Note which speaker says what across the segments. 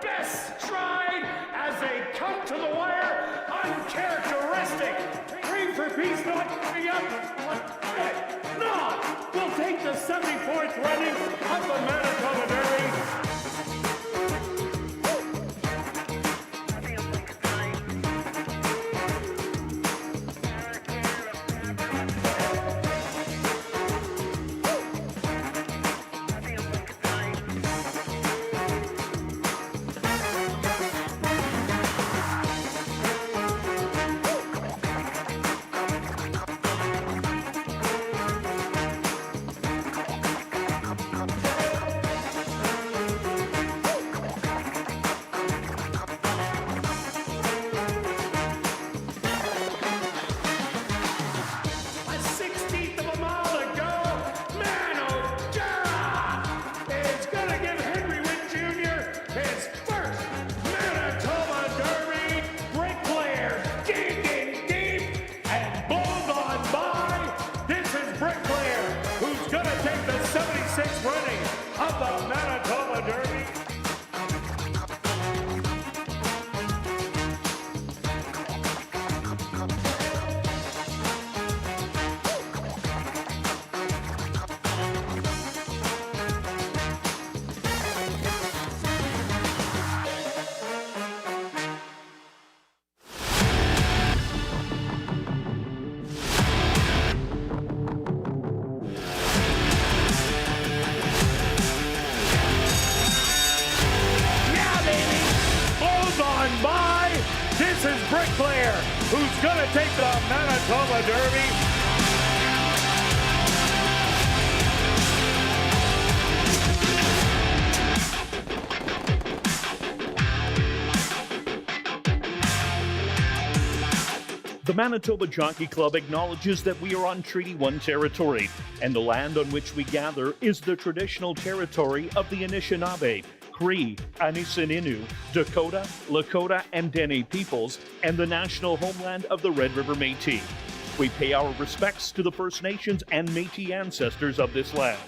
Speaker 1: best stride as they come to the wire. Uncharacteristic. Three for peace, not giving up. Not will take the 74th running of the Manitoba Derby. Who's going to take the Manitoba Derby?
Speaker 2: The Manitoba Jockey Club acknowledges that we are on Treaty 1 territory, and the land on which we gather is the traditional territory of the Anishinaabe, Cree, Anisininew, Dakota, Lakota, and Dene peoples, and the national homeland of the Red River Métis. We pay our respects to the First Nations and Métis ancestors of this land.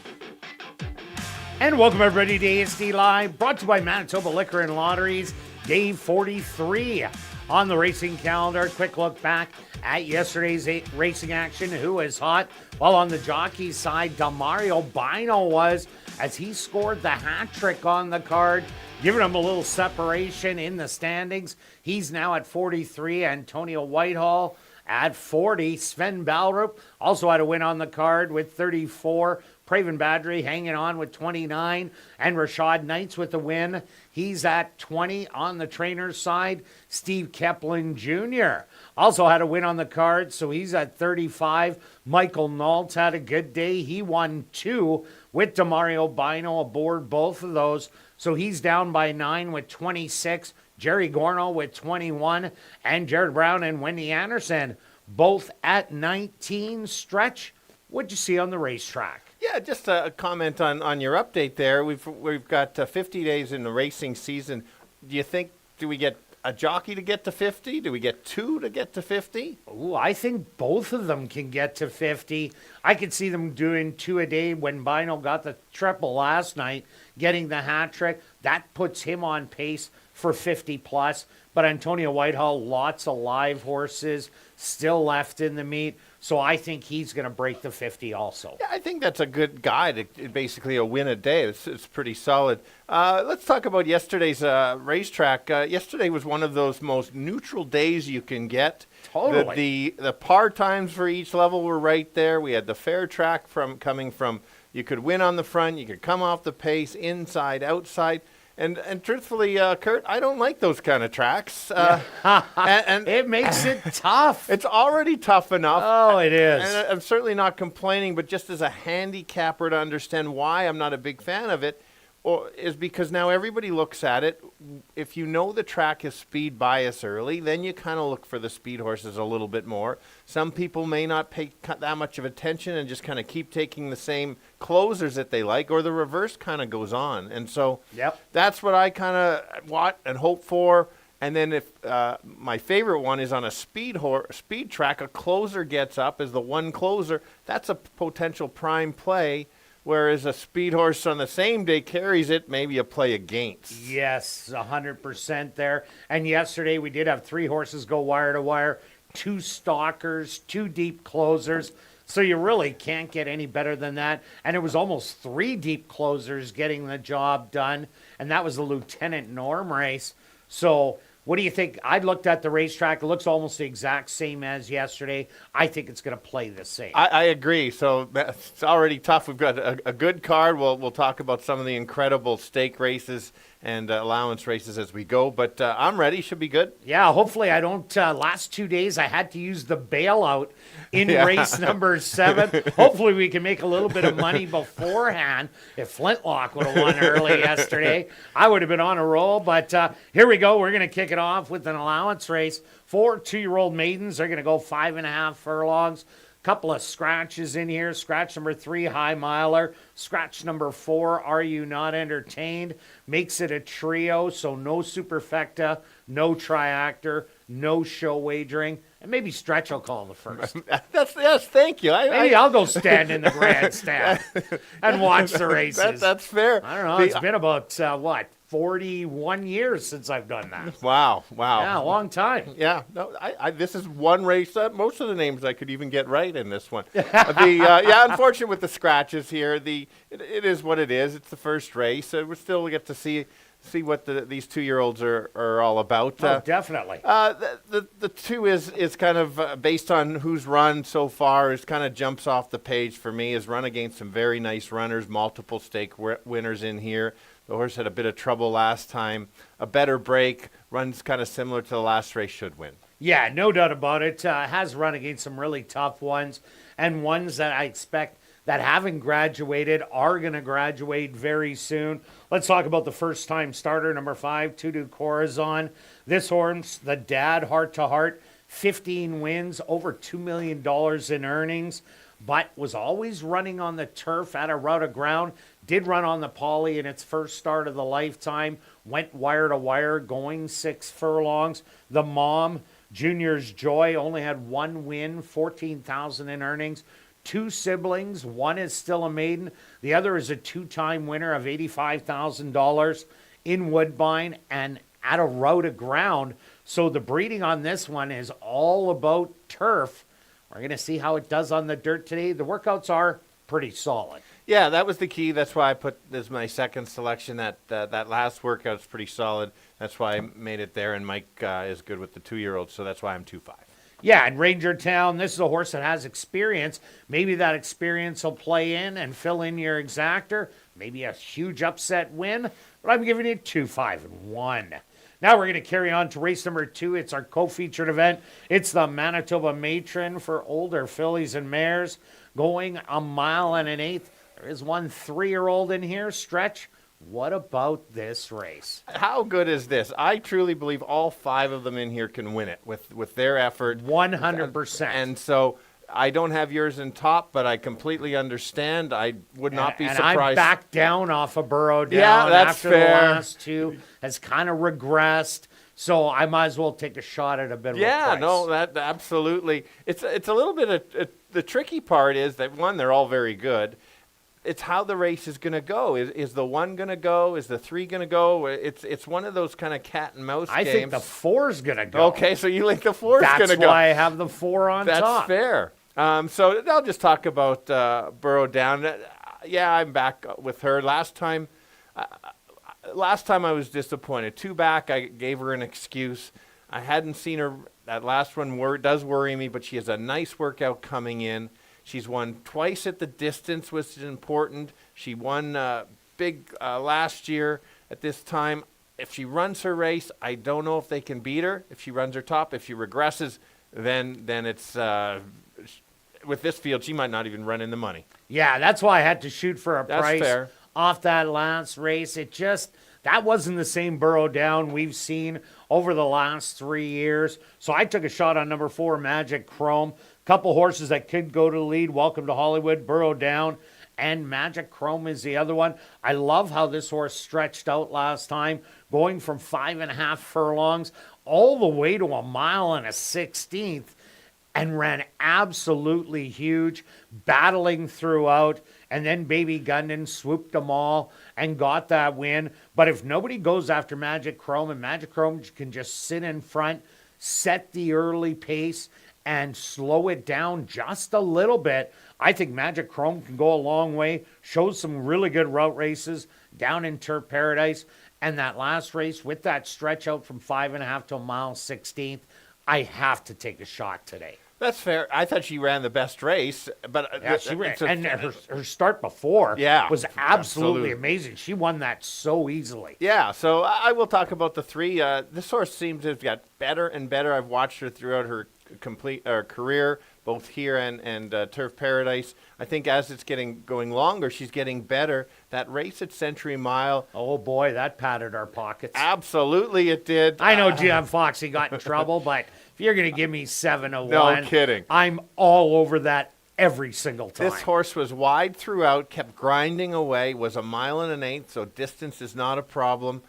Speaker 3: And welcome everybody to ASD Live, brought to you by Manitoba Liquor and Lotteries, day 43 on the racing calendar. Quick look back at yesterday's racing action. Who was hot? Well, on the jockey side, Demario Bino was, as he scored the hat trick on the card, giving him a little separation in the standings. He's now at 43. Antonio Whitehall at 40. Sven Balrup also had a win on the card with 34. Praven Badri hanging on with 29. And Rashad Knights with the win. He's at 20 on the trainer's side. Steve Keplin Jr. also had a win on the card, so he's at 35. Michael Nault had a good day. He won 2 with Demario Bino aboard both of those. So he's down by 9 with 26. Jerry Gorno with 21. And Jared Brown and Wendy Anderson both at 19. Stretch, what'd you see on the racetrack?
Speaker 4: Yeah, just a comment on your update there. We've got 50 days in the racing season. Do we get a jockey to get to 50? Do we get 2 to get to 50?
Speaker 3: Oh, I think both of them can get to 50. I could see them doing 2 a day. When Bino got the triple last night, getting the hat trick, that puts him on pace for 50 plus. But Antonio Whitehall, lots of live horses still left in the meet. So I think he's going to break the 50 also.
Speaker 4: Yeah, I think that's a good guide. Basically a win a day. It's pretty solid. Let's talk about yesterday's racetrack. Yesterday was one of those most neutral days you can get.
Speaker 3: Totally.
Speaker 4: The par times for each level were right there. We had the fair track coming from, you could win on the front, you could come off the pace, inside, outside. And truthfully, Kirt, I don't like those kind of tracks.
Speaker 3: And it makes it tough.
Speaker 4: It's already tough enough.
Speaker 3: Oh, it is.
Speaker 4: And I'm certainly not complaining, but just as a handicapper to understand why I'm not a big fan of it, is because now everybody looks at it. If you know the track has speed bias early, then you kind of look for the speed horses a little bit more. Some people may not pay that much of attention and just kind of keep taking the same closers that they like, or the reverse kind of goes on. And so that's what I kind of want and hope for. And then if my favorite one is on a speed track, a closer gets up as the one closer. That's a potential prime play. whereas a speed horse on the same day carries it, maybe a play against.
Speaker 3: Yes, 100% there. And yesterday we did have 3 horses go wire to wire, 2 stalkers, 2 deep closers. So you really can't get any better than that. And it was almost 3 deep closers getting the job done. And that was the Lieutenant Norm race. So what do you think? I looked at the racetrack. It looks almost the exact same as yesterday. I think it's going to play the same.
Speaker 4: I agree. So it's already tough. We've got a good card. We'll talk about some of the incredible stake races and allowance races as we go. But I'm ready. Should be good.
Speaker 3: Yeah, hopefully I don't. Last 2 days I had to use the bailout in race number 7. Hopefully we can make a little bit of money beforehand. If Flintlock would have won early yesterday, I would have been on a roll. But here we go. We're going to kick it off with an allowance race. 4 2-year-old maidens. They're going to go 5.5 furlongs. Couple of scratches in here. Scratch number 3, High Miler. Scratch number 4, Are You Not Entertained? Makes it a trio, so no superfecta, no triactor, no show wagering. And maybe Stretch will call the first.
Speaker 4: Yes, thank you.
Speaker 3: Maybe I'll go stand in the grandstand and watch the races.
Speaker 4: That's fair.
Speaker 3: I don't know. It's been about, 41 years since I've done that.
Speaker 4: Wow.
Speaker 3: Yeah, a long time.
Speaker 4: Yeah, no, this is one race that most of the names I could even get right in this one. Unfortunate with the scratches here. It is what it is. It's the first race. We still get to see what these 2-year-olds are all about.
Speaker 3: Definitely.
Speaker 4: The 2 is kind of based on who's run so far. Is kind of jumps off the page for me. Has run against some very nice runners, multiple stake winners in here. The horse had a bit of trouble last time. A better break, runs kind of similar to the last race, should win.
Speaker 3: Yeah, no doubt about it. Has run against some really tough ones and ones that I expect that haven't graduated are going to graduate very soon. Let's talk about the first-time starter, number 5, Tudu Corazon. This horse, the dad, heart-to-heart, 15 wins, over $2 million in earnings, but was always running on the turf at a route of ground. Did run on the poly in its first start of the lifetime. Went wire to wire, going 6 furlongs. The mom, Junior's Joy, only had 1 win, $14,000 in earnings. 2 siblings. One is still a maiden. The other is a 2-time winner of $85,000 in Woodbine and at a route of ground. So the breeding on this one is all about turf. We're going to see how it does on the dirt today. The workouts are pretty solid.
Speaker 4: Yeah, that was the key. That's why I put this my second selection. That last workout's pretty solid. That's why I made it there. And Mike is good with the 2-year-old, so that's why I'm 2-5.
Speaker 3: Yeah, and Ranger Town, this is a horse that has experience. Maybe that experience will play in and fill in your exactor. Maybe a huge upset win, but I'm giving it 2, 5, and 1. Now we're going to carry on to race number 2. It's our co-featured event. It's the Manitoba Matron for older fillies and mares, going 1 mile and an eighth. There is one 3-year-old in here. Stretch, what about this race?
Speaker 4: How good is this? I truly believe all 5 of them in here can win it with their effort.
Speaker 3: 100%.
Speaker 4: And so I don't have yours in top, but I completely understand. I would not be surprised.
Speaker 3: And I backed down off of Burrow Down.
Speaker 4: Yeah, that's
Speaker 3: after
Speaker 4: fair.
Speaker 3: The last 2 has kind of regressed. So I might as well take a shot at a bit of a price.
Speaker 4: No, that absolutely. It's a little bit of the tricky part is that, one, they're all very good. It's how the race is going to go. Is the 1 going to go? Is the 3 going to go? It's one of those kind of cat and mouse games.
Speaker 3: I think the 4's going to go.
Speaker 4: Okay, so you think the 4's going to go.
Speaker 3: That's why I have the 4 on top.
Speaker 4: That's fair. So I'll just talk about Burrow Down. Yeah, I'm back with her. Last time I was disappointed. 2 back, I gave her an excuse. I hadn't seen her. That last one does worry me, but she has a nice workout coming in. She's won twice at the distance, which is important. She won big last year at this time. If she runs her race, I don't know if they can beat her. If she runs her top, if she regresses, then it's with this field, she might not even run in the money.
Speaker 3: Yeah, that's why I had to shoot for a
Speaker 4: That's
Speaker 3: price
Speaker 4: fair.
Speaker 3: Off that last race. That wasn't the same Burrow Down we've seen over the last 3 years. So I took a shot on number 4, Magic Chrome. Couple horses that could go to the lead. Welcome to Hollywood, Burrow Down, and Magic Chrome is the other one. I love how this horse stretched out last time, going from 5.5 furlongs all the way to 1 mile and a 16th, and ran absolutely huge, battling throughout. and then Baby Gundon swooped them all and got that win. But if nobody goes after Magic Chrome, and Magic Chrome can just sit in front, set the early pace, and slow it down just a little bit, I think Magic Chrome can go a long way, shows some really good route races down in Turf Paradise. And that last race with that stretch out from 5.5 to a mile 16th, I have to take a shot today.
Speaker 4: That's fair. I thought she ran the best race, but
Speaker 3: Yeah, she ran. And her start before was absolutely amazing. She won that so easily.
Speaker 4: Yeah, so I will talk about the three. This horse seems to have got better and better. I've watched her throughout her career, both here and Turf Paradise. I think as it's going longer, she's getting better. That race at Century Mile.
Speaker 3: Oh, boy, that patted our pockets.
Speaker 4: Absolutely it did.
Speaker 3: I know Jim Foxy got in trouble, but if you're going to give me 7-1,
Speaker 4: no kidding.
Speaker 3: I'm all over that every single time.
Speaker 4: This horse was wide throughout, kept grinding away, was 1.1 miles, so distance is not a problem.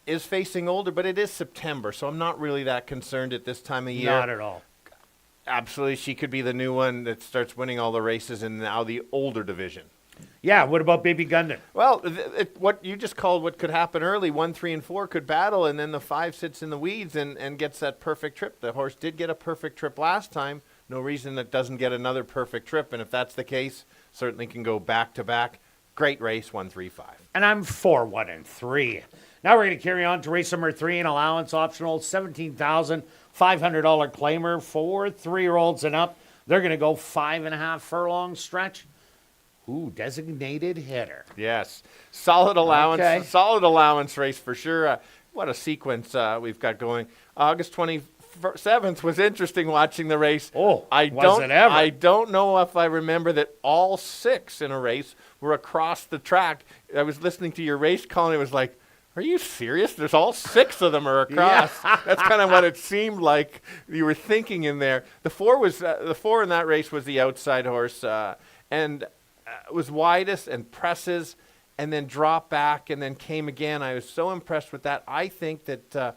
Speaker 4: Is facing older, but it is September, so I'm not really that concerned at this time of year.
Speaker 3: Not at all.
Speaker 4: Absolutely, she could be the new one that starts winning all the races in now the older division.
Speaker 3: Yeah, what about Baby Gundon?
Speaker 4: Well, what you just called what could happen early, 1, 3, and 4 could battle, and then the 5 sits in the weeds and gets that perfect trip. The horse did get a perfect trip last time. No reason it doesn't get another perfect trip, and if that's the case, certainly can go back-to-back. Great race, 1, 3, 5.
Speaker 3: And I'm 4, 1, and 3. Now we're going to carry on to race number 3, an allowance optional, $17,500 claimer for 3-year-olds and up. They're going to go 5.5 furlong stretch. Ooh, designated hitter.
Speaker 4: Yes, solid allowance.
Speaker 3: Okay.
Speaker 4: Solid allowance race for sure. What a sequence we've got going. August 27th was interesting watching the race.
Speaker 3: Oh, was it ever?
Speaker 4: I don't know if I remember that all 6 in a race were across the track. I was listening to your race call, and it was like, are you serious? There's all 6 of them are across. Yeah. That's kind of what it seemed like you were thinking in there. The 4 in that race was the outside horse, and was widest and presses, and then dropped back and then came again. I was so impressed with that. I think that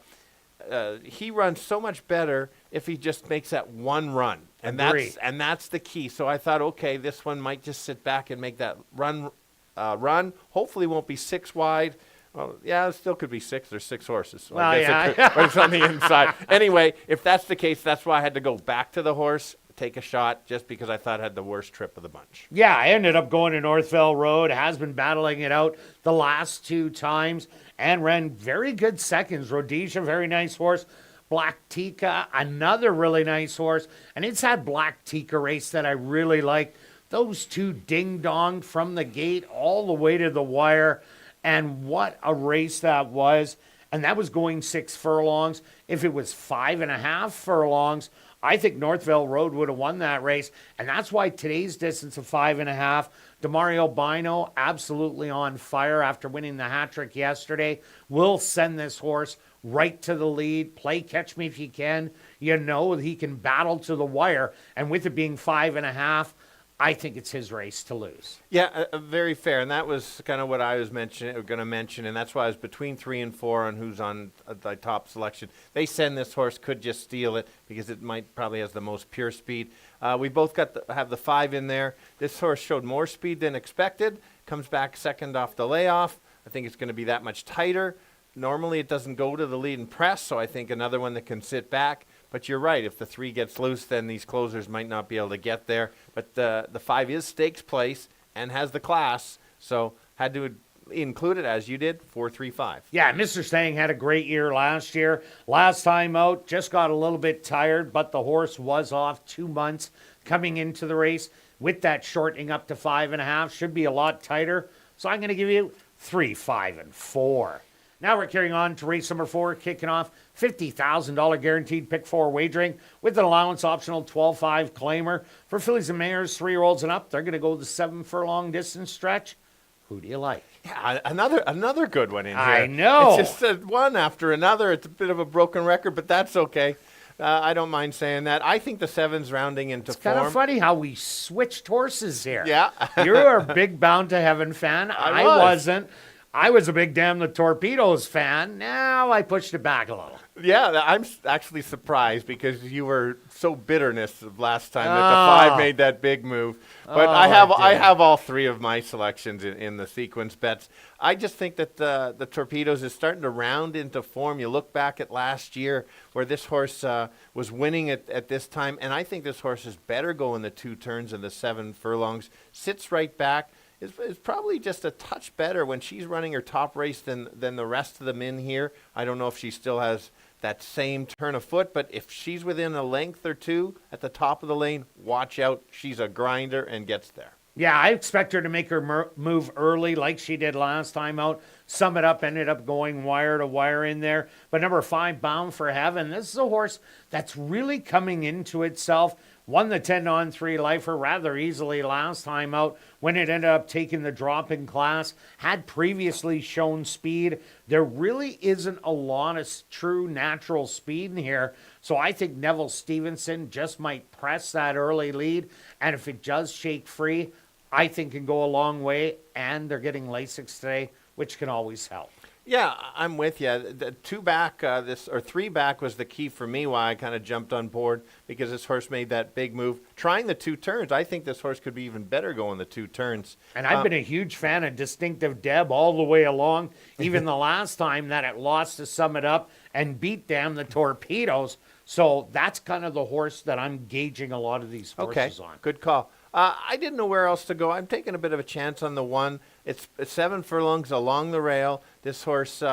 Speaker 4: he runs so much better if he just makes that one run, and that's the key. So I thought, okay, this one might just sit back and make that run. Hopefully, won't be 6 wide. Well, yeah, it still could be 6. There's 6 horses. So
Speaker 3: well,
Speaker 4: it's on the inside. Anyway, if that's the case, that's why I had to go back to the horse, take a shot, just because I thought it had the worst trip of the bunch.
Speaker 3: Yeah, I ended up going to Northville Road, has been battling it out the last 2 times, and ran very good seconds. Rhodesia, very nice horse. Black Tika, another really nice horse. And it's that Black Tika race that I really like. Those 2 ding-dong from the gate all the way to the wire. And what a race that was. And that was going 6 furlongs. If it was 5.5 furlongs, I think Northville Road would have won that race. And that's why today's distance of 5.5, Demario Bino, absolutely on fire after winning the hat trick yesterday, will send this horse right to the lead. Play catch me if you can. You know he can battle to the wire. And with it being 5.5, I think it's his race to lose.
Speaker 4: Yeah, very fair. And that was kind of what I was going to mention. And that's why I was between 3 and 4 on who's on the top selection. They send this horse, could just steal it because it probably has the most pure speed. We both have the 5 in there. This horse showed more speed than expected. Comes back second off the layoff. I think it's going to be that much tighter. Normally it doesn't go to the lead and press, so I think another one that can sit back. But you're right, if the 3 gets loose, then these closers might not be able to get there. But the 5 is stakes place and has the class, so had to include it as you did, 4-3-5.
Speaker 3: Yeah, Mr. Stang had a great year last year. Last time out, just got a little bit tired, but the horse was off 2 months coming into the race. With that shortening up to 5.5, should be a lot tighter. So I'm going to give you 3, 5, and 4. Now we're carrying on to race number 4, kicking off $50,000 guaranteed pick 4 wagering with an allowance optional 12.5 claimer. For fillies and mares, 3-year-olds and up, they're going to go the 7 furlong distance stretch. Who do you like?
Speaker 4: Yeah, another good one in here.
Speaker 3: I know.
Speaker 4: It's just one after another. It's a bit of a broken record, but that's okay. I don't mind saying that. I think the 7's rounding into form.
Speaker 3: It's kind of funny how we switched horses here.
Speaker 4: Yeah.
Speaker 3: You're a big Bound to Heaven fan. I wasn't. I was a big Damn the Torpedoes fan. Now I pushed it back a little.
Speaker 4: Yeah, I'm actually surprised because you were so bitterness of last time that the 5 made that big move. But I have all 3 of my selections in the sequence bets. I just think that the Torpedoes is starting to round into form. You look back at last year where this horse was winning at this time, and I think this horse is better going the 2 turns than the 7 furlongs. Sits right back. Is probably just a touch better when she's running her top race than the rest of them in here. I don't know if she still has that same turn of foot, but if she's within a length or 2 at the top of the lane, watch out. She's a grinder and gets there.
Speaker 3: Yeah, I expect her to make her move early like she did last time out. Sum It Up ended up going wire to wire in there. But number 5, Bound for Heaven, this is a horse that's really coming into itself. Won the 10-on-3 lifer rather easily last time out when it ended up taking the drop in class. Had previously shown speed. There really isn't a lot of true natural speed in here. So I think Neville Stevenson just might press that early lead. And if it does shake free, I think can go a long way. And they're getting Lasix today, which can always help.
Speaker 4: Yeah, I'm with you. The 2 back, 3 back was the key for me why I kind of jumped on board because this horse made that big move. Trying the 2 turns, I think this horse could be even better going the 2 turns.
Speaker 3: And I've been a huge fan of Distinctive Deb all the way along, even the last time that it lost to Sum It Up and beat Damn the Torpedoes. So that's kind of the horse that I'm gauging a lot of these horses on.
Speaker 4: Good call. I didn't know where else to go. I'm taking a bit of a chance on the 1. It's 7 furlongs along the rail. This horse,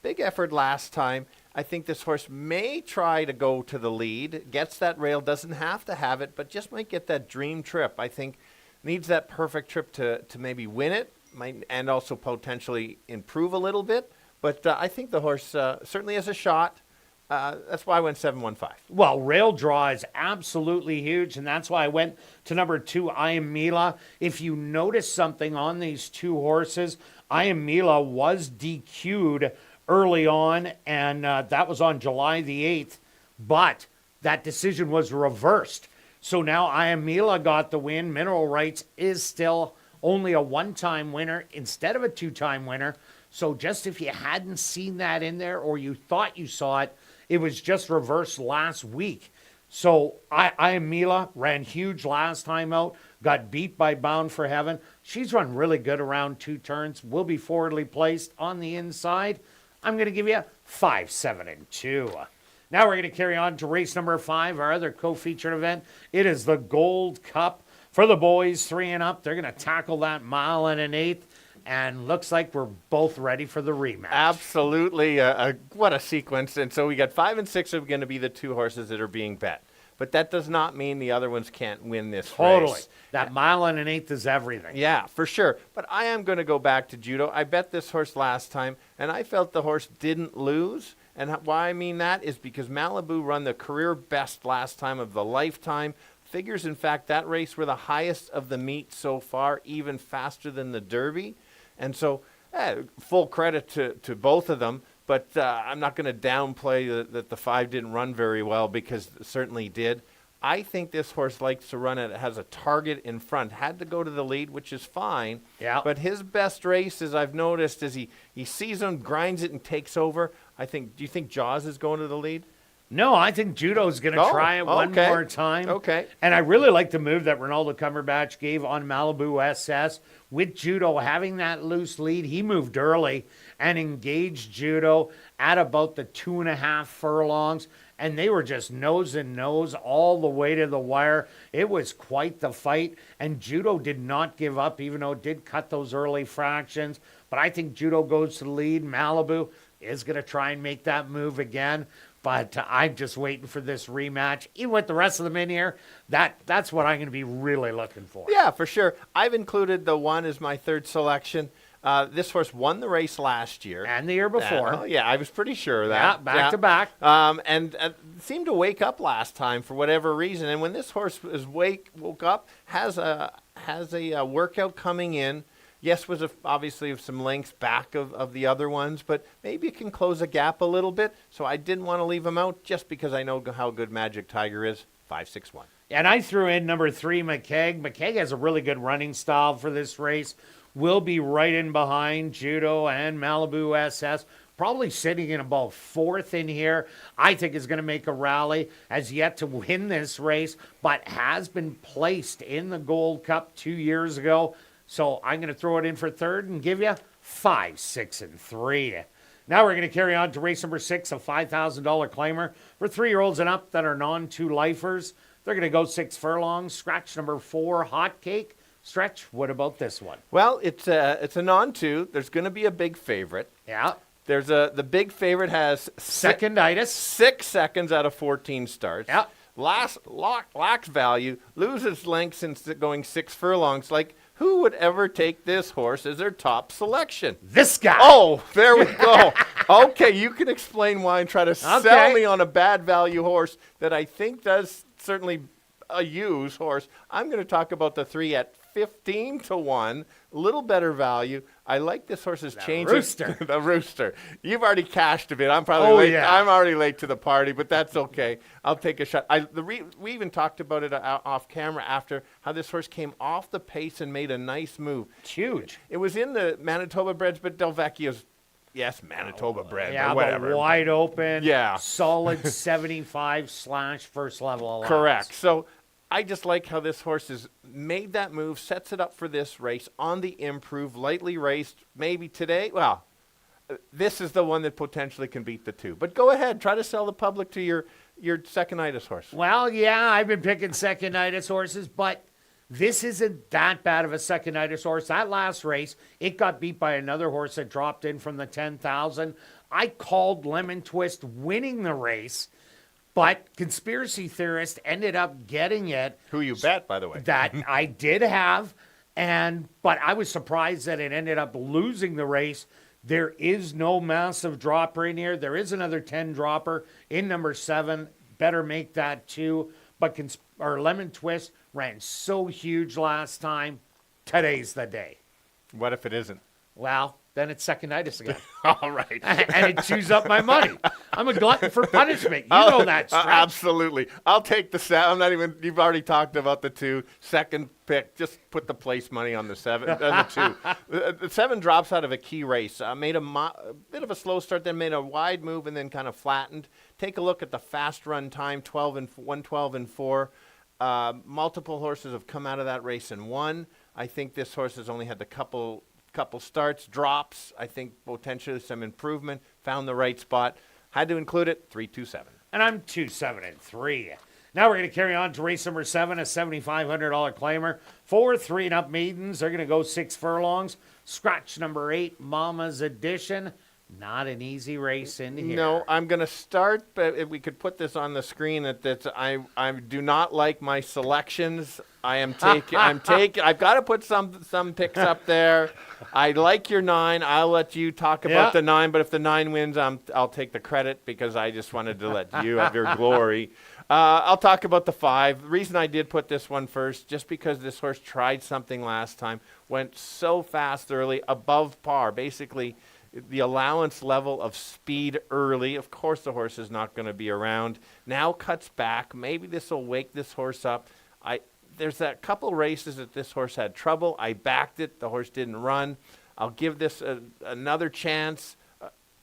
Speaker 4: big effort last time. I think this horse may try to go to the lead. Gets that rail, doesn't have to have it, but just might get that dream trip. I think needs that perfect trip to maybe win it and also potentially improve a little bit. But I think the horse certainly has a shot. That's why I went 7-1-5.
Speaker 3: Well, rail draw is absolutely huge, and that's why I went to number 2, I Am Mila. If you notice something on these 2 horses, I Am Mila was DQ'd early on, and that was on July the 8th, but that decision was reversed. So now I Am Mila got the win. Mineral Rights is still only a 1-time winner instead of a 2-time winner. So just if you hadn't seen that in there or you thought you saw it, it was just reversed last week. So I Am Mila ran huge last time out, got beat by Bound for Heaven. She's run really good around 2 turns, will be forwardly placed on the inside. I'm going to give you 5, 7, and 2. Now we're going to carry on to race number 5, our other co-featured event. It is the Gold Cup for the boys 3 and up. They're going to tackle that 1 1/8. And looks like we're both ready for the rematch.
Speaker 4: Absolutely. What a sequence. And so we got 5 and 6 are going to be the 2 horses that are being bet. But that does not mean the other ones can't win this race.
Speaker 3: That 1 1/8 is everything.
Speaker 4: Yeah, for sure. But I am going to go back to Judo. I bet this horse last time, and I felt the horse didn't lose. And why I mean that is because Malibu run the career best last time of the lifetime. Figures, in fact, that race were the highest of the meet so far, even faster than the Derby. And so full credit to both of them, but I'm not going to downplay that the 5 didn't run very well because it certainly did. I think this horse likes to run it. It has a target in front. Had to go to the lead, which is fine.
Speaker 3: Yeah.
Speaker 4: But his best races, I've noticed, is he sees him, grinds it, and takes over. Do you think Jaws is going to the lead?
Speaker 3: No, I think Judo's going to try it one more time.
Speaker 4: Okay.
Speaker 3: And I really like the move that Ronaldo Cumberbatch gave on Malibu SS. With Judo having that loose lead, he moved early and engaged Judo at about the 2.5 furlongs. And they were just nose and nose all the way to the wire. It was quite the fight. And Judo did not give up, even though it did cut those early fractions. But I think Judo goes to the lead. Malibu is going to try and make that move again. But I'm just waiting for this rematch. Even with the rest of them in here, that's what I'm going to be really looking for.
Speaker 4: Yeah, for sure. I've included the 1 as my 3rd selection. This horse won the race last year.
Speaker 3: And the year before.
Speaker 4: Yeah, I was pretty sure of that.
Speaker 3: Yeah, back to back.
Speaker 4: And seemed to wake up last time for whatever reason. And when this horse woke up, has a workout coming in. Yes, was obviously some lengths back of the other ones, but maybe it can close a gap a little bit. So I didn't want to leave him out just because I know how good Magic Tiger is. 5-6-1.
Speaker 3: And I threw in number 3, McKegg. McKegg has a really good running style for this race. will be right in behind Judo and Malibu SS. Probably sitting in about 4th in here. I think is going to make a rally. Has yet to win this race, but has been placed in the Gold Cup 2 years ago. So I'm going to throw it in for 3rd and give you 5, 6, and 3. Now we're going to carry on to race number 6, a $5,000 claimer for 3-year-olds and up that are non-2-lifers. They're going to go 6 furlongs. Scratch number 4, Hot Cake. Stretch, what about this one?
Speaker 4: Well, it's a non-2. There's going to be a big favorite.
Speaker 3: Yeah.
Speaker 4: The big favorite has
Speaker 3: Seconditis.
Speaker 4: 6 seconds out of 14 starts.
Speaker 3: Yeah.
Speaker 4: Lacks value, loses length since going 6 furlongs. Like, who would ever take this horse as their top selection?
Speaker 3: This guy.
Speaker 4: Oh, there we go. Okay, you can explain why and try to sell me on a bad value horse that I think does certainly a used horse. I'm going to talk about the 3 at 15 to 1, a little better value. I like this horse's change.
Speaker 3: Rooster.
Speaker 4: The Rooster. You've already cashed a bit. I'm probably late.
Speaker 3: Yeah.
Speaker 4: I'm already late to the party, but that's okay. I'll take a shot. We even talked about it off camera after how this horse came off the pace and made a nice move.
Speaker 3: It's huge.
Speaker 4: It was in the Manitoba breds, but Delvecchio's, yes, Manitoba bred,
Speaker 3: Yeah,
Speaker 4: but whatever.
Speaker 3: but wide open.
Speaker 4: Yeah.
Speaker 3: Solid 75 / first level allowance.
Speaker 4: Correct. So I just like how this horse has made that move, sets it up for this race on the improve, lightly raced, maybe today. Well, this is the one that potentially can beat the 2. But go ahead, try to sell the public to your Seconditis horse.
Speaker 3: Well, yeah, I've been picking Seconditis horses, but this isn't that bad of a Seconditis horse. That last race, it got beat by another horse that dropped in from the 10,000. I called Lemon Twist winning the race, but conspiracy theorist ended up getting it.
Speaker 4: Who you bet, by the way.
Speaker 3: That I did have, but I was surprised that it ended up losing the race. There is no massive dropper in here. There is another 10 dropper in number 7. Better make that 2. But Lemon Twist ran so huge last time. Today's the day.
Speaker 4: What if it isn't?
Speaker 3: Well, then it's Seconditis again.
Speaker 4: All right.
Speaker 3: And it chews up my money. I'm a glutton for punishment. You know that, Stretch.
Speaker 4: Absolutely. I'll take the 7. I'm not even. You've already talked about the 2. Second pick. Just put the place money on the 7. The 2. The 7 drops out of a key race. Made a bit of a slow start, then made a wide move, and then kind of flattened. Take a look at the fast run time. 112 and 4. Multiple horses have come out of that race and won. I think this horse has only had the couple starts, drops. I think potentially some improvement. Found the right spot. Had to include it. 3-2-7.
Speaker 3: And I'm 2-7 and 3. Now we're going to carry on to race number 7, a $7,500 claimer. 4 3 and up maidens. They're going to go 6 furlongs. Scratch number 8, Mama's Edition. Not an easy race in here.
Speaker 4: No, I'm going to start, but if we could put this on the screen, I do not like my selections. I've got to put some picks up there. I like your 9. I'll let you talk about the 9, but if the 9 wins, I'll take the credit because I just wanted to let you have your glory. I'll talk about the 5. The reason I did put this one first, just because this horse tried something last time, went so fast early, above par, basically the allowance level of speed early. Of course, the horse is not going to be around. Now cuts back. Maybe this will wake this horse up. There's that couple races that this horse had trouble. I backed it. The horse didn't run. I'll give this another chance,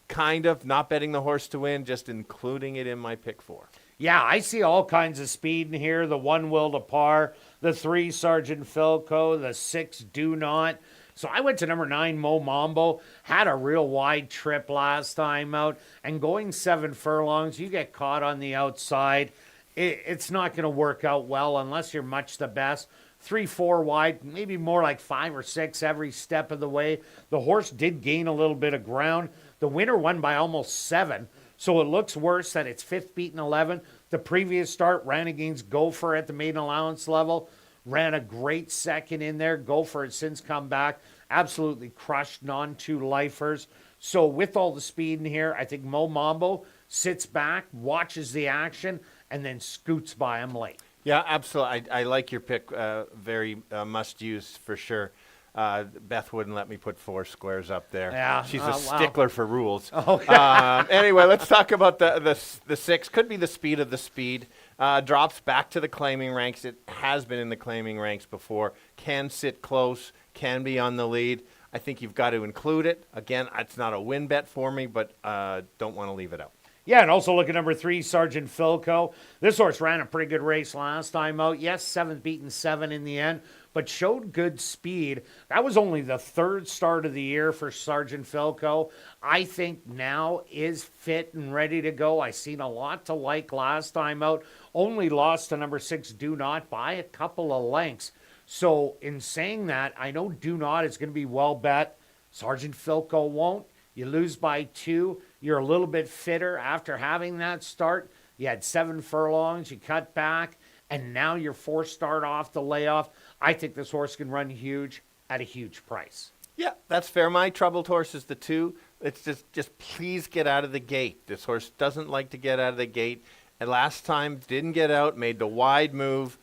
Speaker 4: kind of, not betting the horse to win, just including it in my pick 4.
Speaker 3: Yeah, I see all kinds of speed in here. The 1 Will to Par, the 3 Sergeant Philco, the 6 Do Not. So I went to number 9, Mo Mambo, had a real wide trip last time out, and going 7 furlongs, you get caught on the outside. It's not going to work out well unless you're much the best. 3-4 wide, maybe more like 5 or 6 every step of the way. The horse did gain a little bit of ground. The winner won by almost 7, so it looks worse that it's 5th beaten 11. The previous start ran against Gopher at the maiden allowance level. Ran a great second in there. Gopher has since come back. Absolutely crushed non-2-lifers. So with all the speed in here, I think Mo Mambo sits back, watches the action, and then scoots by him late.
Speaker 4: Yeah, absolutely. I like your pick. Very must-use for sure. Beth wouldn't let me put 4 squares up there.
Speaker 3: Yeah,
Speaker 4: she's a stickler for rules.
Speaker 3: Okay.
Speaker 4: Anyway, let's talk about the 6. Could be the speed of the speed. Drops back to the claiming ranks. It has been in the claiming ranks before. Can sit close. can be on the lead. I think you've got to include it. Again, it's not a win bet for me, but don't want to leave it out.
Speaker 3: Yeah, and also look at number 3, Sergeant Philco. This horse ran a pretty good race last time out. Yes, 7th beaten 7 in the end, but showed good speed. That was only the 3rd start of the year for Sergeant Philco. I think now is fit and ready to go. I seen a lot to like last time out. Only lost to number 6, Do Not, by a couple of lengths. So in saying that, I know Do Not is going to be well bet. Sergeant Philco won't. You lose by 2. You're a little bit fitter after having that start. You had 7 furlongs. You cut back. And now you're forced start off the layoff. I think this horse can run huge at a huge price.
Speaker 4: Yeah, that's fair. My troubled horse is the 2. It's just please get out of the gate. This horse doesn't like to get out of the gate. And last time didn't get out, made the wide move.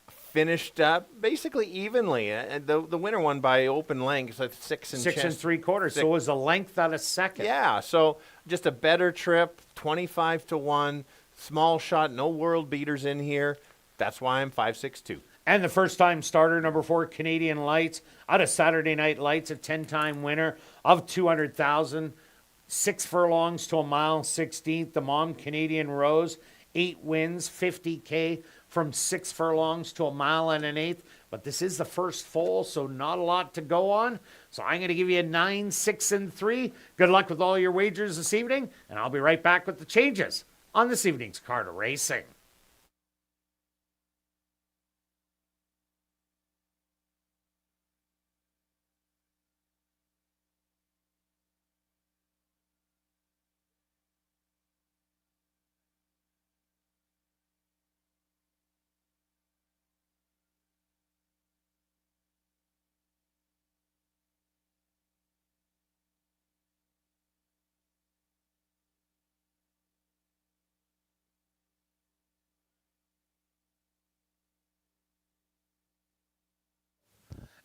Speaker 4: Finished basically evenly. The winner won by open lengths at 6 and
Speaker 3: 3/4. So it was a length out of second.
Speaker 4: Yeah, so just a better trip, 25-1, small shot, no world beaters in here. That's why I'm 5-6-2.
Speaker 3: And the first time starter, number 4, Canadian Lights, out of Saturday Night Lights, a 10-time winner of 200,000, 6 furlongs to a mile 16th. The mom, Canadian Rose, 8 wins, 50K. From 6 furlongs to a mile and an eighth. But this is the first foal, so not a lot to go on. So I'm going to give you a 9, 6, and 3. Good luck with all your wagers this evening, and I'll be right back with the changes on this evening's Card of Racing.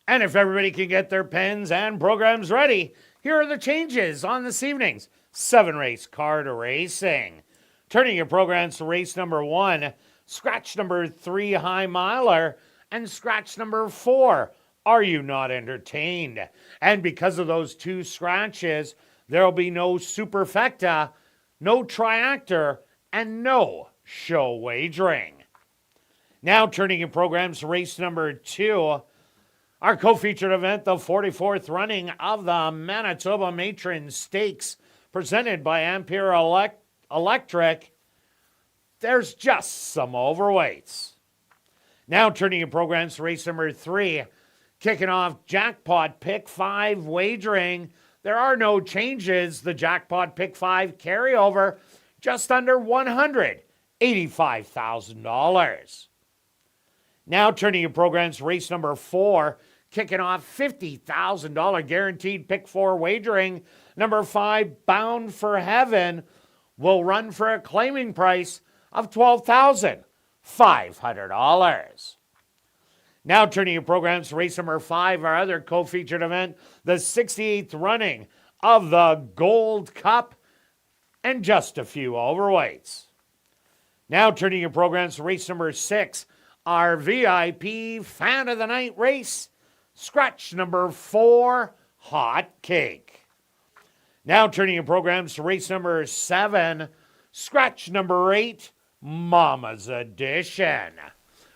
Speaker 3: And if everybody can get their pens and programs ready, here are the changes on this evening's 7-race Card of Racing. Turning your programs to race number 1, scratch number 3, High Miler, and scratch number 4, Are You Not Entertained? And because of those 2 scratches, there'll be no superfecta, no triactor, and no show wagering. Now turning your programs to race number 2, our co-featured event, the 44th running of the Manitoba Matron Stakes, presented by Ampere Electric. There's just some overweights. Now turning your programs to race number 3, kicking off Jackpot Pick 5 wagering. There are no changes. The Jackpot Pick 5 carryover, just under $185,000. Now turning your programs to race number 4, kicking off $50,000 guaranteed pick 4 wagering. Number 5, Bound for Heaven, will run for a claiming price of $12,500. Now turning your programs to race number 5, our other co-featured event, the 68th running of the Gold Cup, and just a few overweights. Now turning your programs to race number 6, our VIP Fan of the Night race, scratch number 4, Hot Cake. Now turning your programs to race number 7, scratch number 8, Mama's Edition.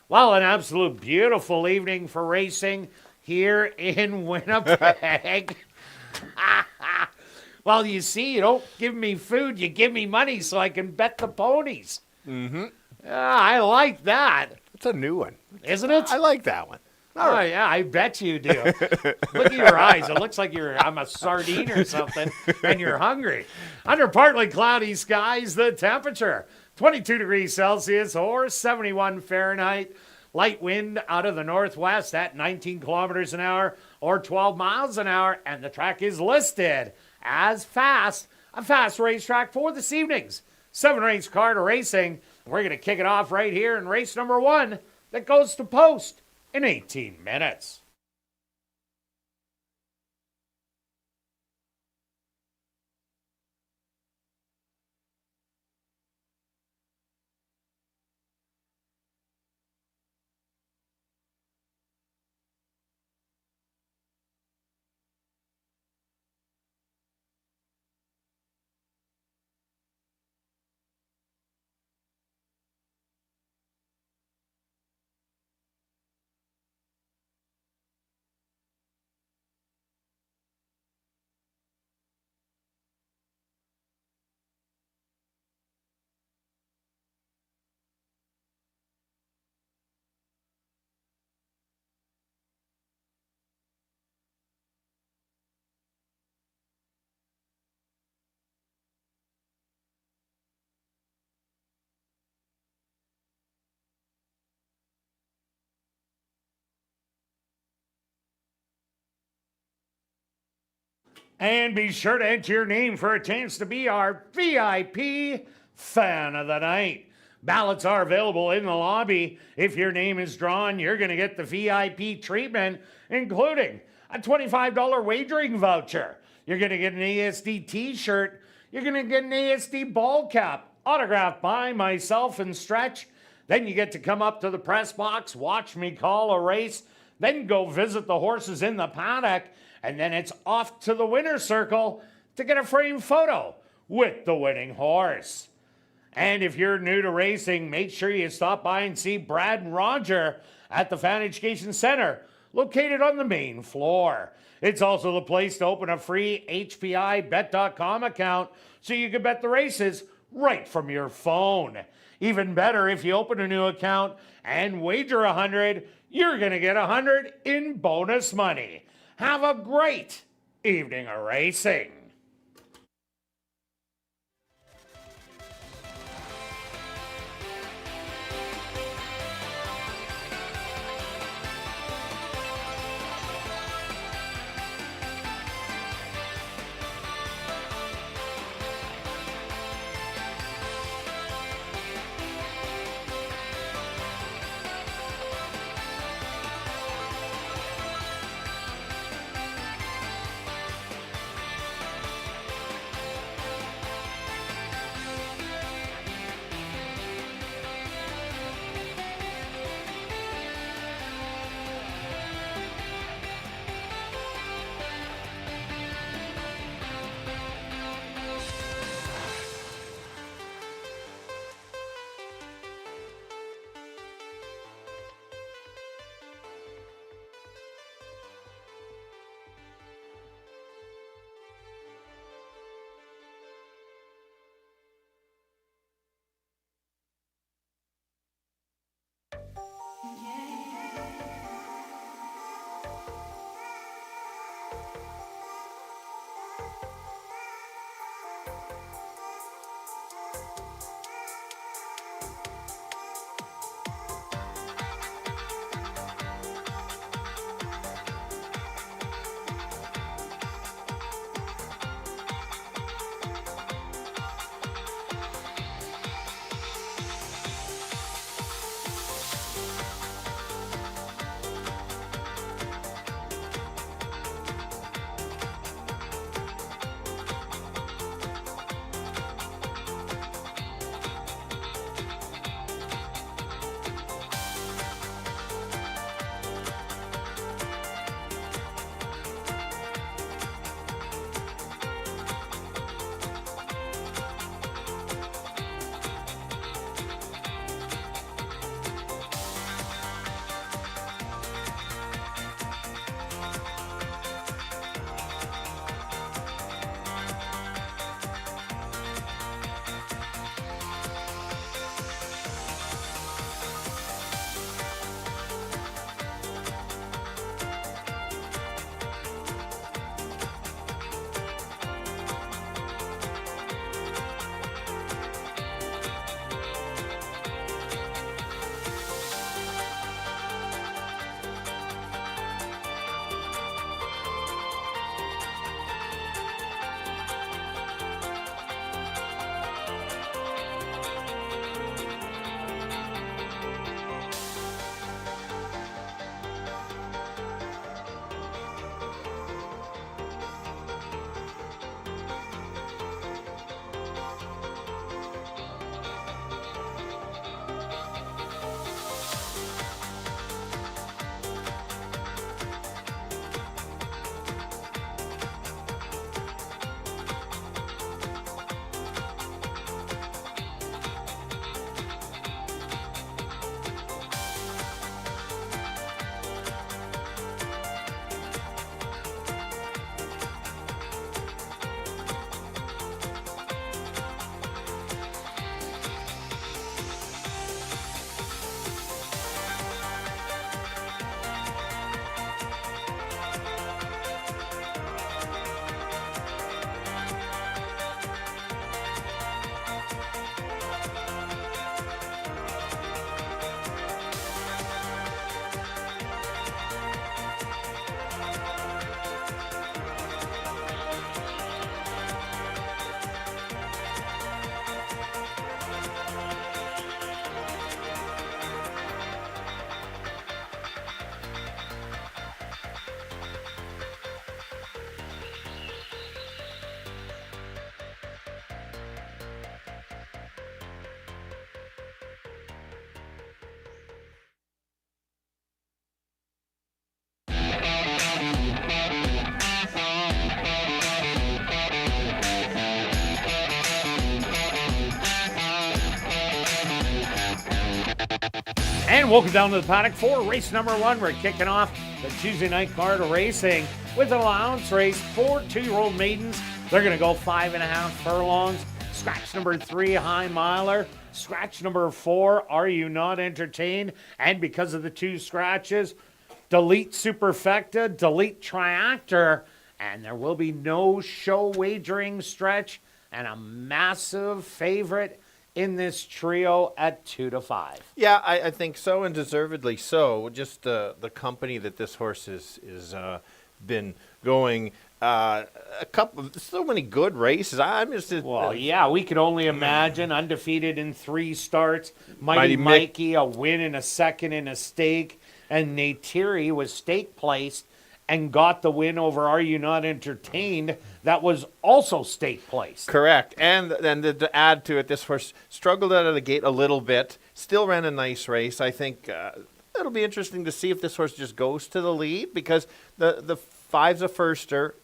Speaker 3: Well, an absolute beautiful evening for racing here in Winnipeg. Well, you see, you don't give me food, you give me money so I can bet the ponies.
Speaker 4: Mm-hmm.
Speaker 3: I like that.
Speaker 4: It's a new one.
Speaker 3: Isn't it?
Speaker 4: I like that one.
Speaker 3: Oh, yeah, I bet you do. Look at your eyes. It looks like I'm a sardine or something, and you're hungry. Under partly cloudy skies, the temperature, 22 degrees Celsius or 71 Fahrenheit. Light wind out of the northwest at 19 kilometers an hour or 12 miles an hour, and the track is listed as fast. A fast racetrack for this evening's 7-race Card of Racing. We're going to kick it off right here in race number 1 that goes to post in 18 minutes. And be sure to enter your name for a chance to be our VIP Fan of the Night. Ballots are available in the lobby. If your name is drawn, you're going to get the VIP treatment, including a $25 wagering voucher. You're going to get an ASD t-shirt. You're going to get an ASD ball cap, autographed by myself and Stretch. Then you get to come up to the press box, watch me call a race, then go visit the horses in the paddock, and then it's off to the winner's circle to get a framed photo with the winning horse. And if you're new to racing, make sure you stop by and see Brad and Roger at the Fan Education Center, located on the main floor. It's also the place to open a free HPIBet.com account so you can bet the races right from your phone. Even better, if you open a new account and wager $100, you're going to get $100 in bonus money. Have a great evening of racing. And welcome down to the paddock for race number 1. We're kicking off the Tuesday night card of racing with an allowance race for 2-year-old maidens. They're going to go 5.5 furlongs. Scratch number 3, High Miler. Scratch number 4, Are You Not Entertained? And because of the 2 scratches, delete Superfecta, delete Triactor, and there will be no show wagering stretch, and a massive favorite in this trio at 2-5.
Speaker 4: Yeah, I think so, and deservedly so. Just the company that this horse is been going so many good races. I'm just
Speaker 3: yeah, we could only imagine undefeated in 3 starts. Mighty Mikey, a win and a second in a stake, and Neytiri was stake placed and got the win over Are You Not Entertained? That was also stake placed.
Speaker 4: Correct. And then to add to it, this horse struggled out of the gate a little bit, still ran a nice race. I think it'll be interesting to see if this horse just goes to the lead, because the 5's a firster.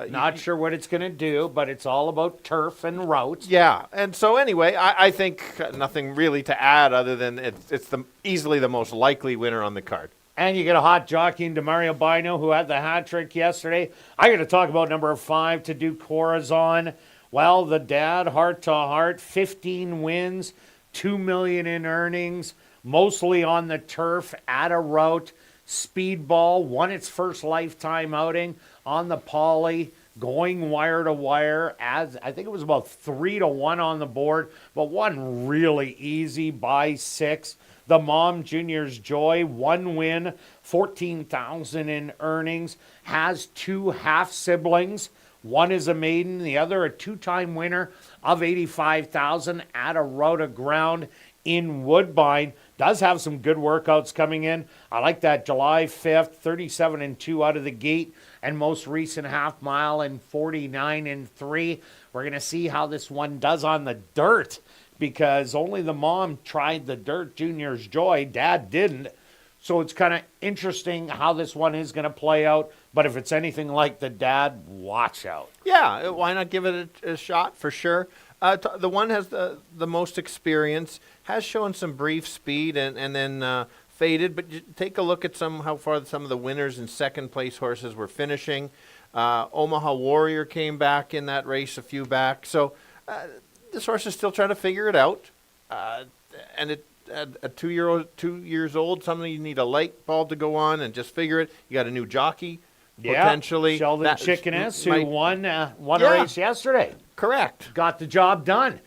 Speaker 3: Not sure what it's going to do, but it's all about turf and routes.
Speaker 4: Yeah. And so anyway, I think nothing really to add other than it's easily the most likely winner on the card.
Speaker 3: And you get a hot jockey in Demario Bino, who had the hat trick yesterday. I got to talk about number 5, To Do Corazon. Well, the dad, heart to heart, 15 wins, $2 million in earnings, mostly on the turf at a route. Speedball won its first lifetime outing on the Poly, going wire to wire. As I think it was about 3-1 on the board, but won really easy by 6. The Mom Junior's Joy, 1 win, $14,000 in earnings, has 2 half siblings. One is a maiden, the other a 2-time winner of $85,000 at a route of ground in Woodbine. Does have some good workouts coming in. I like that July 5th, 37-2 out of the gate, and most recent half mile in 49-3. We're going to see how this one does on the dirt, because only the mom tried the dirt, Junior's Joy. Dad didn't. So it's kind of interesting how this one is going to play out. But if it's anything like the dad, watch out.
Speaker 4: Yeah, why not give it a shot for sure? The one has the most experience, has shown some brief speed and then faded. But take a look at how far some of the winners and second place horses were finishing. Omaha Warrior came back in that race a few back. So this horse is still trying to figure it out, and at 2 years old, somebody you need a light bulb to go on and just figure it. You got a new jockey, potentially.
Speaker 3: Sheldon Chickeness, who won a race yesterday.
Speaker 4: Correct.
Speaker 3: Got the job done.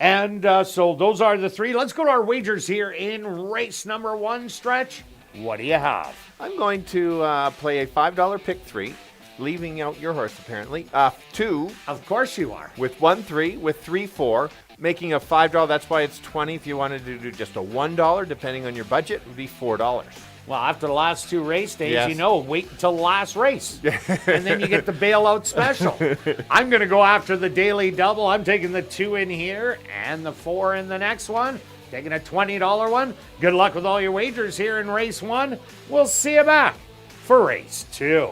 Speaker 3: And so those are the 3. Let's go to our wagers here in race number 1, Stretch. What do you have?
Speaker 4: I'm going to play a $5 pick 3. Leaving out your horse, apparently. 2.
Speaker 3: Of course you are.
Speaker 4: With 1-3, with 3-4, making a $5. That's why it's 20. If you wanted to do just a $1, depending on your budget, it would be $4.
Speaker 3: Well, after the last 2 race days,
Speaker 4: yes.
Speaker 3: Wait until the last race. And then you get the bailout special. I'm going to go after the daily double. I'm taking the 2 in here and the 4 in the next one. Taking a $20 one. Good luck with all your wagers here in race 1. We'll see you back for race 2.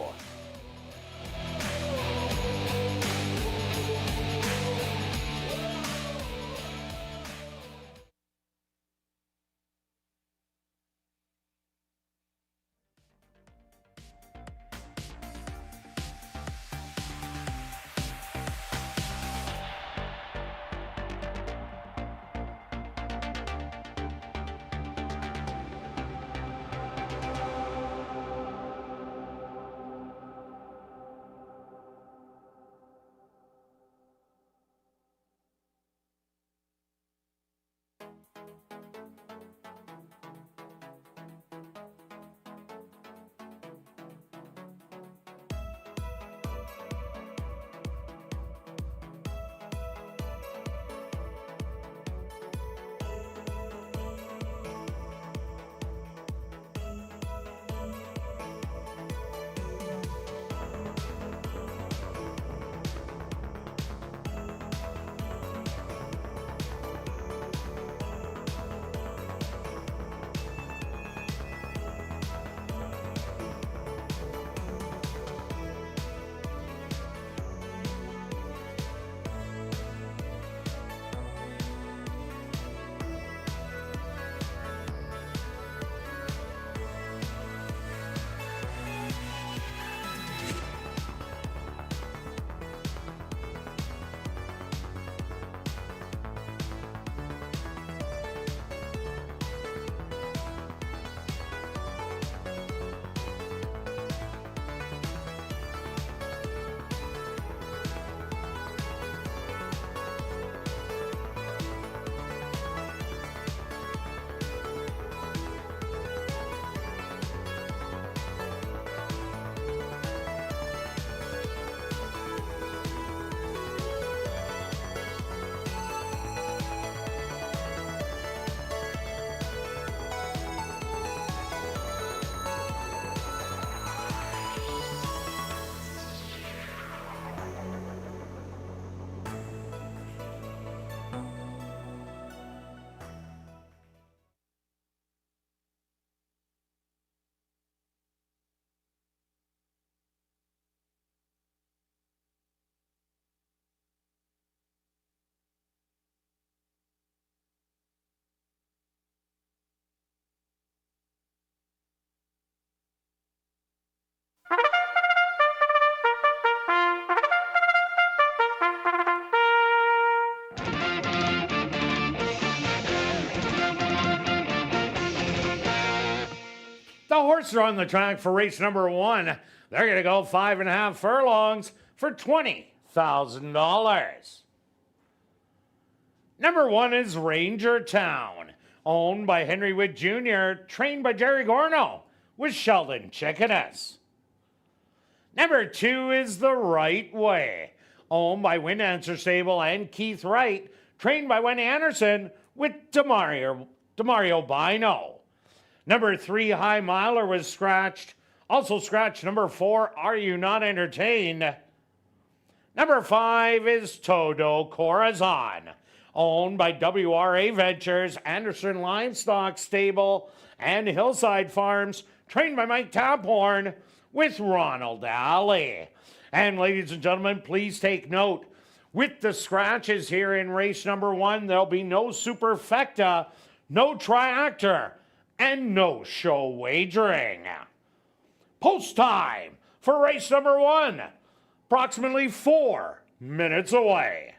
Speaker 3: The horses are on the track for race number 1. They're going to go 5.5 furlongs for $20,000. Number 1 is Ranger Town, owned by Henry Witt Jr., trained by Jerry Gorno, with Sheldon Chickeness. Number 2 is The Right Way, owned by Win Answer Stable and Keith Wright, trained by Wendy Anderson, with Demario Bino. Number 3, High Miler, was scratched. Also scratched number 4, Are You Not Entertained? Number 5 is Todo Corazon, owned by WRA Ventures, Anderson Livestock Stable, and Hillside Farms, trained by Mike Taphorn, with Ronald Alley. And ladies and gentlemen, please take note, with the scratches here in race number 1, there'll be no superfecta, no triactor, and no show wagering. Post time for race number 1, approximately 4 minutes away.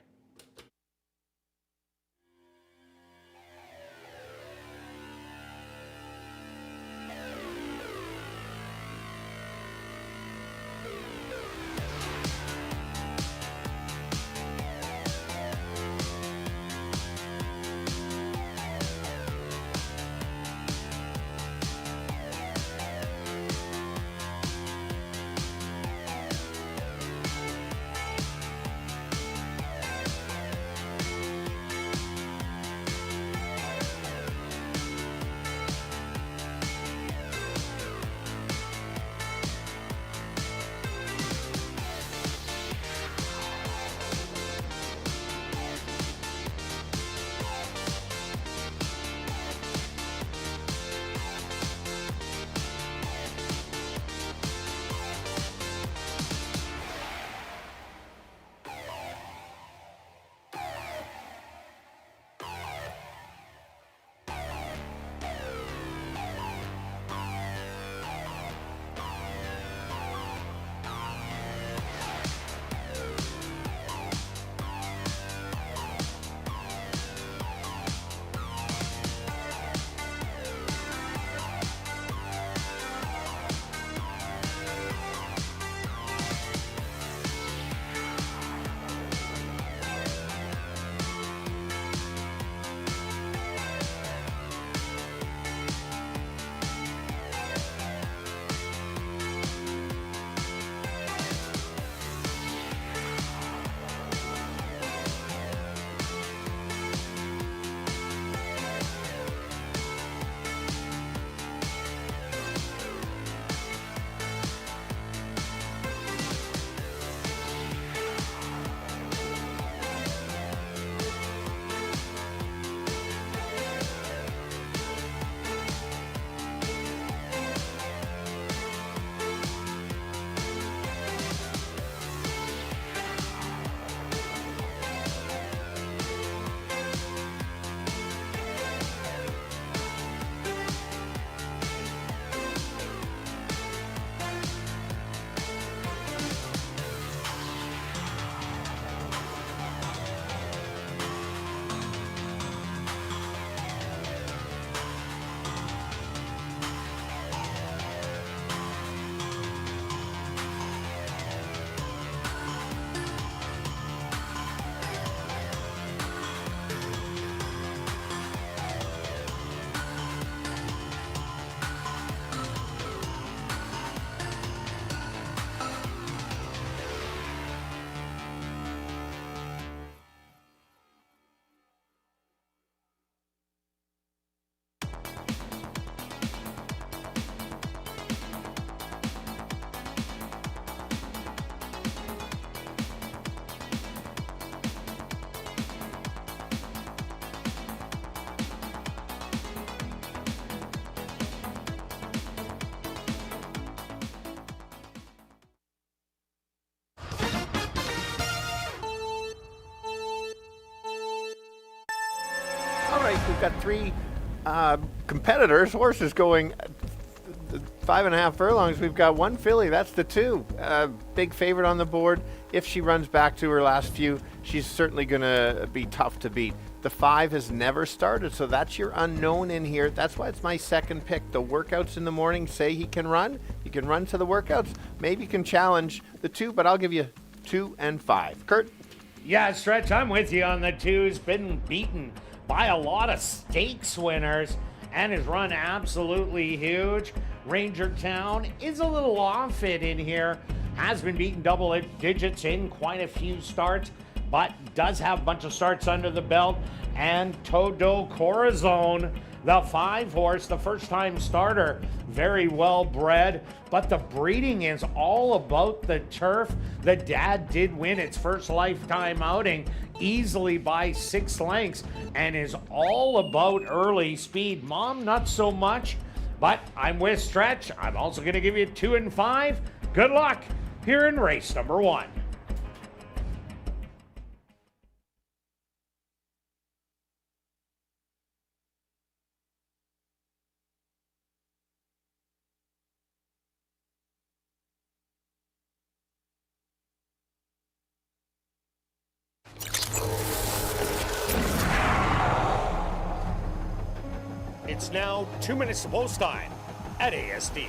Speaker 4: We've got 3 competitors, horses going 5.5 furlongs. We've got 1 filly. That's the 2. Big favorite on the board. If she runs back to her last few, she's certainly going to be tough to beat. The 5 has never started, so that's your unknown in here. That's why it's my second pick. The workouts in the morning say he can run. He can run to the workouts. Maybe he can challenge the 2, but I'll give you 2 and 5. Kirt?
Speaker 3: Yeah, Stretch, I'm with you on the 2. He's been beaten by a lot of stakes winners and has run absolutely huge. Ranger Town is a little off it in here. Has been beaten double digits in quite a few starts, but does have a bunch of starts under the belt. And Todo Corazon, the 5-horse, the first-time starter, very well bred, but the breeding is all about the turf. The dad did win its first lifetime outing easily by 6 lengths and is all about early speed. Mom, not so much, but I'm with Stretch. I'm also going to give you 2 and 5. Good luck here in race number 1.
Speaker 5: It's now 2 minutes to post time at ASD.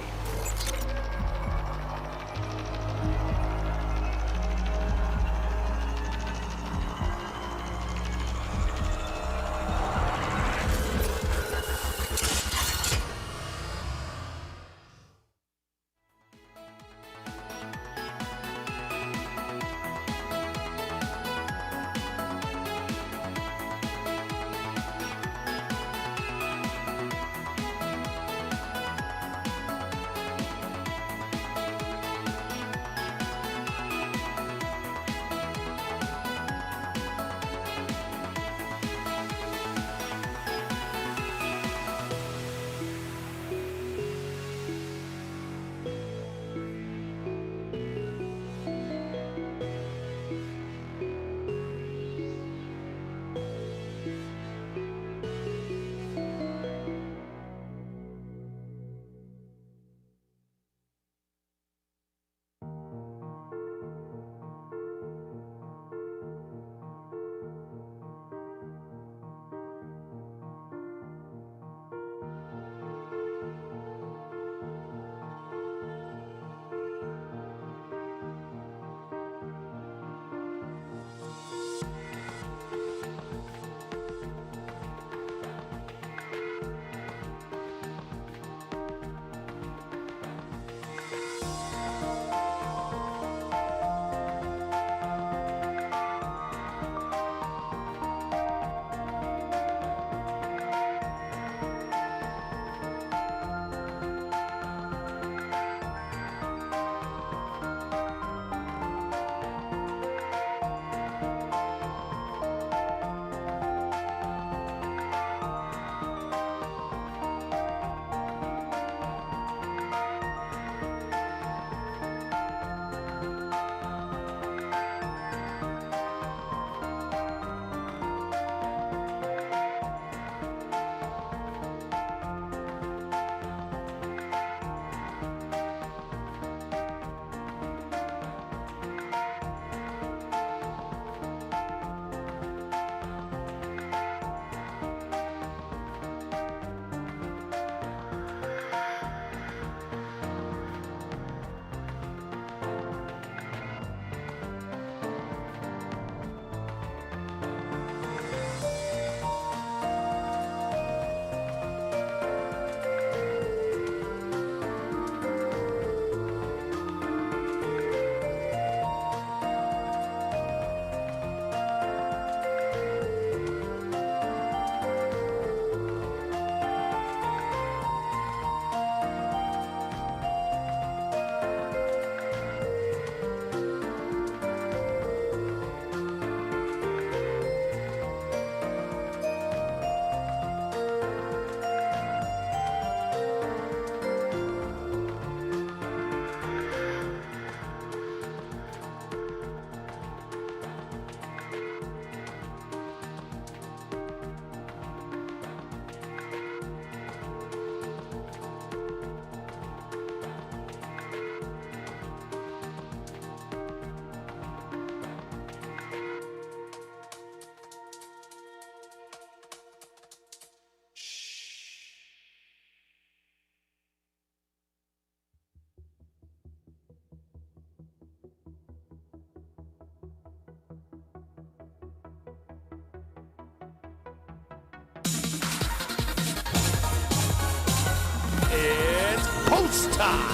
Speaker 5: It's time.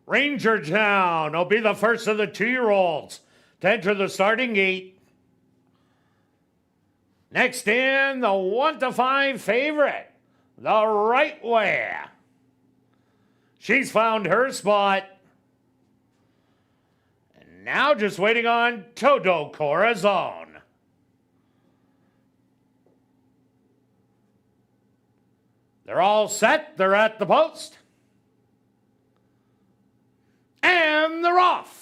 Speaker 3: Rangertown will be the first of the 2-year-olds to enter the starting gate. Next in, the 1-5 favorite, the Right Way. She's found her spot. And now just waiting on Todo Corazon. They're all set. They're at the post. And they're off.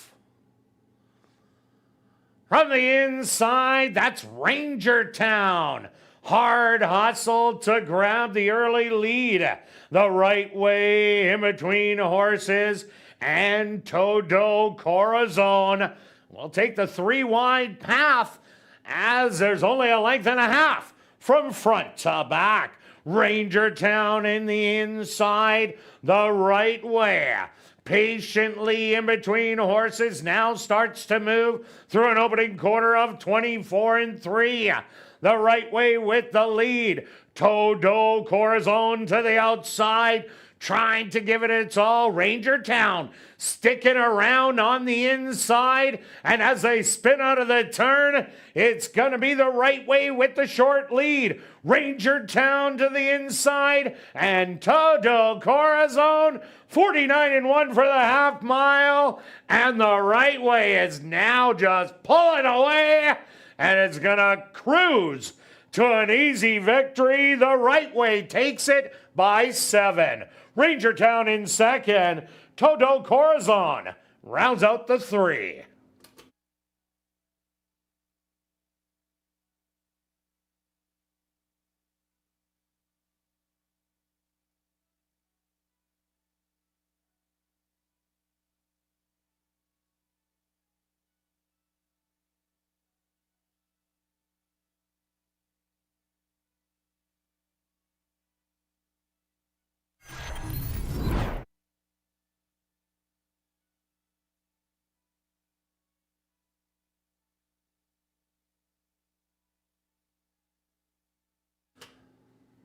Speaker 3: From the inside, that's Rangertown. Hard hustle to grab the early lead. The Right Way in between horses, and Todo Corazon will take the 3-wide path as there's only a length and a half from front to back. Rangertown in the inside, the Right Way patiently in between horses, now starts to move through an opening quarter of 24-3. The Right Way with the lead. Todo Corazon to the outside, trying to give it its all. Rangertown sticking around on the inside, and as they spin out of the turn, it's going to be the Right Way with the short lead. Rangertown to the inside, and Todo Corazon 49-1 for the half mile, and the Right Way is now just pulling away, and it's going to cruise to an easy victory. The Right Way takes it by 7. Rangertown in second. Todo Corazon rounds out the 3.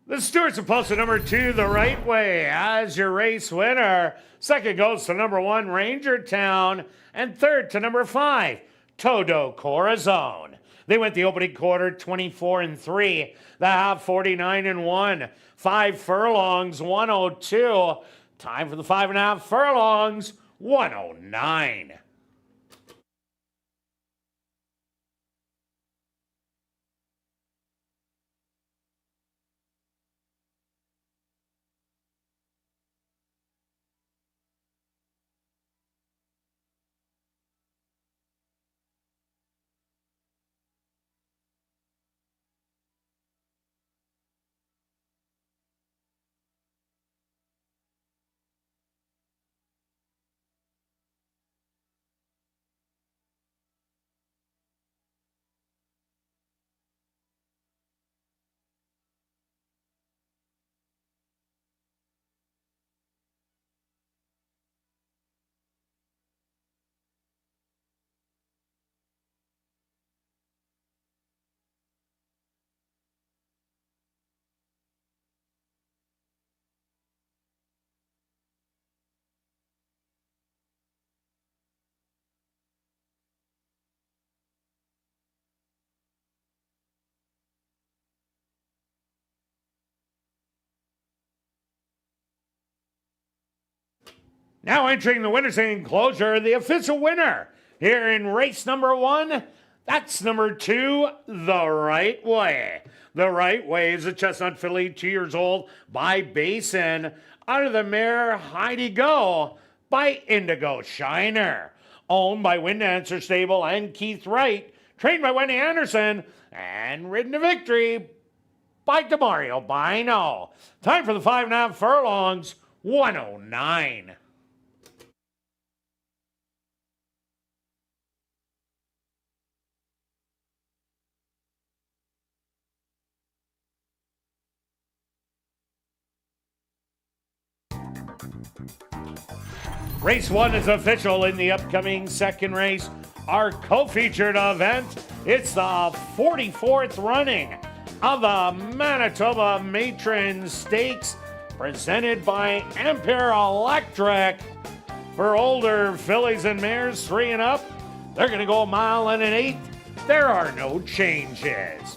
Speaker 3: The Stewart's opposed to number 2, the Right Way, as your race winner. Second goes to number 1, Rangertown. And third to number 5, Todo Corazon. They went the opening quarter 24-3, the half 49-1. 5 furlongs, 102. Time for the 5.5 furlongs, 109. Now entering the winner's enclosure, the official winner here in race number 1, that's number 2, the Right Way. The Right Way is a chestnut filly, 2 years old, by Basin, out of the mare Heidi Go by Indigo Shiner. Owned by Wind Answer Stable and Keith Wright, trained by Wendy Anderson, and ridden to victory by Demario Bino. Time for the 5.5 furlongs, 109. Race 1 is official in the upcoming second race. Our co-featured event, it's the 44th running of the Manitoba Matron Stakes, presented by Ampere Electric. For older fillies and mares 3 and up, they're going to go 1 mile and an eighth. There are no changes.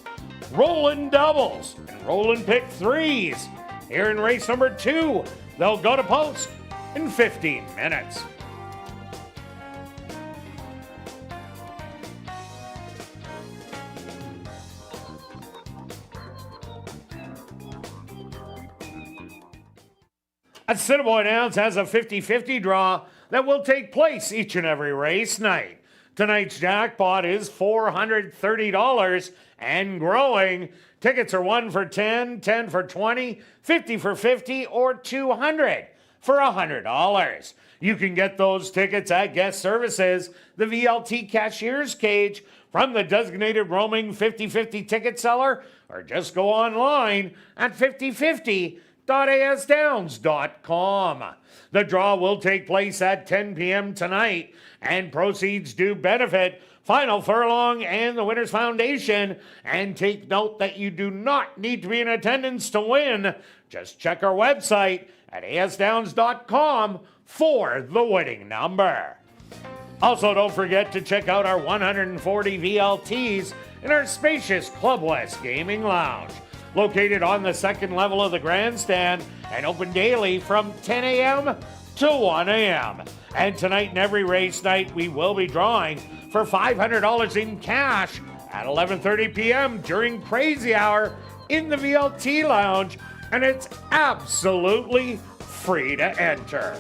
Speaker 3: Rolling doubles and rolling pick threes. Here in race number 2, they'll go to post in 15 minutes. Assiniboia Downs has a 50-50 draw that will take place each and every race night. Tonight's jackpot is $430 and growing. Tickets are 1 for 10, 10 for 20, 50 for 50, or 200 for $100. You can get those tickets at Guest Services, the VLT Cashier's Cage, from the designated roaming 50-50 ticket seller, or just go online at 5050.asdowns.com. The draw will take place at 10 p.m. tonight, and proceeds do benefit Final Furlong and the Winners Foundation. And take note that you do not need to be in attendance to win. Just check our website at asdowns.com for the winning number. Also, don't forget to check out our 140 VLTs in our spacious Club West Gaming Lounge, located on the second level of the grandstand and open daily from 10 a.m. to 1 a.m. And tonight and every race night, we will be drawing for $500 in cash at 11:30 p.m. during Crazy Hour in the VLT Lounge, and it's absolutely free to enter.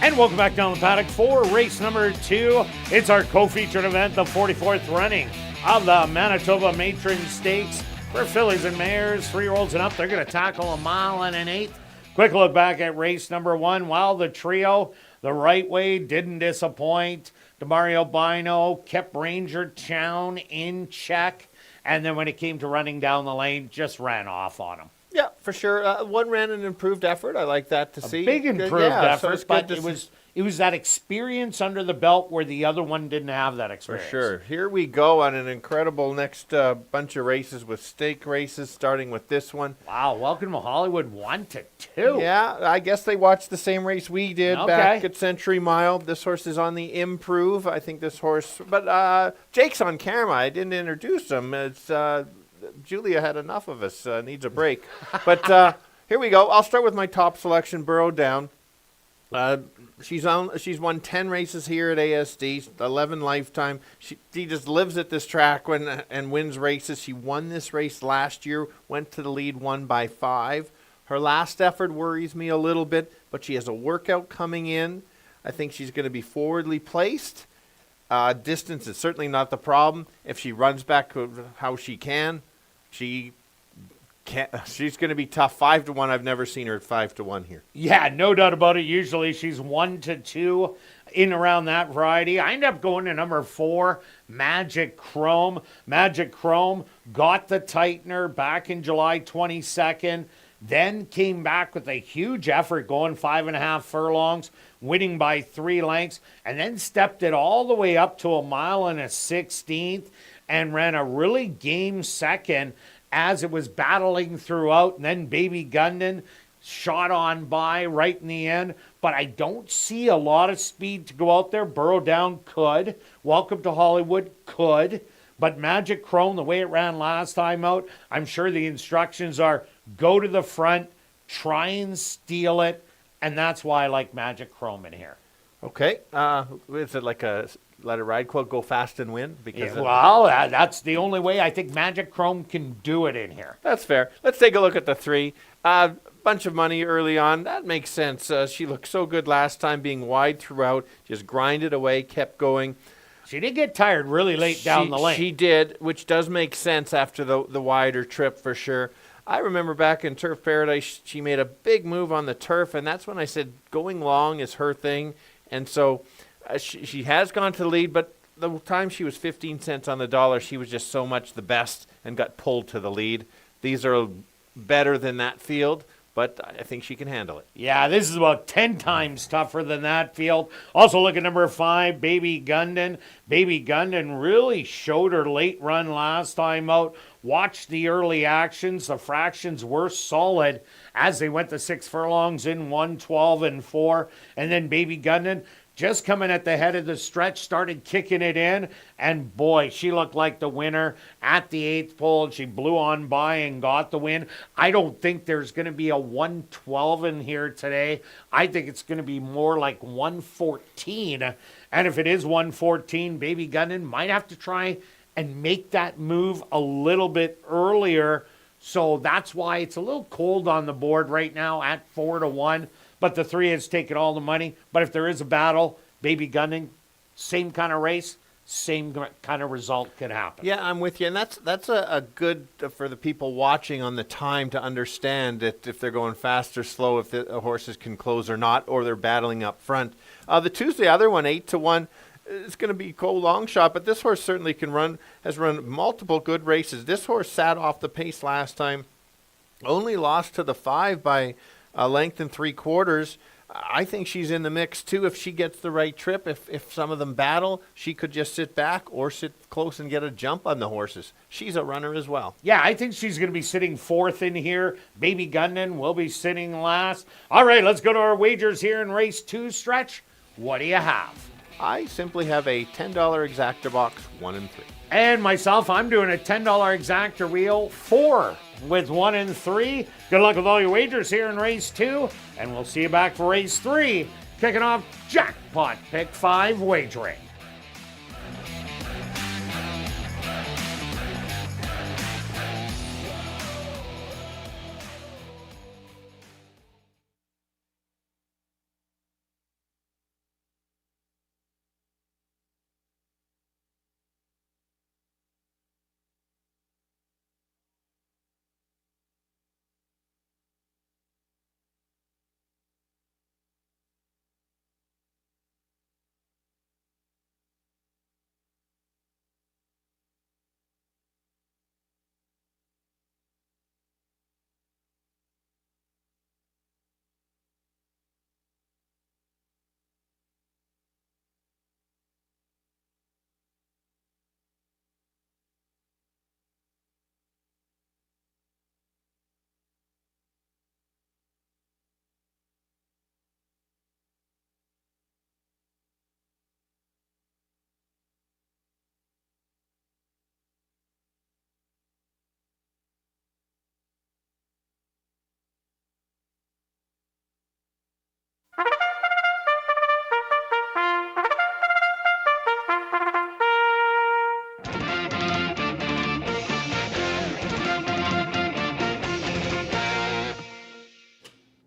Speaker 3: And welcome back down the paddock for race number 2. It's our co-featured event, the 44th running of the Manitoba Matron Stakes for fillies and mares, 3-year-olds and up. They're going to tackle a mile and an eighth. Quick look back at race number 1. While the trio, the right way, didn't disappoint. DeMario Bino kept Ranger Chown in check. And then when it came to running down the lane, just ran off on him.
Speaker 4: Yeah, for sure. One ran an improved effort. I like that to see.
Speaker 3: Big improved
Speaker 4: Yeah, so
Speaker 3: effort,
Speaker 4: it's
Speaker 3: but
Speaker 4: good to
Speaker 3: it was that experience under the belt where the other one didn't have that
Speaker 4: For
Speaker 3: experience.
Speaker 4: sure. Here we go on an incredible next bunch of races with stake races, starting with this one.
Speaker 3: Wow, welcome to Hollywood 1 to 2.
Speaker 4: Yeah, I guess they watched the same race we did
Speaker 3: Okay.
Speaker 4: back at Century Mile. This horse is on the improve. I think this horse, but Jake's on camera. I didn't introduce him. It's Julia had enough of us. Needs a break. But here we go. I'll start with my top selection, Burrow Down. She's won 10 races here at ASD, 11 lifetime. She just lives at this track and wins races. She won this race last year, went to the lead, won by 5. Her last effort worries me a little bit, but she has a workout coming in. I think she's going to be forwardly placed. Distance is certainly not the problem. If she runs back how she can, she's going to be tough. 5 to 1. I've never seen her at 5 to 1 here.
Speaker 3: Yeah, no doubt about it. Usually she's 1 to 2 in around that variety. I end up going to number 4, Magic Chrome. Magic Chrome got the tightener back in July 22nd, then came back with a huge effort going 5.5 furlongs, winning by 3 lengths, and then stepped it all the way up to a mile and a 16th and ran a really game second as it was battling throughout. And then Baby Gundan shot on by right in the end. But I don't see a lot of speed to go out there. Burrow Down could. Welcome to Hollywood could. But Magic Chrome, the way it ran last time out, I'm sure the instructions are go to the front, try and steal it. And that's why I like Magic Chrome in here.
Speaker 4: Okay. Is it like a let it ride quote, go fast and win? Because
Speaker 3: that's the only way I think Magic Chrome can do it in here.
Speaker 4: That's fair. Let's take a look at the 3. Bunch of money early on. That makes sense. She looked so good last time, being wide throughout. Just grinded away, kept going.
Speaker 3: She did get tired really late down the lane.
Speaker 4: She did, which does make sense after the wider trip for sure. I remember back in Turf Paradise, she made a big move on the turf, and that's when I said going long is her thing. And so she has gone to the lead, but the time she was 15 cents on the dollar, she was just so much the best and got pulled to the lead. These are better than that field, but I think she can handle it.
Speaker 3: Yeah, this is about 10 times tougher than that field. Also look at number 5, Baby Gundan. Baby Gundan really showed her late run last time out. Watch the early actions. The fractions were solid as they went to 6 furlongs in 1:12 and 4. And then Baby Gundan just coming at the head of the stretch, started kicking it in, and boy, she looked like the winner at the 8th pole. She blew on by and got the win. I don't think there's going to be a 112 in here today. I think it's going to be more like 114, and if it is 114, Baby Gundan might have to try and make that move a little bit earlier, so that's why it's a little cold on the board right now at 4 to 1. But the 3 has taken all the money. But if there is a battle, Baby Gundan, same kind of race, same kind of result could happen.
Speaker 4: Yeah, I'm with you. And that's a good for the people watching on the time to understand that if they're going fast or slow, if the horses can close or not, or they're battling up front. The Tuesday other one, 8 to 1. It's going to be a long shot, but this horse certainly can run, has run multiple good races. This horse sat off the pace last time, only lost to the 5 by a length and 3/4. I think she's in the mix too if she gets the right trip. If some of them battle, she could just sit back or sit close and get a jump on the horses. She's a runner as well.
Speaker 3: Yeah, I think she's going to be sitting 4th in here. Baby Gundan will be sitting last. All right, let's go to our wagers here in race 2 stretch. What do you have?
Speaker 4: I simply have a $10 exactor box, 1 and 3.
Speaker 3: And myself, I'm doing a $10 exactor wheel, 4 with 1 and 3. Good luck with all your wagers here in race 2, and we'll see you back for race 3, kicking off Jackpot Pick 5 wagering.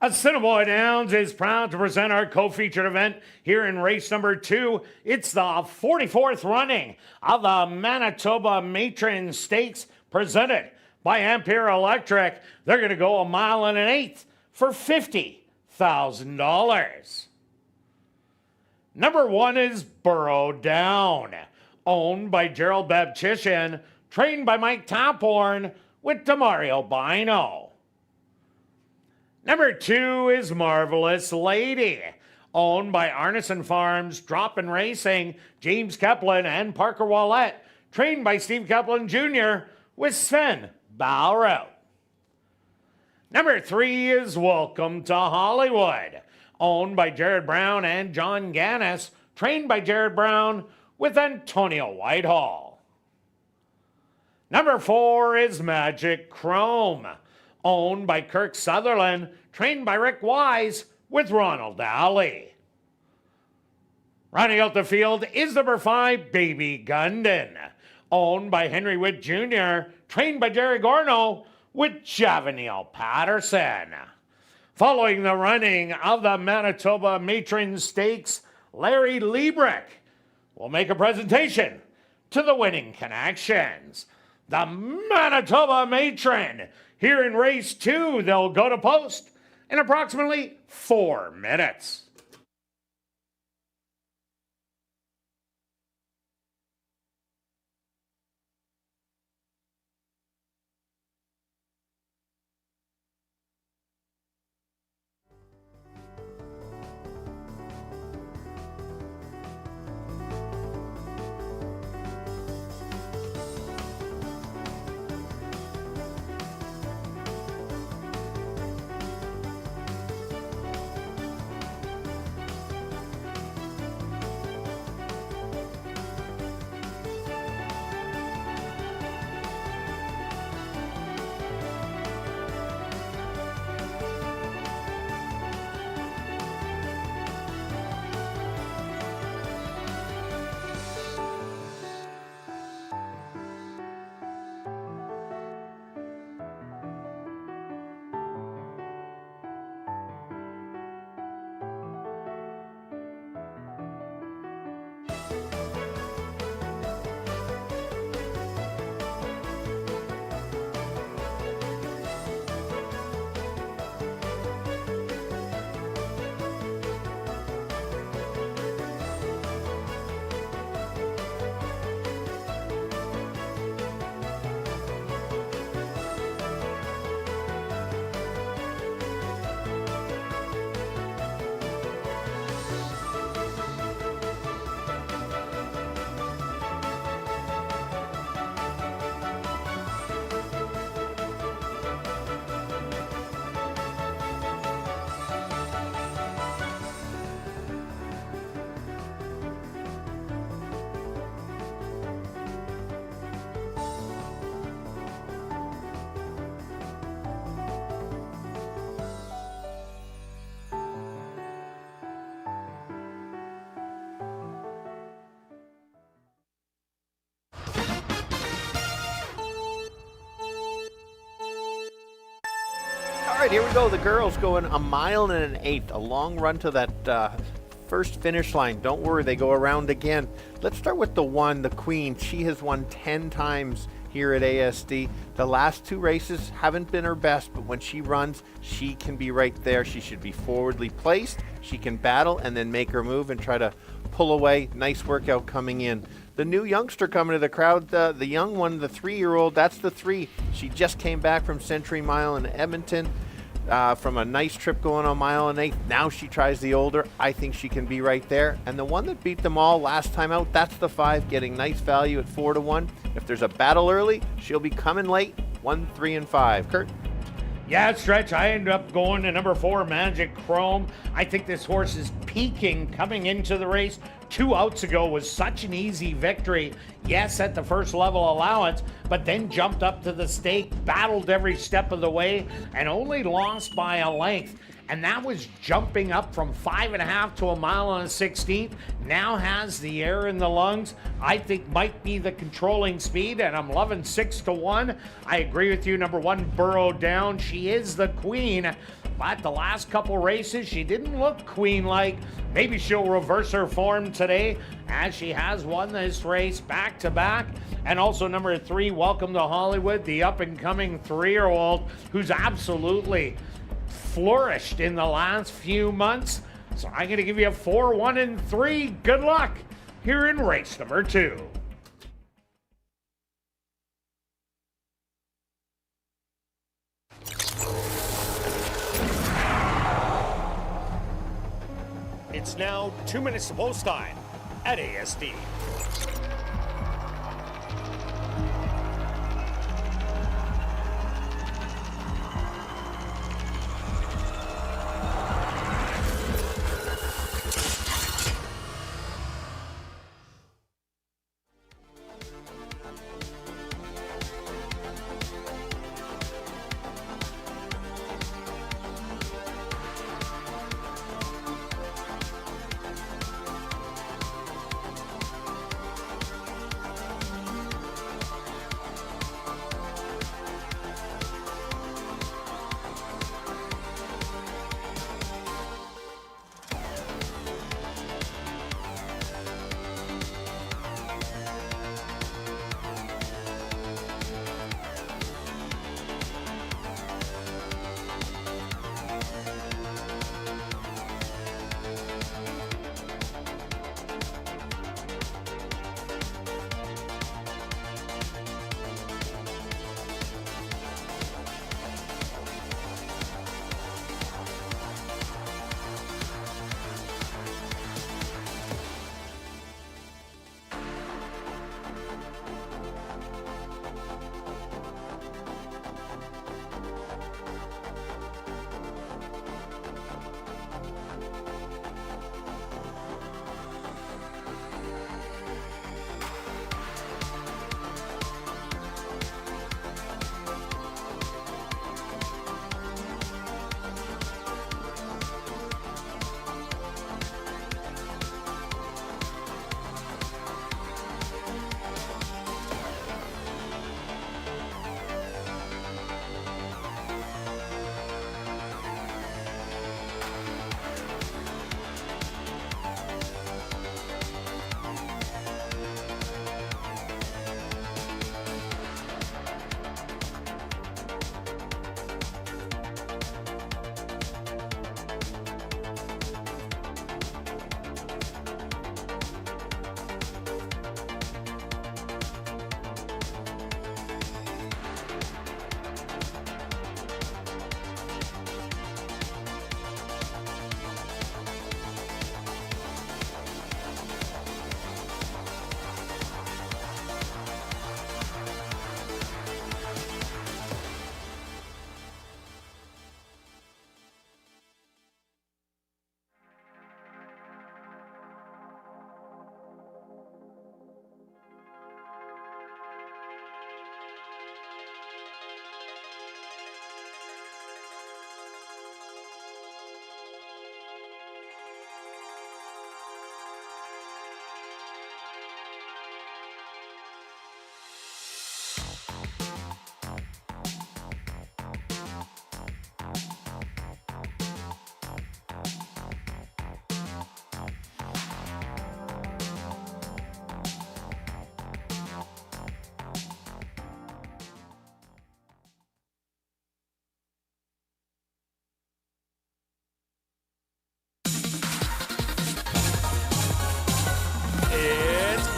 Speaker 3: Assiniboia Downs is proud to present our co-featured event here in race number 2. It's the 44th running of the Manitoba Matron Stakes presented by Ampere Electric. They're going to go 1 mile and an eighth for $50,000. Number 1 is Burrow Down, owned by Gerald Babchishin, trained by Mike Taphorn with Demario Bino. Number 2 is Marvelous Lady, owned by Arneson Farms, Drop-In Racing, James Keplin, and Parker Wallette, trained by Steve Keplin Jr. with Sven Balrout. Number 3 is Welcome to Hollywood, owned by Jared Brown and John Gannis, trained by Jared Brown with Antonio Whitehall. Number 4 is Magic Chrome, owned by Kirk Sutherland, trained by Rick Wise with Ronald Alley. Rounding out the field is number 5, Baby Gundon, owned by Henry Witt Jr., trained by Jerry Gorno with Javaniel Patterson. Following the running of the Manitoba Matron Stakes, Larry Liebrick will make a presentation to the winning connections. The Manitoba Matron. Here in race 2, they'll go to post in approximately 4 minutes.
Speaker 4: All right, here we go. The girls going 1 mile and an eighth, a long run to that first finish line. Don't worry, they go around again. Let's start with the 1, the Queen. She has won 10 times here at ASD. The last 2 races haven't been her best, but when she runs, she can be right there. She should be forwardly placed. She can battle and then make her move and try to pull away. Nice workout coming in. The new youngster coming to the crowd, the young one, the 3-year-old, that's the 3. She just came back from Century Mile in Edmonton. From a nice trip going on 1 mile and 1/8. Now she tries the older. I think she can be right there. And the one that beat them all last time out, that's the 5, getting nice value at 4-1. If there's a battle early, she'll be coming late. 1, 3, and 5. Kirt?
Speaker 3: Yeah, Stretch, I ended up going to number 4, Magic Chrome. I think this horse is peaking coming into the race. 2 outs ago was such an easy victory. Yes, at the first level allowance, but then jumped up to the stake, battled every step of the way, and only lost by a length. And that was jumping up from 5.5 to 1 mile and a 16th. Now has the air in the lungs. I think might be the controlling speed, and I'm loving 6-1. I agree with you. Number 1, Burrow Down. She is the queen. But the last couple races, she didn't look queen-like. Maybe she'll reverse her form today, as she has won this race back-to-back. And also number 3, Welcome to Hollywood, the up-and-coming 3-year-old who's absolutely flourished in the last few months. So I'm going to give you a 4, 1, and 3. Good luck here in race number 2.
Speaker 5: It's now 2 minutes to post time at ASD.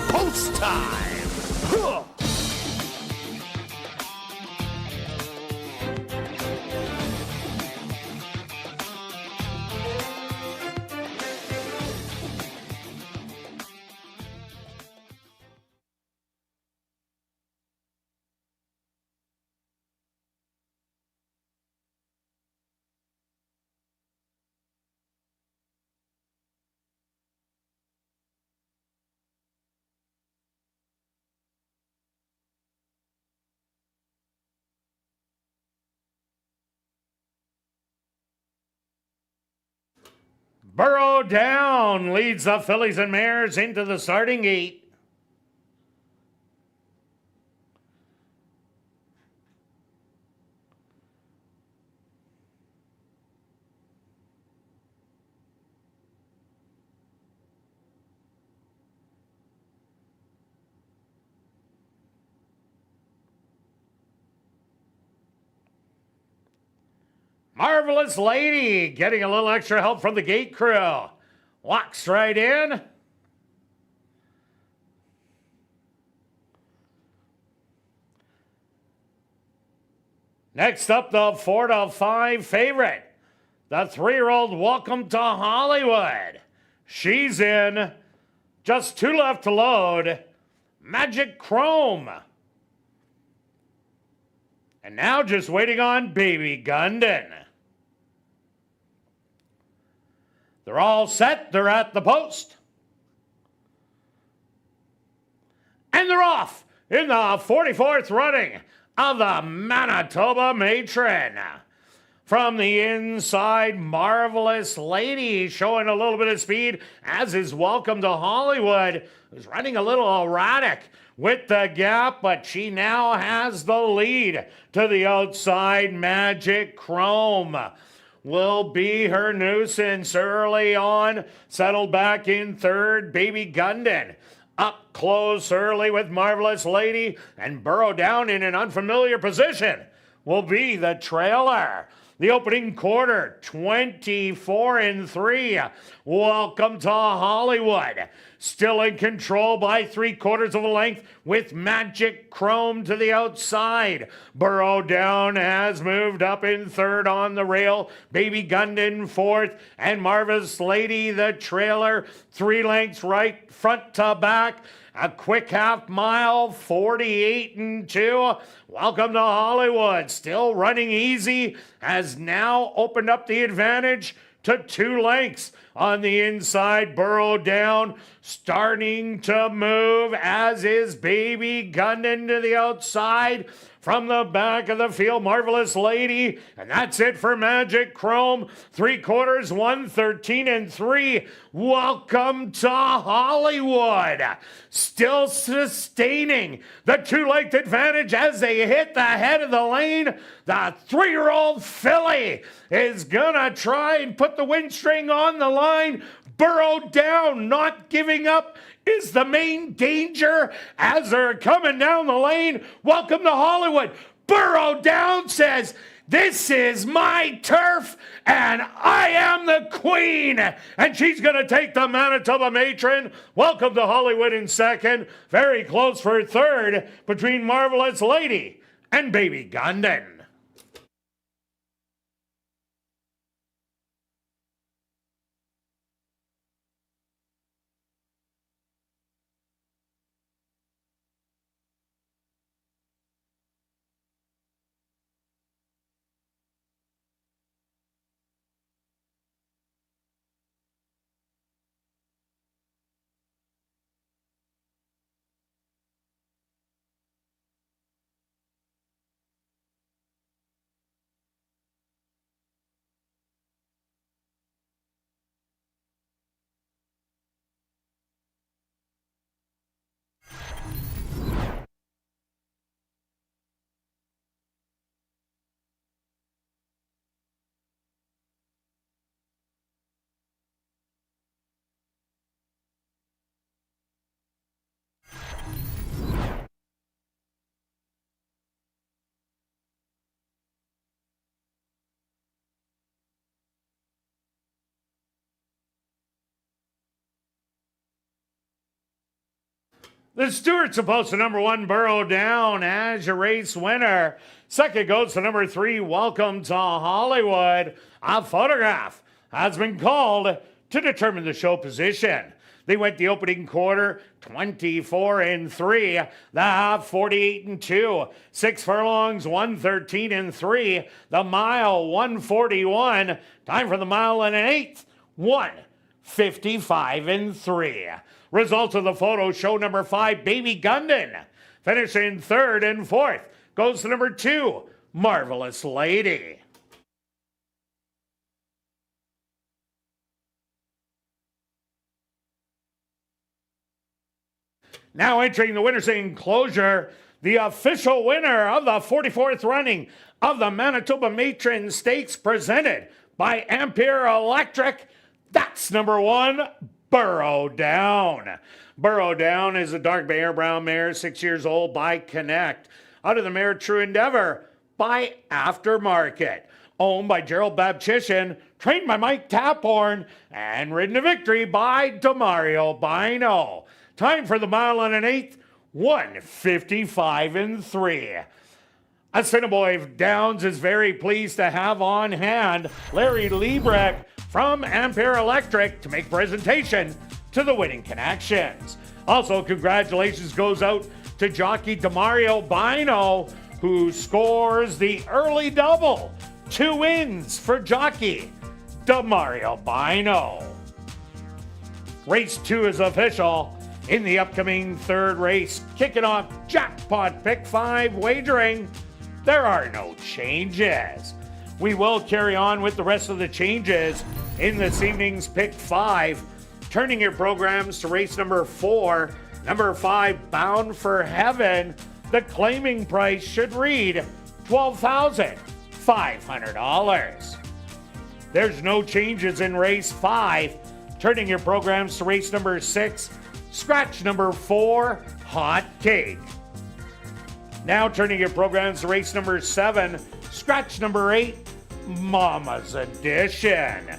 Speaker 5: Post time! Huh.
Speaker 3: Burrow Down leads the fillies and mares into the starting gate. Marvelous Lady getting a little extra help from the gate crew. Walks right in. Next up, the 4 to 5 favorite. The 3-year-old Welcome to Hollywood. She's in. Just 2 left to load. Magic Chrome. And now just waiting on Baby Gundin. They're all set. They're at the post. And they're off in the 44th running of the Manitoba Matron. From the inside, Marvelous Lady showing a little bit of speed, as is Welcome to Hollywood, who's running a little erratic with the gap, but she now has the lead to the outside. Magic Chrome will be her nuisance early on. Settled back in third, Baby Gundin. Up close early with Marvelous Lady, and burrow down in an unfamiliar position will be the trailer. The opening quarter, 24-3. Welcome to Hollywood. Still in control by 3/4 of a length with Magic Chrome to the outside. Burrow down has moved up in third on the rail. Baby Gundin fourth, and Marvelous Lady the trailer. 3 lengths right, front to back. A quick half mile, 48-2. Welcome to Hollywood. Still running easy, has now opened up the advantage to 2 lengths. On the inside, burrow down, starting to move, as is Baby Gundin to the outside. From the back of the field, Marvelous Lady, and that's it for Magic Chrome. 3/4, 1:13-3. Welcome to Hollywood. Still sustaining the 2-length advantage as they hit the head of the lane. The 3-year-old filly is gonna try and put the win string on the line. Burrow down, not giving up is the main danger as they're coming down the lane. Welcome to Hollywood. Burrow down says, "This is my turf and I am the queen." And she's going to take the Manitoba Matron. Welcome to Hollywood in second. Very close for third between Marvelous Lady and Baby Gundin. The Stewart's supposed to number 1, Burrow Down as your race winner. Second goes to number 3, Welcome to Hollywood. A photograph has been called to determine the show position. They went the opening quarter 24-3, the half 48-2, 6 furlongs 113-3, the mile 141. Time for the mile and an eighth, 155-3. Results of the photo show number 5, Baby Gundin. Finishing third and fourth goes to number 2, Marvelous Lady. Now entering the winner's enclosure, the official winner of the 44th running of the Manitoba Matron Stakes, presented by Ampere Electric. That's number 1, Burrow Down. Burrow Down is a dark bay brown mare, 6 years old, by Connect. Out of the mare True Endeavor by Aftermarket. owned by Gerald Babchishin, trained by Mike Taphorn, and ridden to victory by Demario Bino. Time for the mile and an eighth, 1:55.3. Assiniboia Downs is very pleased to have on hand Larry Liebrecht from Ampere Electric to make presentation to the winning connections. Also, congratulations goes out to jockey Demario Bino, who scores the early double. 2 wins for jockey Demario Bino. Race 2 is official. In the upcoming third race, kicking off Jackpot Pick 5 wagering, there are no changes. We will carry on with the rest of the changes in this evening's Pick 5. Turning your programs to race number 4, number 5, Bound for Heaven. The claiming price should read $12,500. There's no changes in race 5. Turning your programs to race number 6, scratch number 4, Hot Cake. Now turning your programs to race number 7, scratch number 8, Mama's Edition.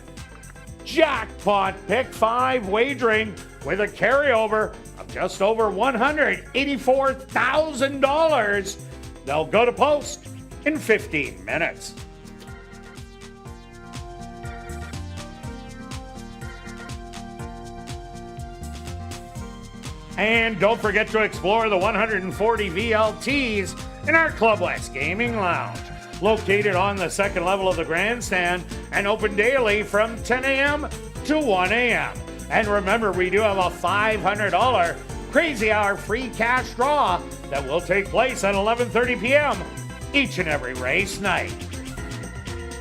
Speaker 3: Jackpot Pick 5 wagering with a carryover of just over $184,000. They'll go to post in 15 minutes. And don't forget to explore the 140 VLTs in our Club West Gaming Lounge, located on the second level of the grandstand and open daily from 10 a.m. to 1 a.m. And remember, we do have a $500 Crazy Hour free cash draw that will take place at 11:30 p.m. each and every race night.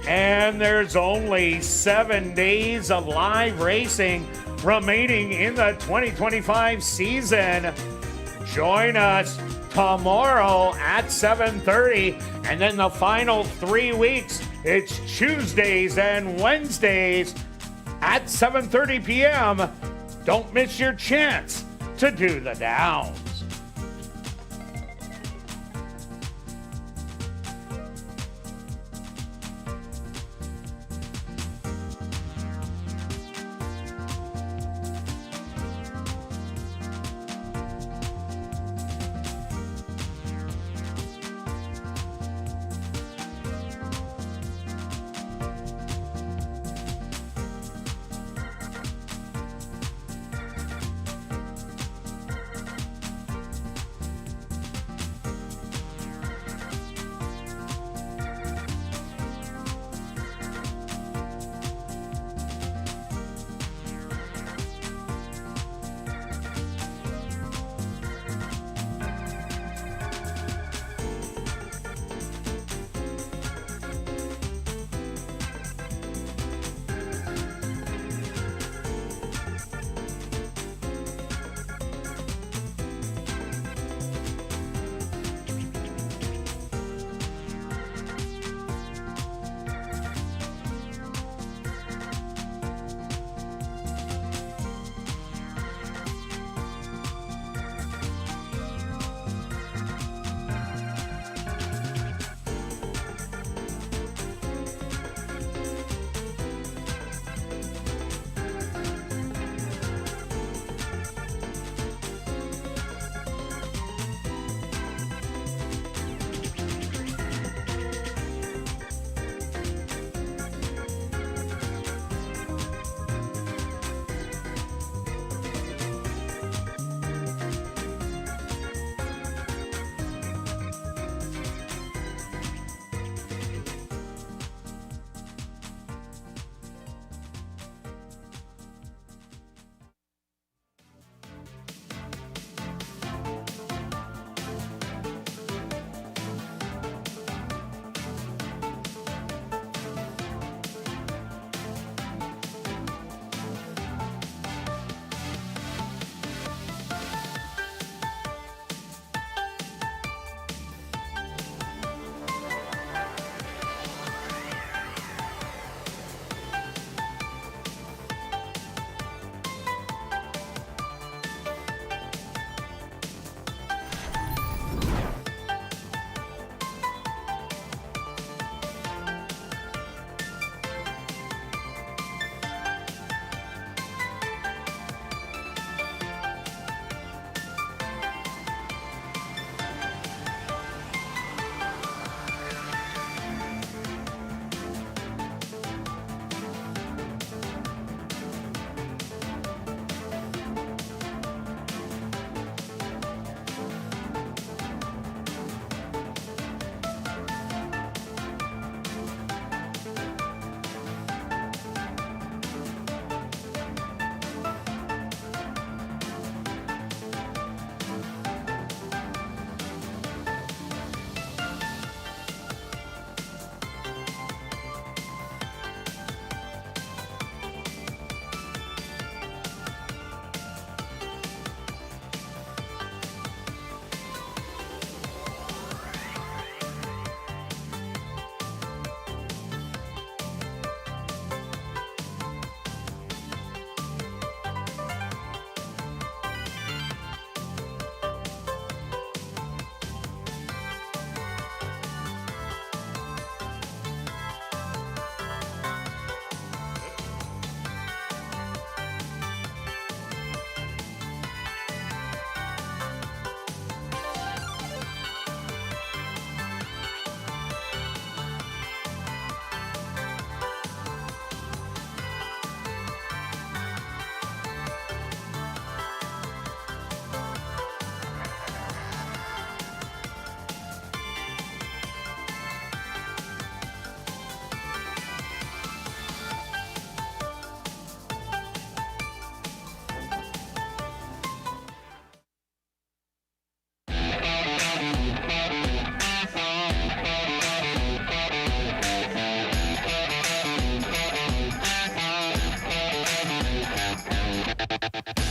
Speaker 3: And there's only 7 days of live racing remaining in the 2025 season. Join us tomorrow at 7:30, and then the final 3 weeks, it's Tuesdays and Wednesdays at 7:30 p.m. Don't miss your chance to do the Downs.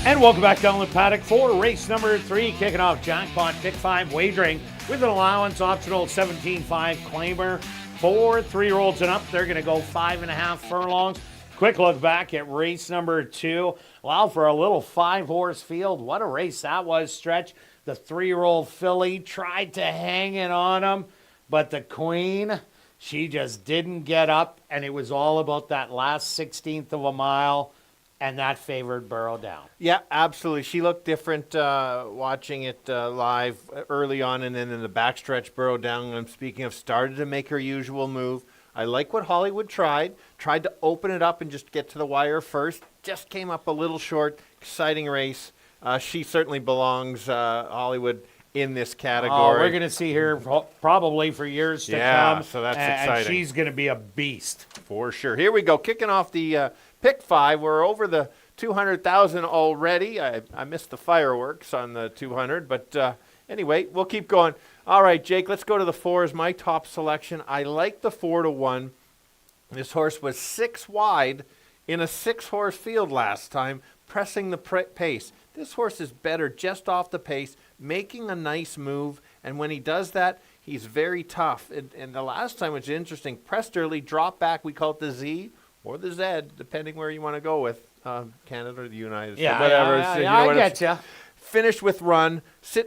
Speaker 3: And welcome back down the paddock for race number 3, kicking off jackpot pick 5 wagering with an allowance optional 17.5 claimer for 3-year-olds and up. They're going to go 5.5 furlongs. Quick look back at race number 2. Wow, for a little 5-horse field, what a race that was, Stretch. The 3-year-old filly tried to hang it on him, but the queen, she just didn't get up, and it was all about that last 16th of a mile. And that favored Burrow down.
Speaker 4: Yeah, absolutely. She looked different watching it live early on, and then in the backstretch, Burrow down. I'm speaking of started to make her usual move. I like what Hollywood tried to open it up and just get to the wire first. Just came up a little short. Exciting race. She certainly belongs, Hollywood, in this category.
Speaker 3: Oh, we're going to see her probably for years to come.
Speaker 4: Yeah, so that's exciting.
Speaker 3: And she's going to be a beast.
Speaker 4: For sure. Here we go. Kicking off the pick 5. We're over the 200,000 already. I missed the fireworks on the 200, but anyway, we'll keep going. All right, Jake, let's go to the 4 as my top selection. I like the 4-1. This horse was 6 wide in a 6-horse field last time, pressing the pace. This horse is better just off the pace, making a nice move, and when he does that, he's very tough. And the last time, which is interesting, pressed early, dropped back. We call it the Z or the Z, depending where you want to go with Canada or the United States. Whatever.
Speaker 3: I get you.
Speaker 4: Finished with run.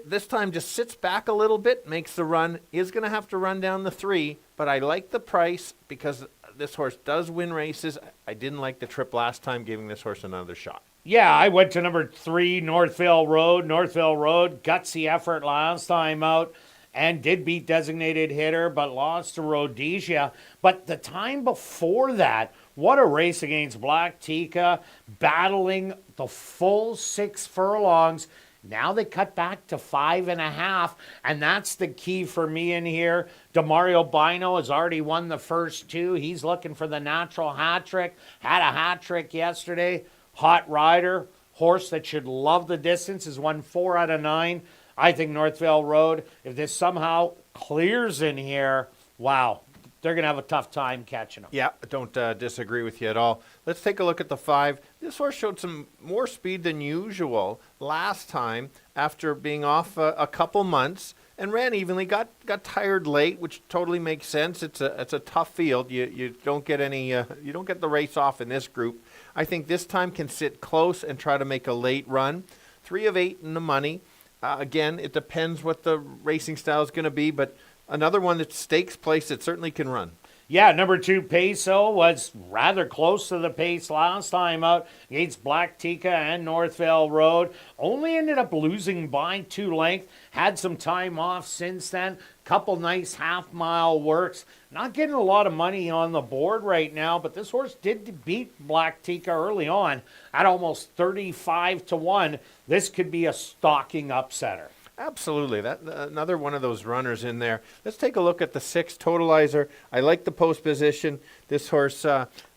Speaker 4: This time just sits back a little bit, makes the run. Is going to have to run down the 3, but I like the price because this horse does win races. I didn't like the trip last time, giving this horse another shot.
Speaker 3: Yeah, I went to number 3, Northville Road. Northville Road, gutsy effort last time out and did beat Designated Hitter, but lost to Rhodesia. But the time before that, what a race against Black Tika, battling the full 6 furlongs. Now they cut back to 5.5, and that's the key for me in here. Demario Bino has already won the first 2. He's looking for the natural hat trick. Had a hat trick yesterday. Hot rider, horse that should love the distance, has won 4 out of 9. I think Northville Road, if this somehow clears in here, wow, they're going to have a tough time catching them.
Speaker 4: Yeah, I don't disagree with you at all. Let's take a look at the 5. This horse showed some more speed than usual last time after being off a couple months and ran evenly. Got tired late, which totally makes sense. It's a tough field. You don't get any you don't get the race off in this group. I think this time can sit close and try to make a late run. 3 of 8 in the money. Again, it depends what the racing style is going to be, but another one that's stakes place that certainly can run.
Speaker 3: Yeah, number 2, Peso, was rather close to the pace last time out against Black Tika and Northville Road. Only ended up losing by 2 lengths. Had some time off since then. Couple nice half-mile works. Not getting a lot of money on the board right now, but this horse did beat Black Tika early on at almost 35-1. This could be a stalking upsetter.
Speaker 4: Absolutely. That another one of those runners in there. Let's take a look at the 6 Totalizer. I like the post position. This horse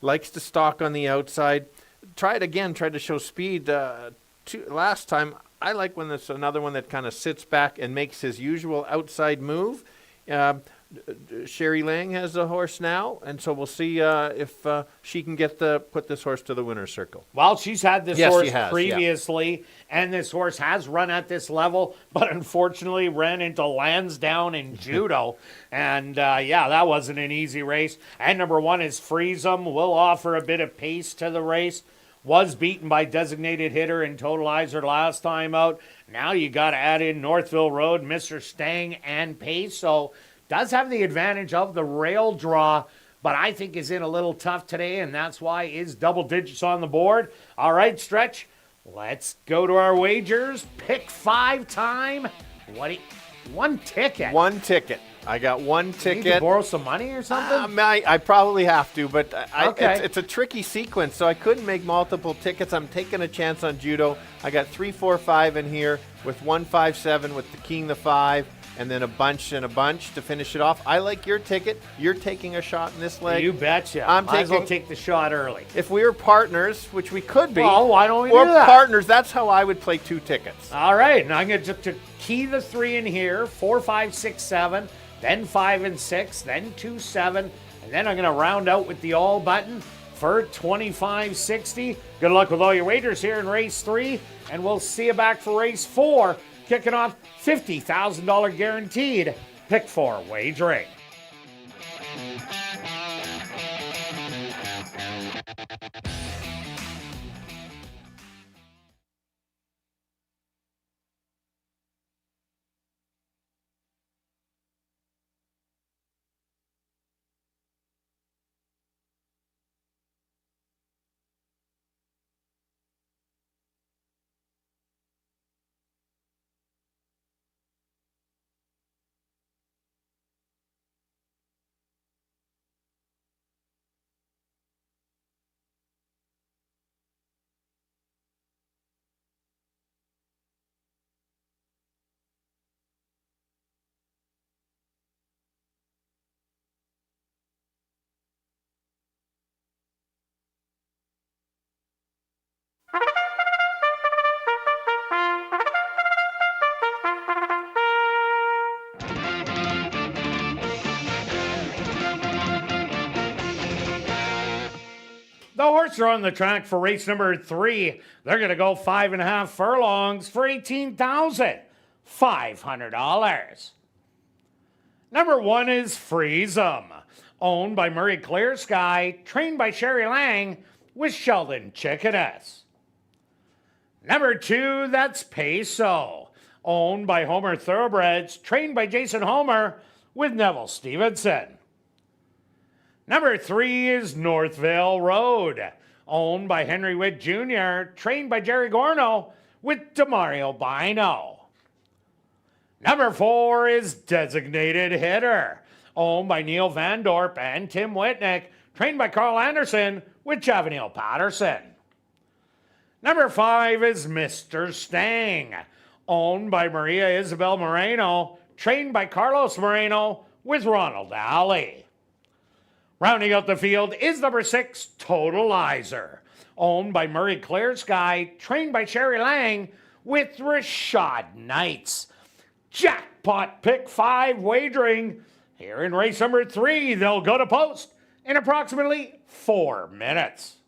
Speaker 4: likes to stalk on the outside. Tried to show speed last time. I like when there's another one that kind of sits back and makes his usual outside move. Sherry Lang has the horse now, and so we'll see if she can put this horse to the winner's circle.
Speaker 3: Well, she's had this horse previously, and this horse has run at this level, but unfortunately ran into Lansdowne in judo. And, that wasn't an easy race. And number 1 is Freezem. Will offer a bit of pace to the race. Was beaten by Designated Hitter and Totalizer last time out. Now you got to add in Northville Road, Mr. Stang, and Peso. Does have the advantage of the rail draw, but I think is in a little tough today, and that's why is double digits on the board. All right, Stretch, let's go to our wagers. Pick 5 time. One ticket.
Speaker 4: 1 ticket. I got 1 ticket.
Speaker 3: You need to borrow some money or something?
Speaker 4: I probably have to, but
Speaker 3: okay.
Speaker 4: It's a tricky sequence, so I couldn't make multiple tickets. I'm taking a chance on judo. I got 3, 4, 5 in here with 1, 5, 7 with the king, the 5, and then a bunch and a bunch to finish it off. I like your ticket. You're taking a shot in this leg.
Speaker 3: You betcha. Might as well take the shot early.
Speaker 4: If we were partners, which we could be.
Speaker 3: Well, why don't we
Speaker 4: do
Speaker 3: that?
Speaker 4: Or partners, that's how I would play 2 tickets.
Speaker 3: All right, and I'm going to key the 3 in here, 4, 5, 6, 7, then 5 and 6, then 2, 7, and then I'm going to round out with the all button, for $25.60. Good luck with all your wagers here in race 3, and we'll see you back for race 4, kicking off $50,000 guaranteed Pick 4 wagering. The horses are on the track for race number 3. They're going to go 5.5 furlongs for $18,500. Number 1 is Freeze 'em, owned by Murray Clear Sky, trained by Sherry Lang with Sheldon Chickadas. Number 2, that's Peso, owned by Homer Thoroughbreds, trained by Jason Homer with Neville Stevenson. Number 3 is Northvale Road, owned by Henry Witt Jr., trained by Jerry Gorno with Demario Bino. Number 4 is Designated Hitter, owned by Neil Van Dorp and Tim Whitnick, trained by Carl Anderson with Chavanil Patterson. Number 5 is Mr. Stang, owned by Maria Isabel Moreno, trained by Carlos Moreno with Ronald Alley. Rounding out the field is number 6, Totalizer, owned by Murray Clear Sky, trained by Sherry Lang with Rashad Knights. Jackpot Pick 5 wagering. Here in race number 3, they'll go to post in approximately 4 minutes.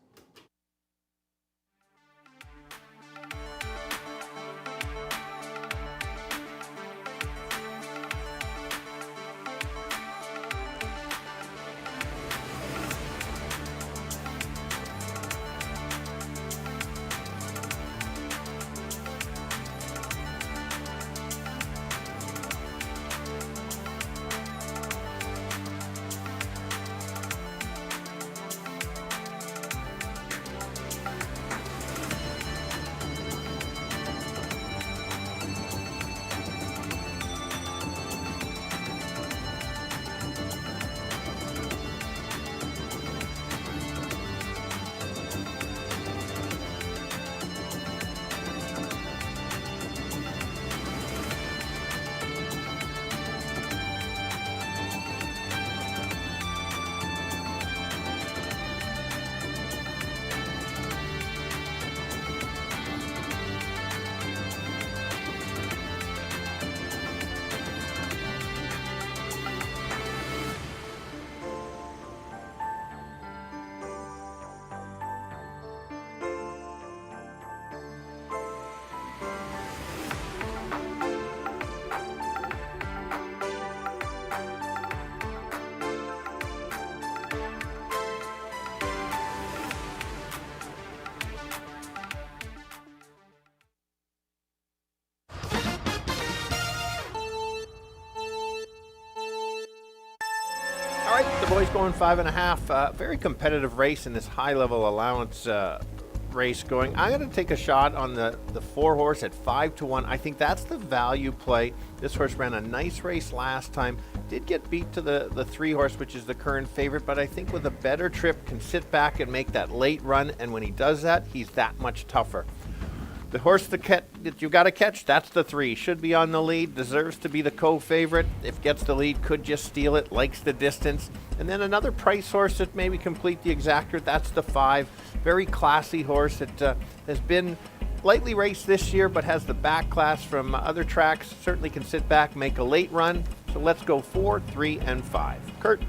Speaker 4: All right, the boys going 5.5. Very competitive race in this high-level allowance race going. I'm going to take a shot on the 4 horse at 5-1. I think that's the value play. This horse ran a nice race last time. Did get beat to the 3 horse, which is the current favorite, but I think with a better trip can sit back and make that late run, and when he does that, he's that much tougher. The horse that you got to catch, that's the 3. Should be on the lead, deserves to be the co-favorite. If gets the lead, could just steal it, likes the distance. And then another price horse that maybe complete the exactor, that's the 5. Very classy horse that has been lightly raced this year, but has the back class from other tracks. Certainly can sit back, make a late run. So let's go 4, 3, and 5. Kirt.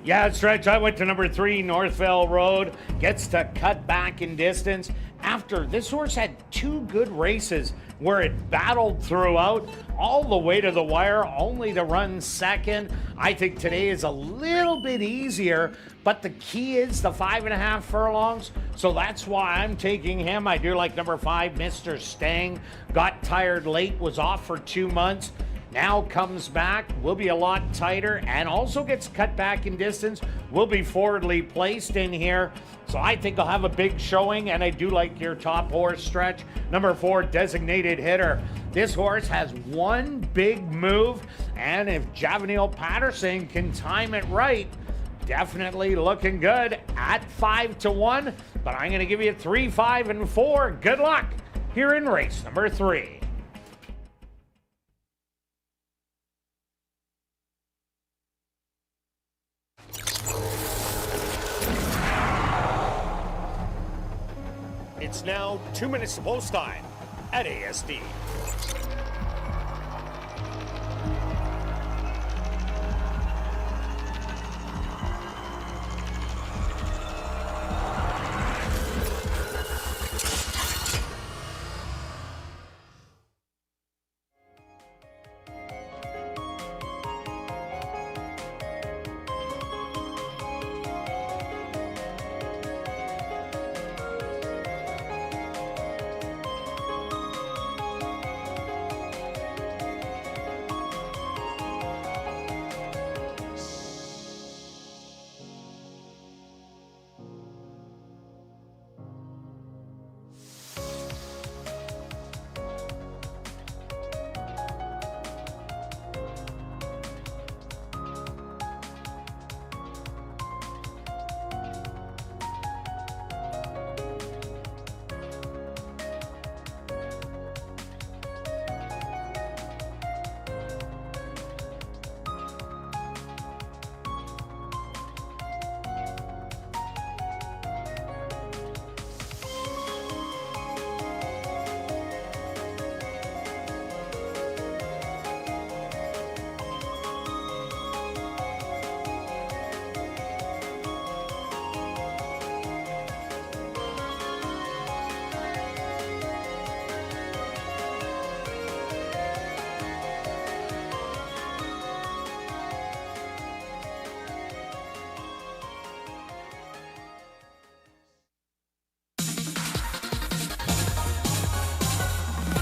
Speaker 3: Yeah, Stretch, I went to number 3, Northville Road. Gets to cut back in distance after this horse had 2 good races where it battled throughout all the way to the wire, only to run second. I think today is a little bit easier, but the key is the 5.5 furlongs. So that's why I'm taking him. I do like number 5, Mr. Stang. Got tired late, was off for 2 months. Now comes back, will be a lot tighter, and also gets cut back in distance, will be forwardly placed in here. So I think I'll have a big showing, and I do like your top horse, Stretch. Number 4, Designated Hitter. This horse has one big move, and if Javanil Patterson can time it right, definitely looking good at 5-1, but I'm going to give you 3, 5, and 4. Good luck here in race number 3.
Speaker 5: It's now 2 minutes to post time at ASD.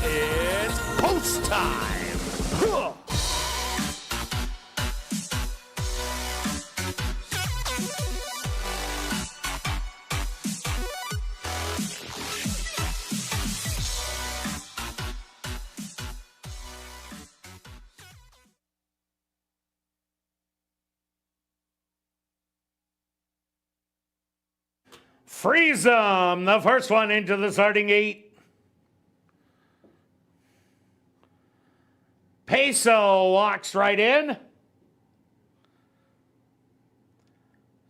Speaker 5: It's post time.
Speaker 3: Freeze them. The first one into the starting gate. Peso walks right in.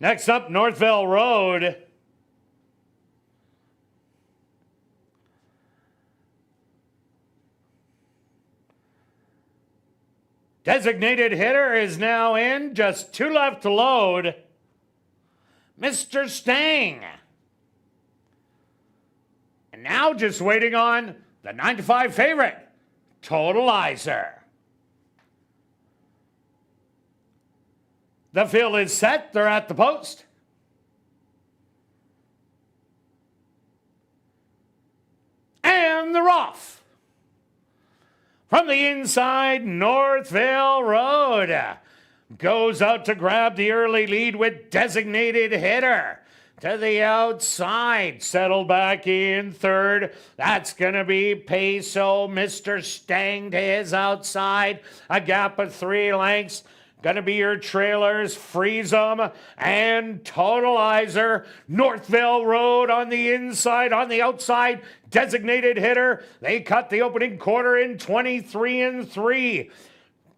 Speaker 3: Next up, Northville Road. Designated Hitter is now in. Just 2 left to load. Mr. Stang. And now just waiting on the 9-5 favorite, Totalizer. The field is set. They're at the post. And they're off. From the inside, Northville Road goes out to grab the early lead with Designated Hitter. To the outside, settled back in third. That's going to be Peso. Mr. Stang to his outside. A gap of 3 lengths. Going to be your trailers, Freeze 'em and Totalizer. Northville Road on the inside, on the outside, Designated Hitter. They cut the opening quarter in 23-3.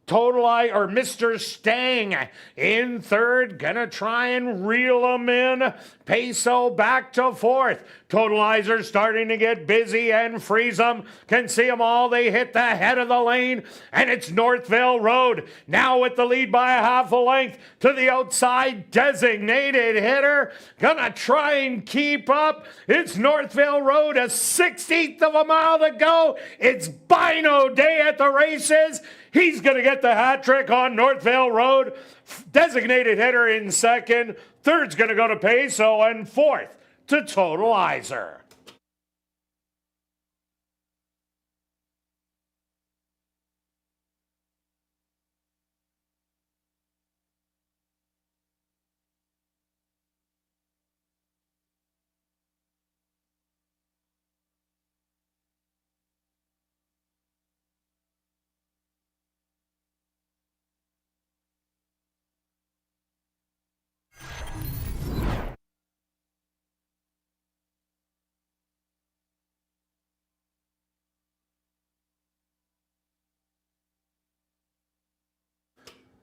Speaker 3: Mr. Stang in third, gonna try and reel him in. Peso back to fourth. Totalizer starting to get busy and freeze them. Can see them all. They hit the head of the lane, and it's Northville Road now with the lead by a half a length to the outside. Designated hitter gonna try and keep up. It's Northville Road, a 16th of a mile to go. It's Bino Day at the races. He's going to get the hat trick on Northville Road. Designated hitter in second. Third's going to go to Peso, and fourth to Totalizer.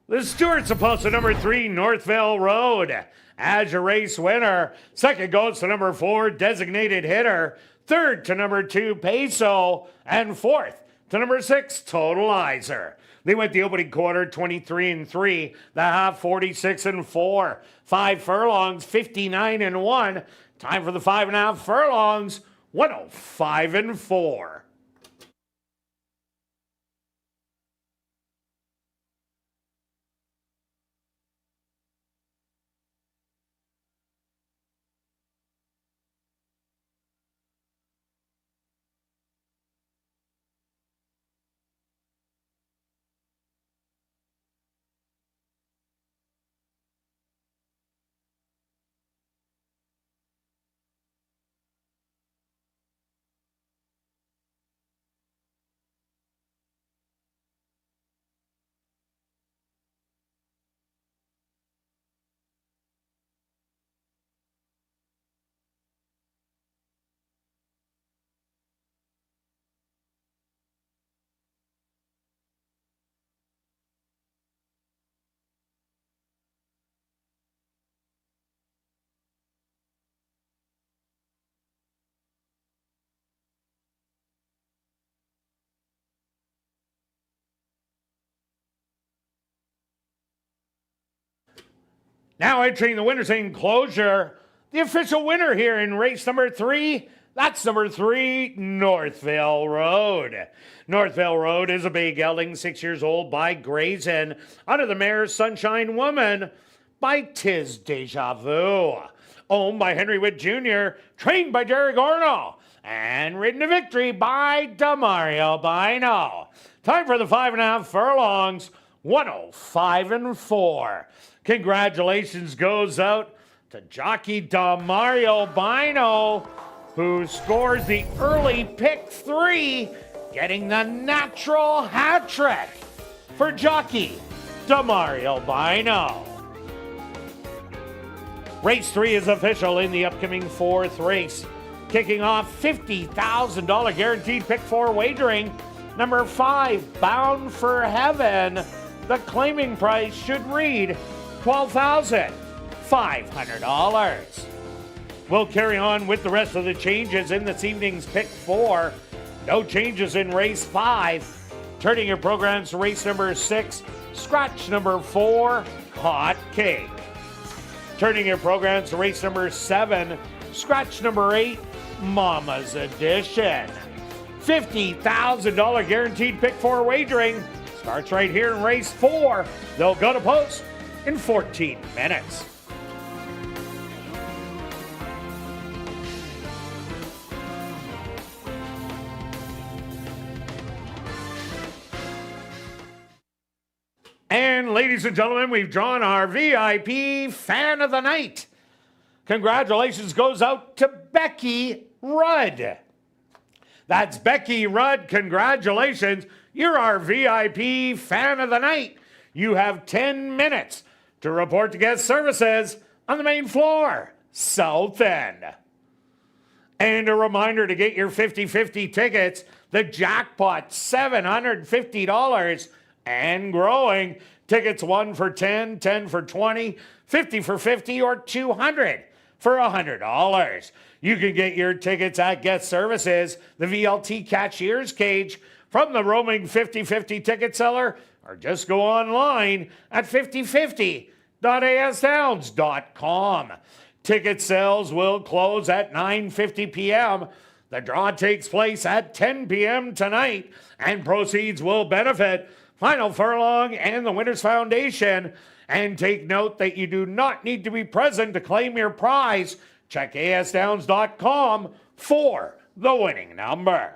Speaker 3: The Stewart's opposed to number 3, Northville Road, as your race winner. Second goes to number 4, Designated Hitter. Third to number 2, Peso. And fourth to number 6, Totalizer. They went the opening quarter 23-3, the half 46-4. 5 furlongs, 59-1. Time for the 5.5 furlongs, 105-4. Now entering the winner's enclosure, the official winner here in race number 3, that's number 3, Northville Road. Northville Road is a bay gelding, 6 years old, by Grayson, under the mare Sunshine Woman by Tis Deja Vu. Owned by Henry Witt Jr., trained by Jerry Gorno, and ridden to victory by Demario Bino. Time for the 5.5 furlongs, 105-4. Congratulations goes out to jockey Demario Bino, who scores the early pick 3, getting the natural hat trick for jockey Demario Bino. Race 3 is official in the upcoming 4th race. Kicking off $50,000 guaranteed pick 4 wagering. Number 5, Bound for Heaven. The claiming price should read $12,500. We'll carry on with the rest of the changes in this evening's pick 4. No changes in race 5. Turning your programs to race number 6, scratch number 4, Hot Cake. Turning your programs to race number 7, scratch number 8, Mama's Edition. $50,000 guaranteed pick 4 wagering starts right here in race 4. They'll go to post in 14 minutes. And ladies and gentlemen, we've drawn our VIP Fan of the Night. Congratulations goes out to Becky Rudd. That's Becky Rudd. Congratulations. You're our VIP Fan of the Night. You have 10 minutes to report to guest services on the main floor, South End. And a reminder to get your 50-50 tickets. The jackpot, $750, and growing. Tickets 1 for 10, 10 for 20, 50 for 50, or 200 for $100. You can get your tickets at Guest Services, the VLT Cashier's Cage, from the roaming 50/50 ticket seller, or just go online at 5050.asdowns.com. Ticket sales will close at 9:50 p.m. The draw takes place at 10 p.m. tonight, and proceeds will benefit Final Furlong and the Winners Foundation. And take note that you do not need to be present to claim your prize. Check asdowns.com for the winning number.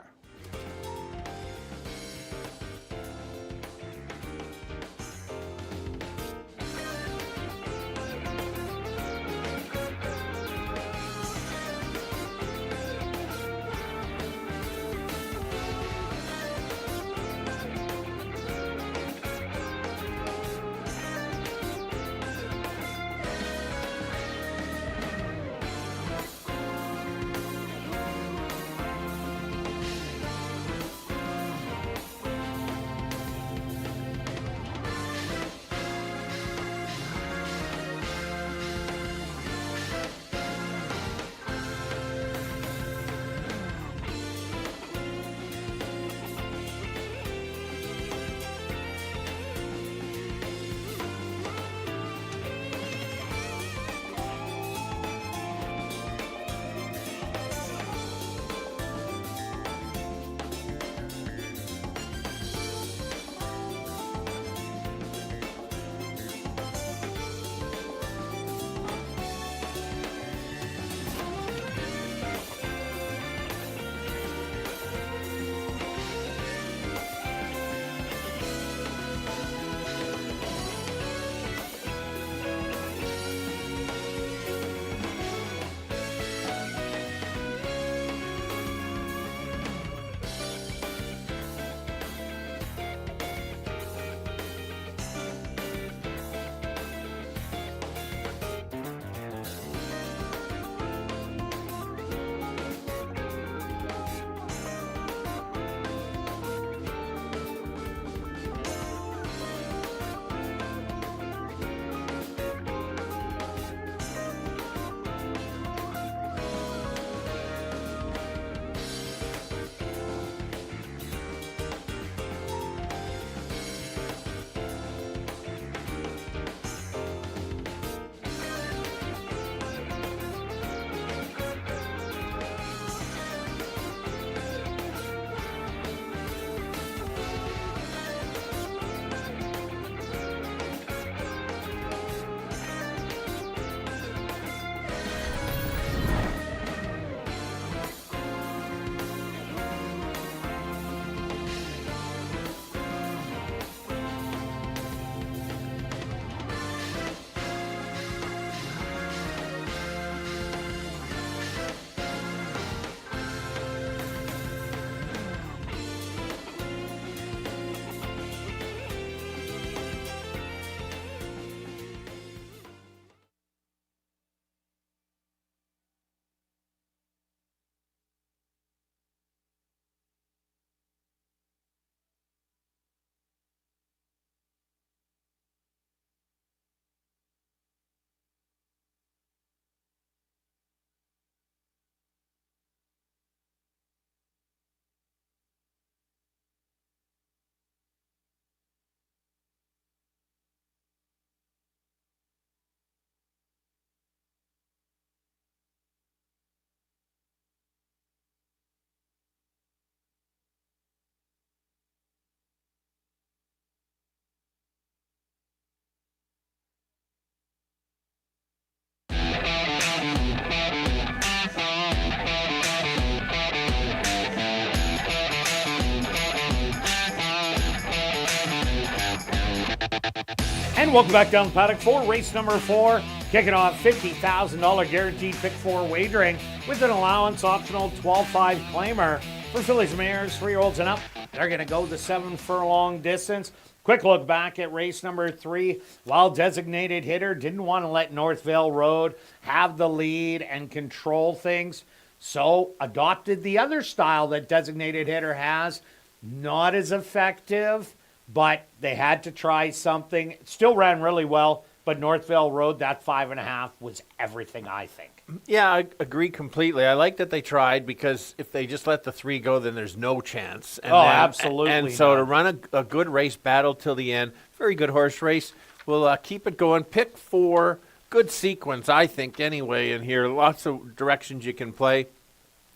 Speaker 3: And welcome back down the paddock for race number 4. Kicking off $50,000 guaranteed pick 4 wagering with an allowance optional 12-5 claimer for fillies and mares, 3-year-olds and up. They're going to go the 7 furlong distance. Quick look back at race number 3. While designated hitter didn't want to let Northvale Road have the lead and control things, so adopted the other style that designated hitter has. Not as effective, but they had to try something. It still ran really well, but Northville Road, that 5.5 was everything, I think.
Speaker 4: Yeah, I agree completely. I like that they tried, because if they just let the 3 go, then there's no chance. And
Speaker 3: Absolutely.
Speaker 4: And so
Speaker 3: not.
Speaker 4: to run a good race battle till the end, very good horse race. We'll keep it going. Pick 4, good sequence, I think, anyway, in here. Lots of directions you can play.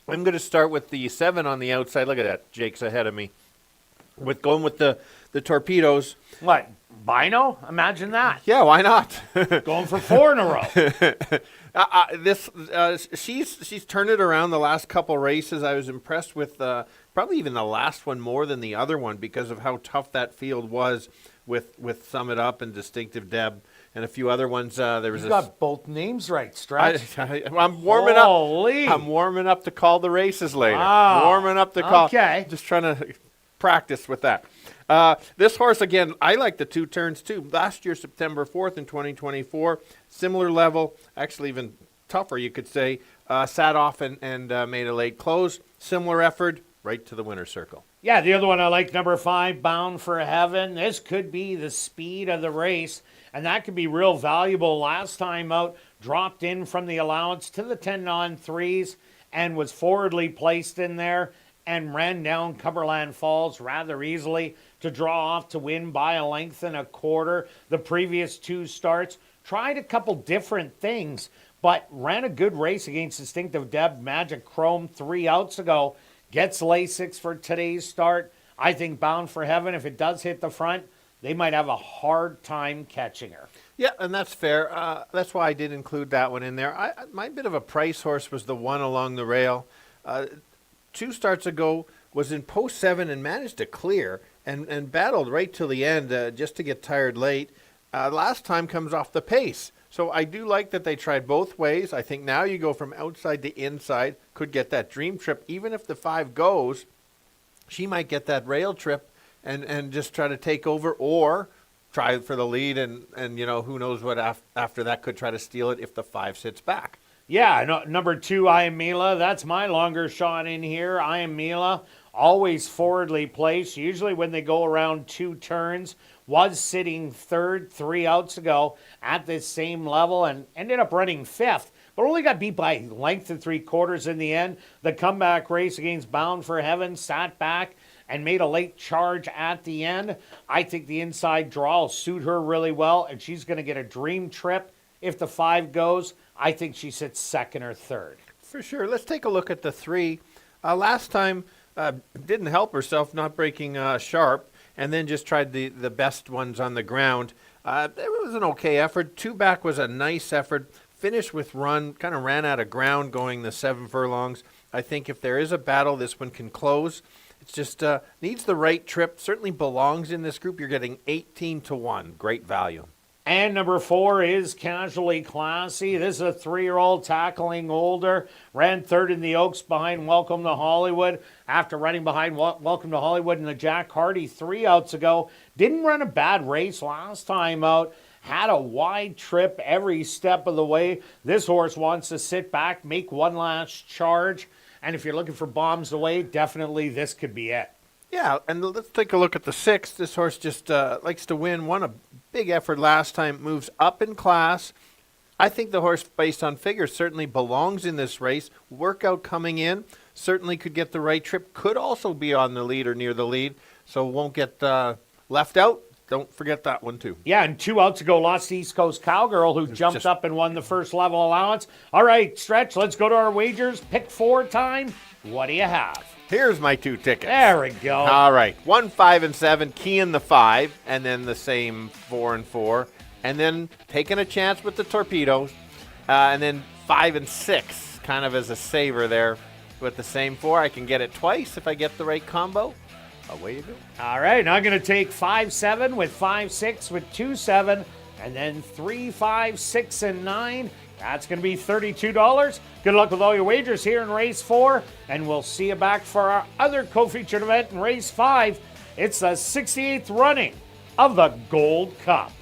Speaker 4: I'm going to start with the 7 on the outside. Look at that. Jake's ahead of me. Going with the torpedoes.
Speaker 3: What, Bino? Imagine that.
Speaker 4: Yeah, why not?
Speaker 3: Going for 4 in a row.
Speaker 4: She's turned it around the last couple races. I was impressed with probably even the last one more than the other one, because of how tough that field was with Summit Up and Distinctive Deb and a few other ones. There was
Speaker 3: You got both names right, Stretch.
Speaker 4: I'm warming
Speaker 3: Holy.
Speaker 4: up. I'm warming up to call the races later.
Speaker 3: Wow.
Speaker 4: Warming up to call.
Speaker 3: Okay.
Speaker 4: Just trying to practice with that. This horse, again, I like the 2 turns too. Last year, September 4th in 2024, similar level, actually even tougher, you could say. Sat off and made a late close. Similar effort, right to the winner's circle.
Speaker 3: Yeah, the other one I like, number 5, Bound for Heaven. This could be the speed of the race, and that could be real valuable. Last time out, dropped in from the allowance to the 10 on 3s and was forwardly placed in there and ran down Cumberland Falls rather easily to draw off to win by a length and a quarter. The previous 2 starts, tried a couple different things, but ran a good race against Distinctive Deb, Magic Chrome 3 outs ago. Gets Lasix for today's start. I think Bound for Heaven, if it does hit the front, they might have a hard time catching her.
Speaker 4: Yeah, and that's fair. That's why I did include that one in there. My bit of a price horse was the one along the rail. 2 starts ago was in post 7 and managed to clear and battled right till the end just to get tired late. Last time comes off the pace. So I do like that they tried both ways. I think now you go from outside to inside, could get that dream trip. Even if the 5 goes, she might get that rail trip and just try to take over, or try for the lead and you know, who knows what after that, could try to steal it if the 5 sits back.
Speaker 3: Yeah, no, number 2, I Am Mila. That's my longer shot in here. I Am Mila, always forwardly placed. Usually when they go around 2 turns, was sitting 3rd 3 outs ago at this same level and ended up running 5th, but only got beat by length and 3/4 in the end. The comeback race against Bound for Heaven, sat back and made a late charge at the end. I think the inside draw will suit her really well, and she's going to get a dream trip if the 5 goes. I think she sits 2nd or 3rd.
Speaker 4: For sure. Let's take a look at the 3. Last time didn't help herself, not breaking sharp, and then just tried the best ones on the ground. It was an okay effort. 2 back was a nice effort. Finished with run, kind of ran out of ground going the 7 furlongs. I think if there is a battle, this one can close. It's just needs the right trip. Certainly belongs in this group. You're getting 18-1. Great value.
Speaker 3: And number 4 is Casually Classy. This is a 3-year-old tackling older. Ran 3rd in the Oaks behind Welcome to Hollywood. After running behind Welcome to Hollywood in the Jack Hardy 3 outs ago. Didn't run a bad race last time out. Had a wide trip every step of the way. This horse wants to sit back, make one last charge. And if you're looking for bombs away, definitely this could be it.
Speaker 4: Yeah, and let's take a look at the 6. This horse just likes to win. Won a big effort last time. Moves up in class. I think the horse, based on figures, certainly belongs in this race. Workout coming in. Certainly could get the right trip. Could also be on the lead or near the lead. So won't get left out. Don't forget that one, too.
Speaker 3: Yeah, and 2 outs ago, lost East Coast Cowgirl, who jumped up and won the first level allowance. All right, Stretch, let's go to our wagers. Pick 4 time. What do you have?
Speaker 4: Here's my 2 tickets.
Speaker 3: There we go.
Speaker 4: All right. 1, 5, and 7. Key in the 5. And then the same 4 and 4. And then taking a chance with the torpedoes. And then 5 and 6, kind of as a saver there. With the same 4, I can get it twice if I get the right combo. Away you go.
Speaker 3: All right, now I'm going to take 5-7 with 5-6 with 2-7, and then 3-5, 6, and 9. That's going to be $32. Good luck with all your wagers here in race 4, and we'll see you back for our other co-featured event in race 5. It's the 68th running of the Gold Cup.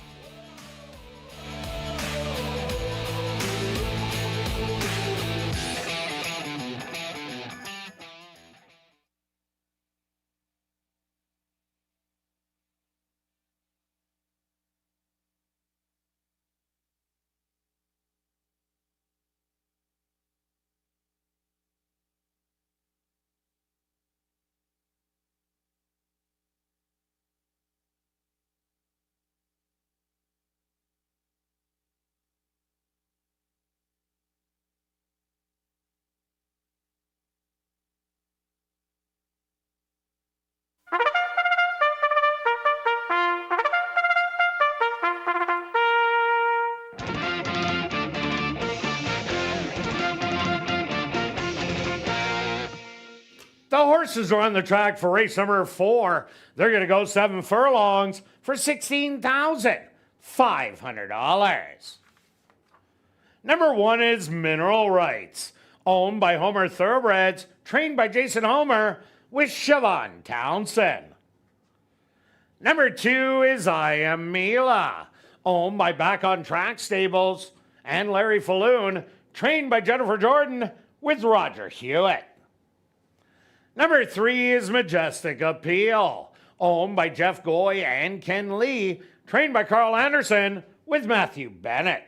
Speaker 3: horses are on the track for race number 4. They're going to go 7 furlongs for $16,500. Number 1 is Mineral Rights, owned by Homer Thoroughbreds, trained by Jason Homer with Siobhan Townsend. Number 2 is I Am Mila, owned by Back on Track Stables and Larry Falloon, trained by Jennifer Jordan with Roger Hewitt. Number 3 is Majestic Appeal, owned by Jeff Goy and Ken Lee, trained by Carl Anderson with Matthew Bennett.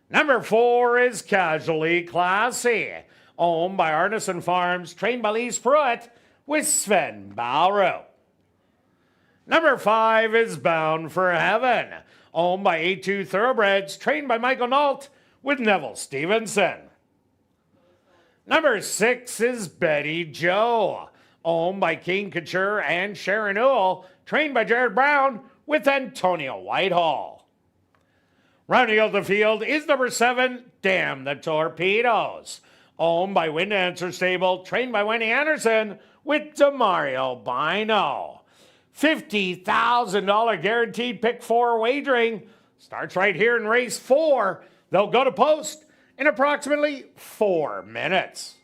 Speaker 3: Number 4 is Casually Classy, owned by Arneson Farms, trained by Lee Pruitt with Sven Bowrow. Number 5 is Bound for Heaven, owned by A2 Thoroughbreds, trained by Michael Nault with Neville Stevenson. Number 6 is Betty Joe, owned by Kane Couture and Sharon Newell, trained by Jared Brown with Antonio Whitehall. Rounding out the field is number 7, Damn the Torpedoes, owned by Wind Answer Stable, trained by Wendy Anderson with Demario Bino. $50,000 guaranteed pick 4 wagering starts right here in race 4. They'll go to post in approximately 4 minutes.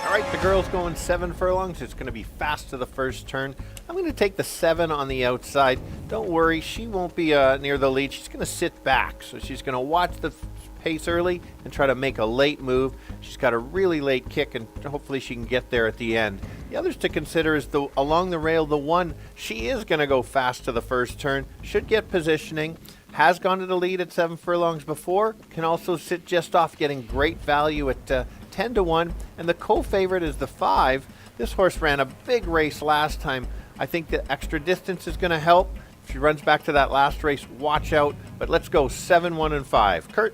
Speaker 4: All right, the girl's going 7 furlongs. It's going to be fast to the first turn. I'm going to take the 7 on the outside. Don't worry, she won't be near the lead. She's going to sit back. So she's going to watch the pace early and try to make a late move. She's got a really late kick, and hopefully she can get there at the end. The others to consider is along the rail, the 1, she is going to go fast to the first turn. Should get positioning. Has gone to the lead at 7 furlongs before. Can also sit just off, getting great value at 10 to 1. And the co-favorite is the 5. This horse ran a big race last time. I think the extra distance is going to help. If she runs back to that last race, watch out. But let's go 7, 1, and 5. Kirt?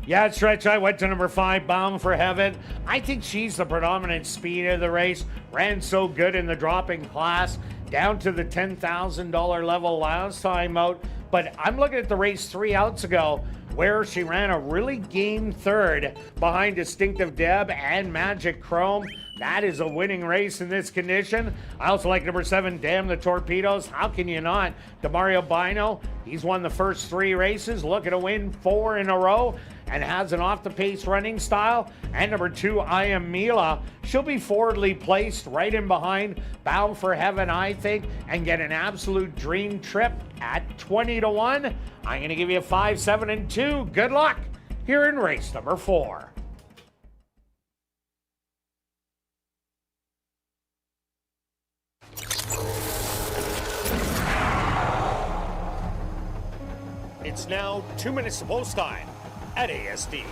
Speaker 3: Yeah, Stretch, I went to number 5, Bound for Heaven. I think she's the predominant speed of the race. Ran so good in the dropping class, down to the $10,000 level last time out. But I'm looking at the race 3 outs ago, where she ran a really game third behind Distinctive Deb and Magic Chrome. That is a winning race in this condition. I also like number 7, Damn the Torpedoes. How can you not? Demario Bino, he's won the first 3 races, looking to win 4 in a row. and has an off-the-pace running style. And number 2, I Am Mila. She'll be forwardly placed right in behind Bound for Heaven, I think, and get an absolute dream trip at 20 to 1. I'm going to give you 5, 7, and 2. Good luck here in race number 4.
Speaker 5: It's now 2 minutes to post time at ASD.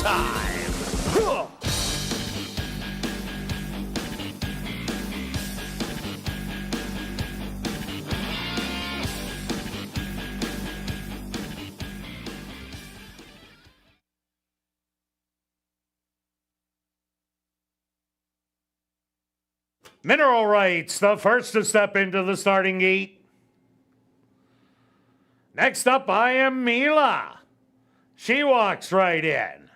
Speaker 3: time. Mineral Rights, the first to step into the starting gate. Next up, I am Mila. She walks right in.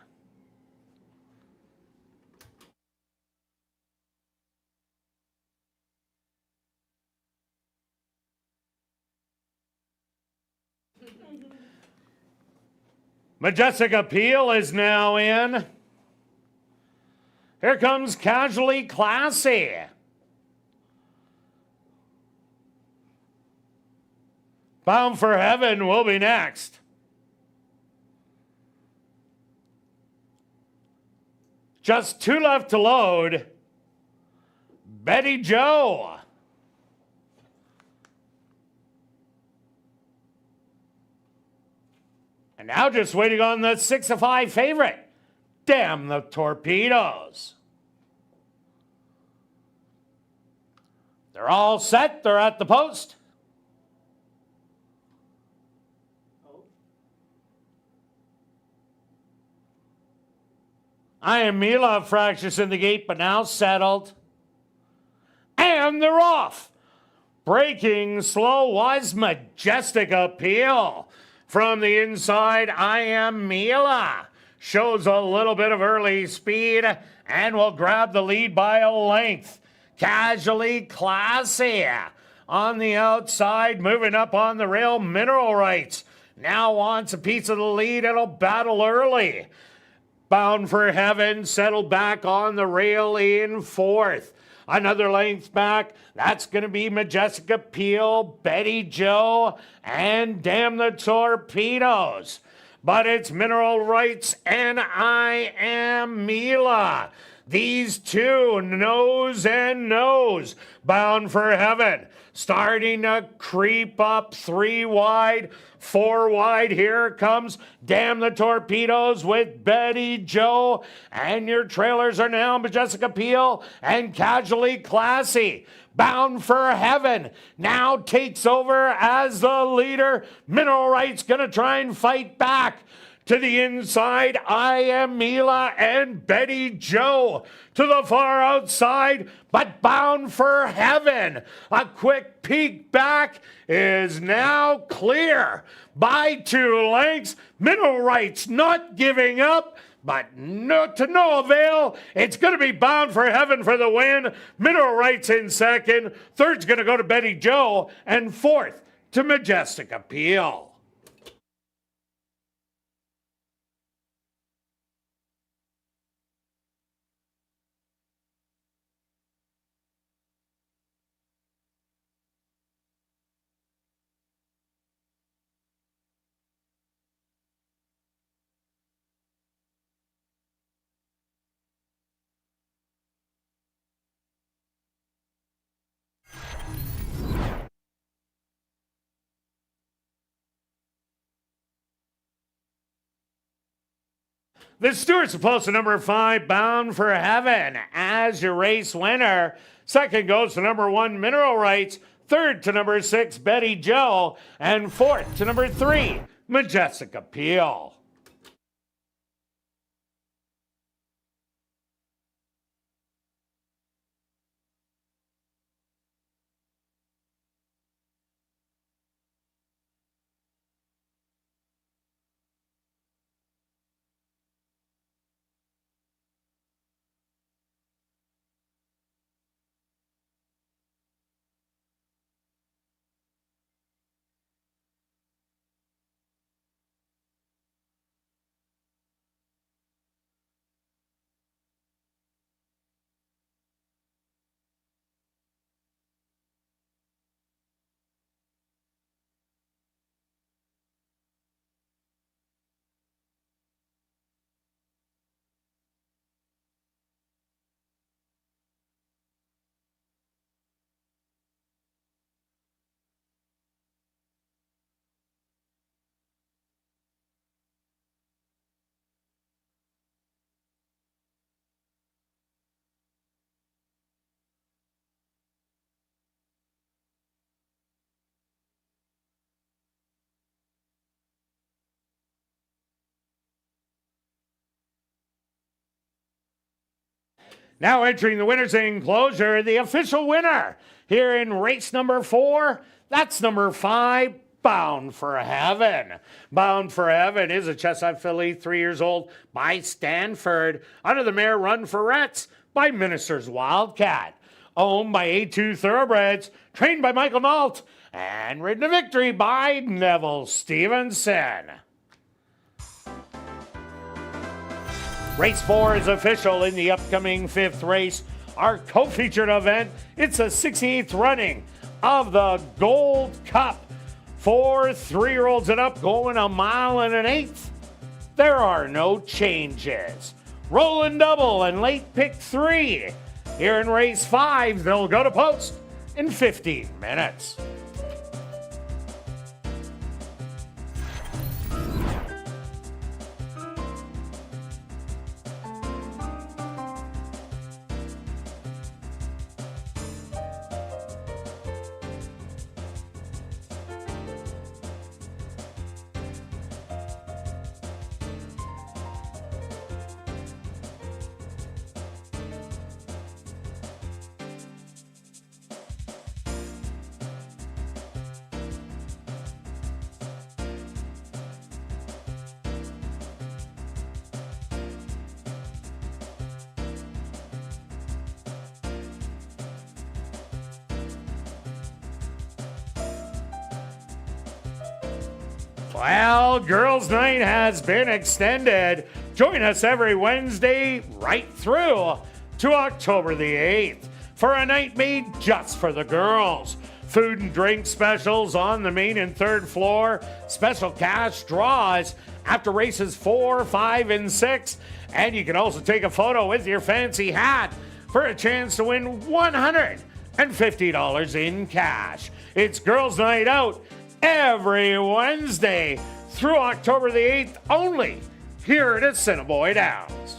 Speaker 3: Majestic Appeal is now in. Here comes Casually Classy. Bound for Heaven will be next. Just 2 left to load. Betty Joe. And now just waiting on the 6-5 favorite. Damn the Torpedoes. They're all set. They're at the post. I am Mila, fractious in the gate, but now settled. And they're off. Breaking slow was Majestic Appeal. From the inside, I am Mila. Shows a little bit of early speed and will grab the lead by a length. Casually Classy. On the outside, moving up on the rail, Mineral Rights. Now wants a piece of the lead. It'll battle early. Bound for Heaven, settled back on the rail in 4th. Another length back, that's going to be Majestic Appeal, Betty Joe, and Damn the Torpedoes. But it's Mineral Rights and I am Mila. These two, nose and nose, Bound for Heaven. Starting to creep up 3 wide, 4 wide. Here comes Damn the Torpedoes with Betty Joe. And your trailers are now Majestic Appeal and Casually Classy. Bound for Heaven now takes over as the leader. Mineral Rights gonna try and fight back. To the inside, I am Mila and Betty Joe. To the far outside, but Bound for Heaven. A quick peek back is now clear by 2 lengths. Mineral Rights not giving up, but to no avail. It's going to be Bound for Heaven for the win. Mineral Rights in 2nd. 3rd's going to go to Betty Joe. And 4th to Majestic Appeal. The Stewart's opposed to number 5, Bound for Heaven, as your race winner. 2nd goes to number 1, Mineral Rights. 3rd to number 6, Betty Joe. And 4th to number 3, Majestic Appeal. Now entering the winner's enclosure, the official winner here in race number 4, that's number 5, Bound for Heaven. Bound for Heaven is a Chestnut filly, 3 years old, by Stanford, under the mare Run for Rets by Minister's Wildcat. Owned by A2 Thoroughbreds, trained by Michael Nault, and ridden to victory by Neville Stevenson. Race 4 is official in the upcoming 5th race. Our co-featured event, it's a 68th running of the Gold Cup. For 3-year-olds and up, going 1 mile and 1/8. There are no changes. Rolling double and late pick 3. Here in race 5, they'll go to post in 15 minutes. Well, Girls' Night has been extended. Join us every Wednesday right through to October the 8th for a night made just for the girls. Food and drink specials on the main and third floor. Special cash draws after races 4, 5, and 6. And you can also take a photo with your fancy hat for a chance to win $150 in cash. It's Girls' Night Out every Wednesday through October the 8th only here at Assiniboia Downs.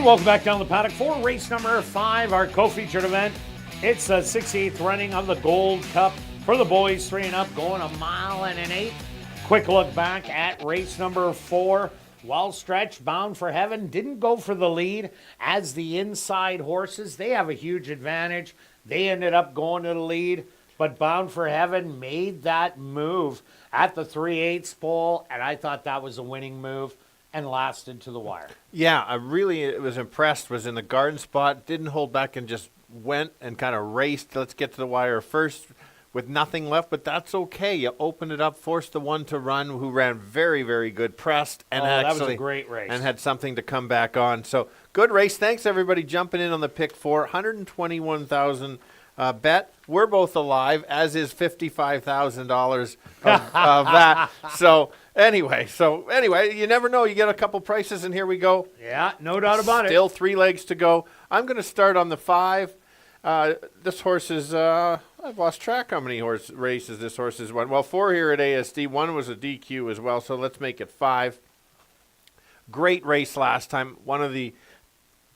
Speaker 3: welcome back down the paddock for race number 5, our co-featured event. It's the 68th running of the Gold Cup for the boys, 3 and up, going 1 mile and an eighth. Quick look back at race number 4. Well stretched, Bound for Heaven didn't go for the lead as the inside horses. They have a huge advantage. They ended up going to the lead, but Bound for Heaven made that move at the 3/8 pole, and I thought that was a winning move and lasted to the wire.
Speaker 4: Yeah, I really was impressed. Was in the garden spot, didn't hold back and just went and kind of raced. Let's get to the wire first with nothing left, but that's okay. You opened it up, forced the one to run, who ran very, very good, pressed, and
Speaker 3: that was a great race.
Speaker 4: And had something to come back on. So good race. Thanks everybody jumping in on the pick 4. 121,000 bet. We're both alive, as is $55,000 of that. So anyway, you never know. You get a couple prices, and here we go.
Speaker 3: Yeah, no doubt about it.
Speaker 4: Still 3 legs to go. I'm going to start on the 5. This horse is, I've lost track how many races this horse has won. Well, 4 here at ASD. 1 was a DQ as well, so let's make it 5. Great race last time. One of the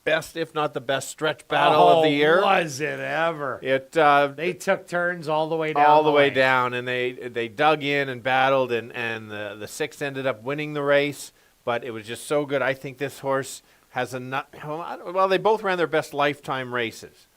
Speaker 4: best, if not the best, stretch battle of the year.
Speaker 3: Was it ever?
Speaker 4: They
Speaker 3: took turns all the way down.
Speaker 4: All the way down, and they dug in and battled, and the 6 ended up winning the race, but it was just so good. I think this horse has well, they both ran their best lifetime races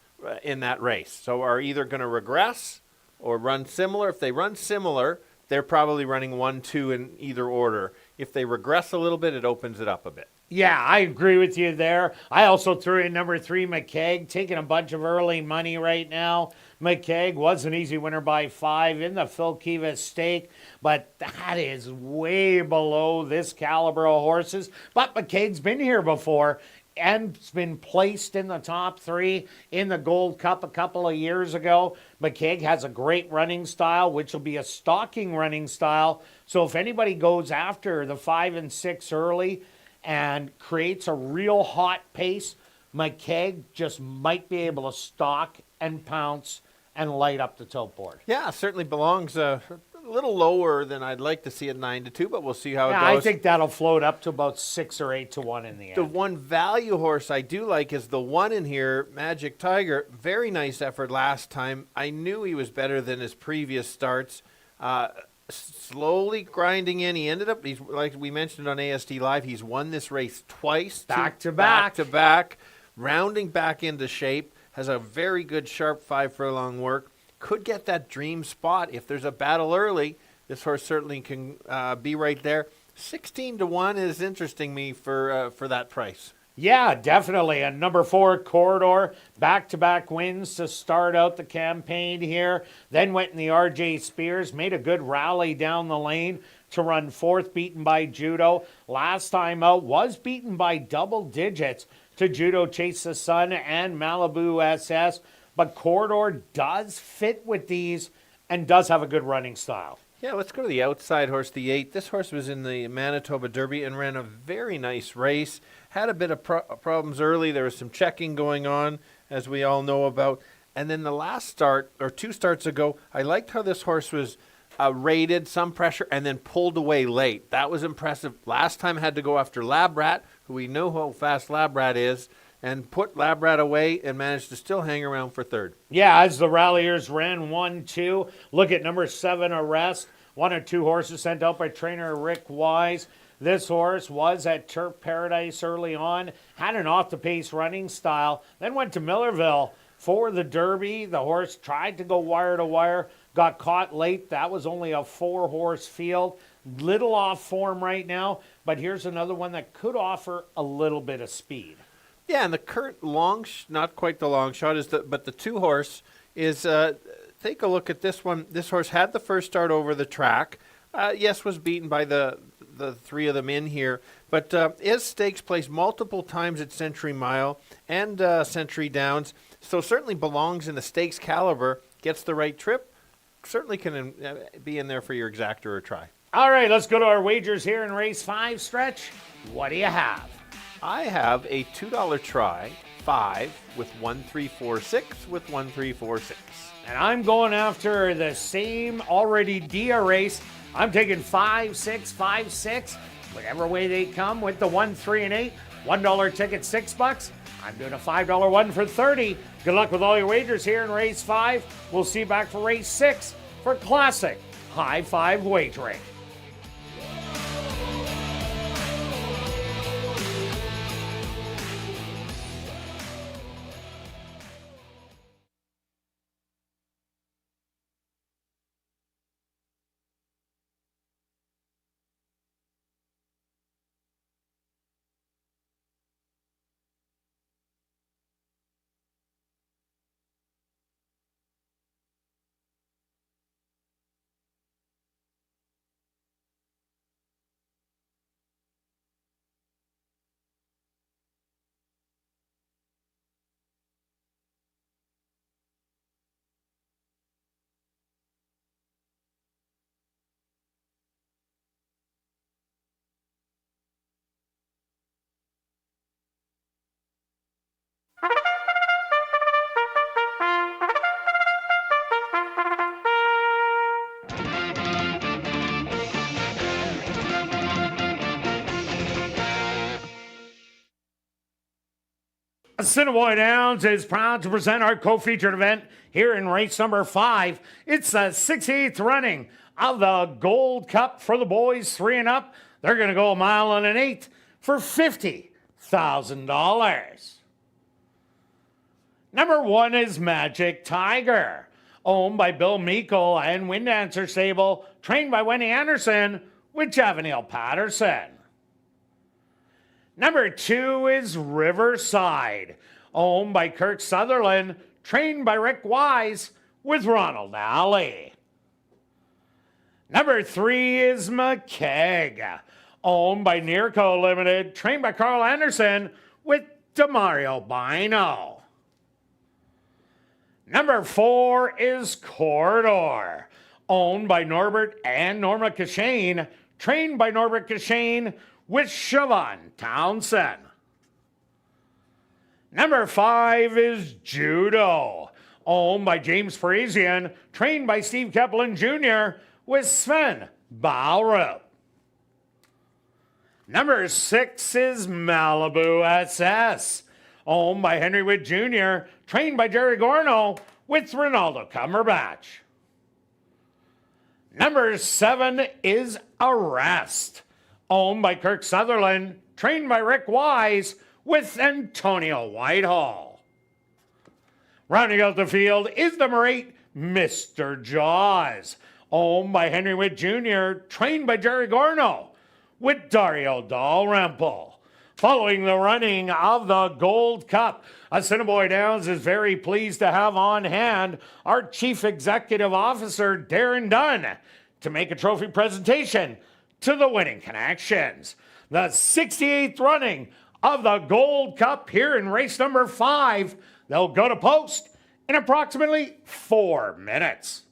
Speaker 4: in that race, so are either going to regress or run similar. If they run similar, they're probably running 1, 2 in either order. If they regress a little bit, it opens it up a bit.
Speaker 3: Yeah, I agree with you there. I also threw in number 3, McKeag, taking a bunch of early money right now. McKeag was an easy winner by 5 in the Phil Kivas stake, but that is way below this caliber of horses. But McKeag's been here before and has been placed in the top 3 in the Gold Cup a couple of years ago. McKeag has a great running style, which will be a stalking running style. So if anybody goes after the 5 and 6 early and creates a real hot pace, McKeag just might be able to stalk and pounce and light up the tote board.
Speaker 4: Yeah, certainly belongs a little lower than I'd like to see at 9-2, but we'll see how it goes.
Speaker 3: I think that'll float up to about 6 or 8 to 1 in the end.
Speaker 4: The one value horse I do like is the one in here, Magic Tiger. Very nice effort last time. I knew he was better than his previous starts. Slowly grinding in. He ended up, he's like we mentioned on ASD Live, he's won this race twice.
Speaker 3: Back to back.
Speaker 4: Rounding back into shape. Has a very good sharp 5 furlong work. Could get that dream spot. If there's a battle early, this horse certainly can be right there. 16-1 is interesting me for that price.
Speaker 3: Yeah, definitely. And number 4, Corridor, back-to-back wins to start out the campaign here. Then went in the RJ Spears, made a good rally down the lane to run 4th, beaten by Judo. Last time out was beaten by double digits to Judo Chase the Sun and Malibu SS. But Corridor does fit with these and does have a good running style.
Speaker 4: Yeah, let's go to the outside horse, the 8. This horse was in the Manitoba Derby and ran a very nice race. Had a bit of problems early. There was some checking going on, as we all know about. And then the last start, or 2 starts ago, I liked how this horse was rated, some pressure, and then pulled away late. That was impressive. Last time had to go after Lab Rat, who we know how fast Lab Rat is, and put Lab Rat away and managed to still hang around for 3rd.
Speaker 3: Yeah, as the ralliers ran 1-2. Look at number 7, Arrest. 1 or 2 horses sent out by trainer Rick Wise. This horse was at Turf Paradise early on, had an off-the-pace running style, then went to Millerville for the Derby. The horse tried to go wire to wire, got caught late. That was only a 4-horse field. Little off form right now, but here's another one that could offer a little bit of speed.
Speaker 4: Yeah, and the Kirt not quite the long shot, but the 2-horse is, take a look at this one. This horse had the first start over the track. Yes, was beaten by the 3 of them in here, but is stakes placed multiple times at Century Mile and Century Downs, so certainly belongs in the stakes caliber, gets the right trip, certainly can be in there for your exactor or try.
Speaker 3: All right, let's go to our wagers here in race 5, Stretch. What do you have?
Speaker 4: I have a $2 try, 5 with 1346 with 1346.
Speaker 3: And I'm going after the same already Dia race. I'm taking 5, 6, 5, 6. Whatever way they come with the 1, 3, and 8. $1 ticket, $6. I'm doing a $5 one for $30. Good luck with all your wagers here in race 5. We'll see you back for race 6 for classic high five wagering. Assiniboia Downs is proud to present our co-featured event here in race number 5. It's the 68th running of the Gold Cup for the boys 3 and up. They're going to go a mile and an eighth for $50,000. Number 1 is Magic Tiger, owned by Bill Meikle and Wind Dancer Stable, trained by Wendy Anderson with Javanil Patterson. Number 2 is Riverside, owned by Kirt Sutherland, trained by Rick Wise with Ronald Alley. Number 3 is McKeg, owned by Nearco Limited, trained by Carl Anderson with Demario Bino. Number 4 is Corridor, owned by Norbert and Norma Cashane, trained by Norbert Cashane with Siobhan Townsend. Number 5 is Judo, owned by James Parisian, trained by Steve Kaplan Jr. with Sven Baurup. Number 6 is Malibu SS, owned by Henry Witt Jr., trained by Jerry Gorno with Ronaldo Cumberbatch. Number 7 is Arrest, owned by Kirk Sutherland, trained by Rick Wise with Antonio Whitehall. Rounding out the field is number 8, Mr. Jaws, owned by Henry Witt Jr., trained by Jerry Gorno with Dario Dalrymple. Following the running of the Gold Cup, Assiniboia Downs is very pleased to have on hand our Chief Executive Officer, Darren Dunn, to make a trophy presentation to the winning connections. The 68th running of the Gold Cup here in race number 5. They'll go to post in approximately 4 minutes.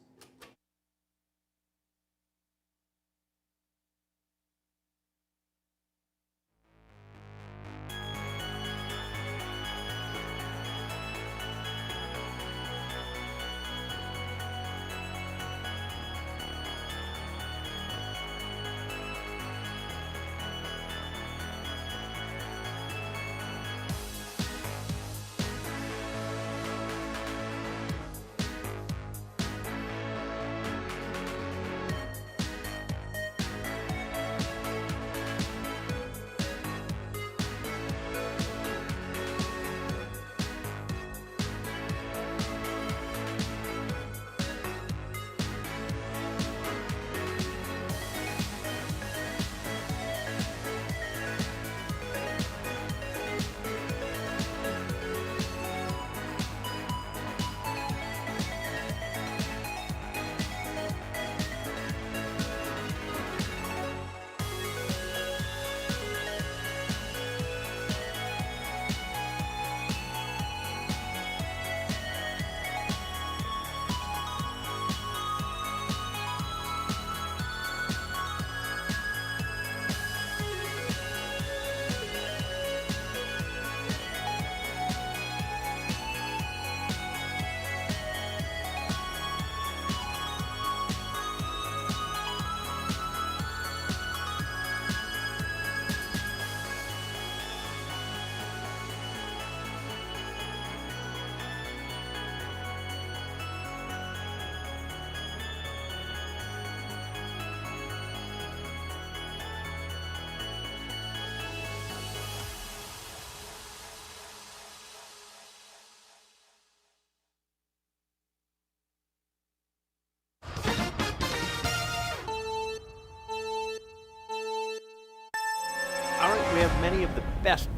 Speaker 4: have many of the best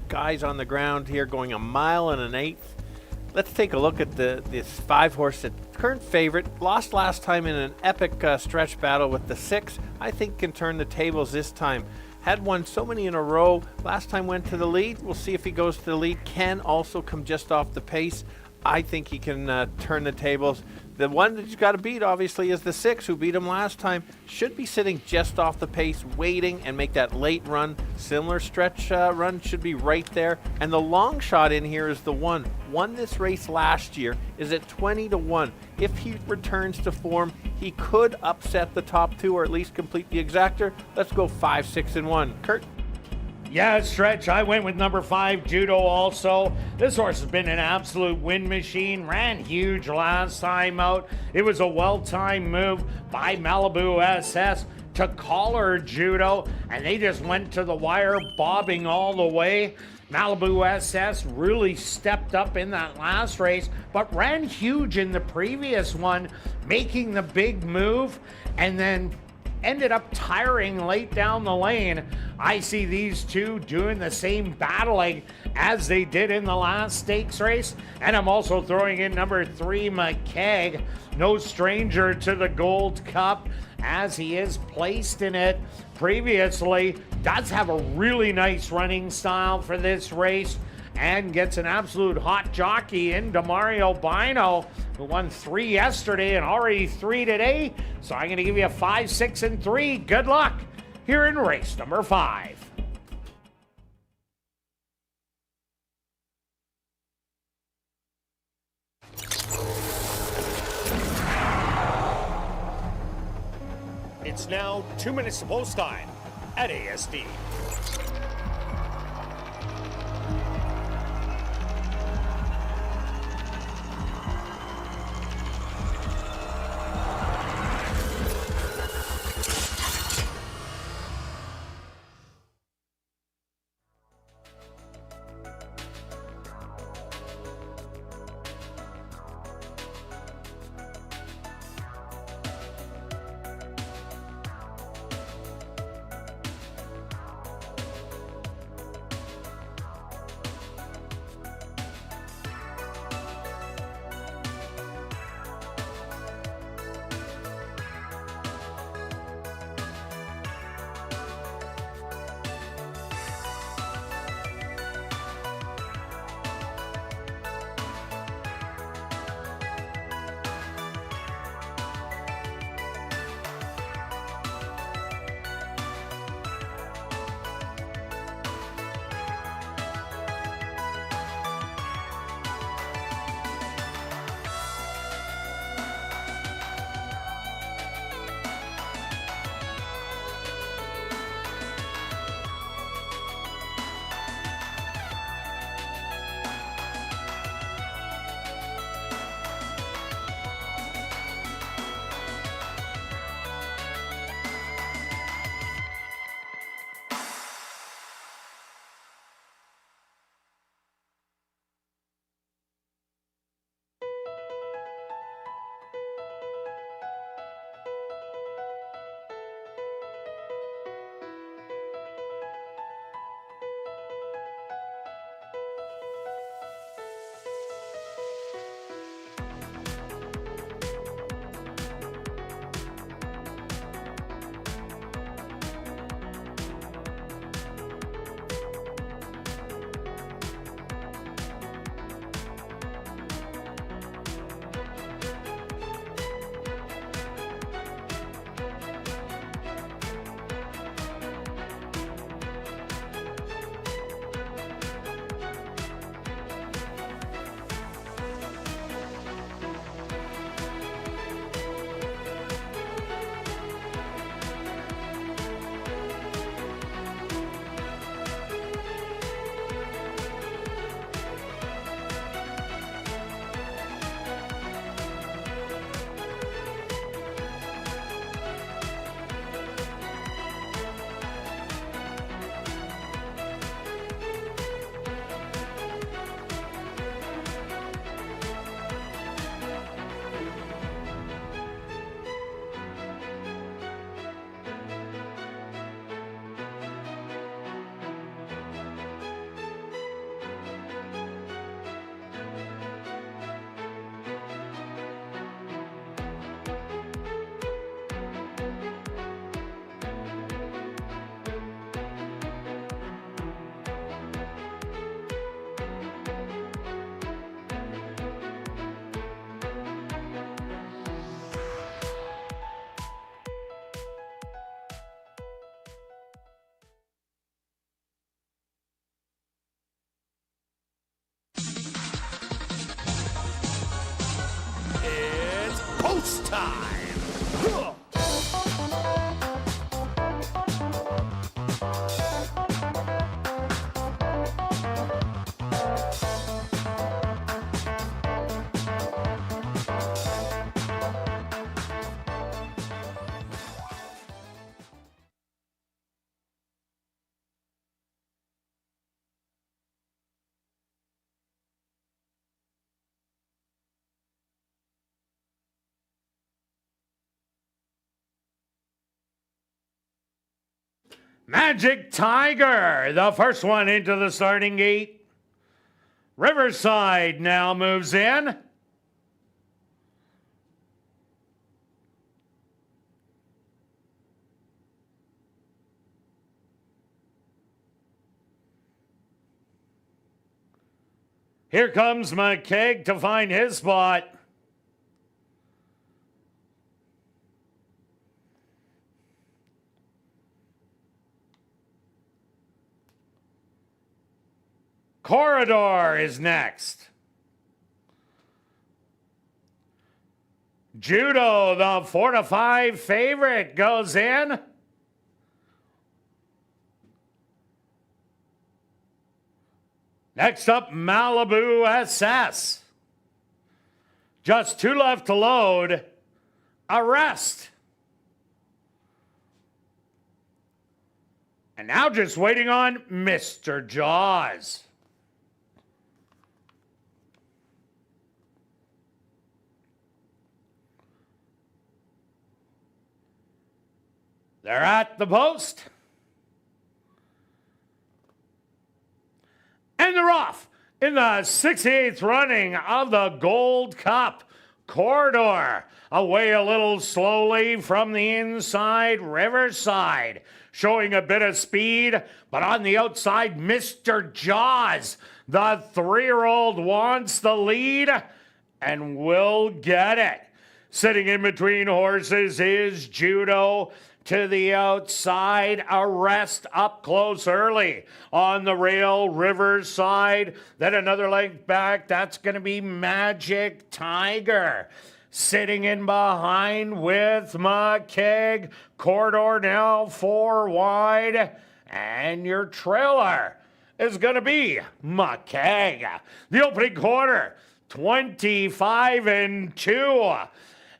Speaker 4: guys on the ground here, going 1 mile and an eighth. Let's take a look at this 5-horse that current favorite, lost last time in an epic stretch battle with the 6. I think can turn the tables this time. Had won so many in a row. Last time went to the lead. We'll see if he goes to the lead. Can also come just off the pace. I think he can turn the tables. The one that he's got to beat, obviously, is the 6, who beat him last time. Should be sitting just off the pace, waiting, and make that late run. Similar stretch run should be right there. And the long shot in here is the 1. Won this race last year, is at 20-1. If he returns to form, he could upset the top 2 or at least complete the exactor. Let's go 5, 6, and 1. Kirt?
Speaker 3: Yeah, Stretch, I went with number 5, Judo also. This horse has been an absolute win machine. Ran huge last time out. It was a well-timed move by Malibu SS to collar Judo, and they just went to the wire, bobbing all the way. Malibu SS really stepped up in that last race, but ran huge in the previous one, making the big move, and then ended up tiring late down the lane. I see these two doing the same battling as they did in the last stakes race. And I'm also throwing in number 3, McKeag, no stranger to the Gold Cup, as he is placed in it previously. Does have a really nice running style for this race, and gets an absolute hot jockey into Mario Bino, who won 3 yesterday and already 3 today. So I'm going to give you a 5, 6, and 3. Good luck here in race number 5.
Speaker 5: It's now 2 minutes to post time at ASD.
Speaker 3: Magic Tiger, the first one into the starting gate. Riverside now moves in. Here comes McKeag to find his spot. Corridor is next. Judo, the 4-5 favorite, goes in. Next up, Malibu SS. Just 2 left to load. Arrest. And now just waiting on Mr. Jaws. They're at the post. And they're off in the 68th running of the Gold Cup. Corridor away a little slowly from the inside. Riverside showing a bit of speed, but on the outside, Mr. Jaws, the 3-year-old, wants the lead and will get it. Sitting in between horses is Judo. To the outside, Arrest up close early on the rail, Riverside. Then another length back, that's going to be Magic Tiger. Sitting in behind with McKeag. Corridor now 4 wide. And your trailer is going to be McKeag. The opening quarter, 25-2.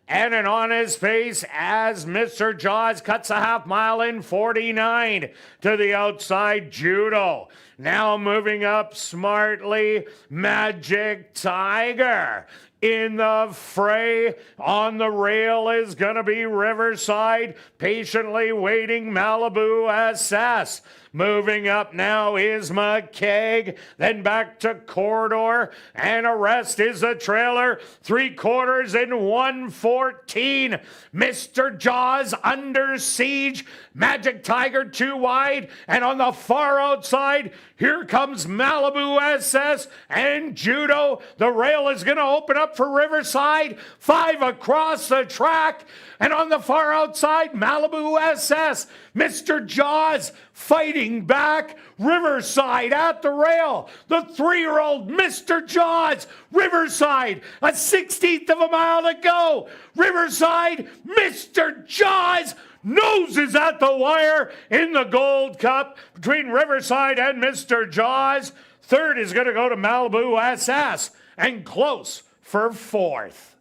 Speaker 3: And an honest pace as Mr. Jaws cuts a half mile in 49 to the outside. Judo now moving up smartly. Magic Tiger in the fray. On the rail is going to be Riverside. Patiently waiting Malibu SS. Moving up now is McKeag, then back to Corridor, and Arrest is the trailer. 3/4 in 1:14. Mr. Jaws under siege. Magic Tiger 2 wide, and on the far outside, here comes Malibu SS and Judo. The rail is going to open up for Riverside. 5 across the track, and on the far outside, Malibu SS. Mr. Jaws fighting back. Riverside at the rail. The 3-year-old Mr. Jaws. Riverside, a 16th of a mile to go. Riverside, Mr. Jaws. Nose is at the wire in the Gold Cup between Riverside and Mr. Jaws. Third is going to go to Malibu SS, and close for 4th.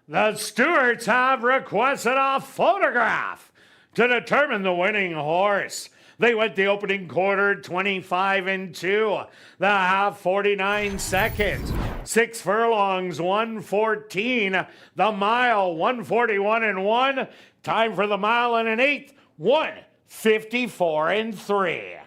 Speaker 3: The stewards have requested a photograph to determine the winning horse. They went the opening quarter 25-2, the half 49 seconds, 6 furlongs 1:14, the mile 1:41-1, time for the mile and an eighth 1:54-3.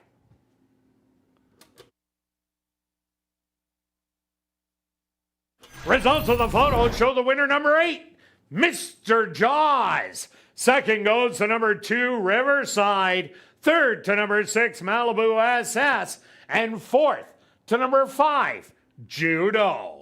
Speaker 3: Results of the photo show the winner number 8, Mr. Jaws. Second goes to number 2, Riverside. Third to number 6, Malibu SS. And fourth to number 5, Judo.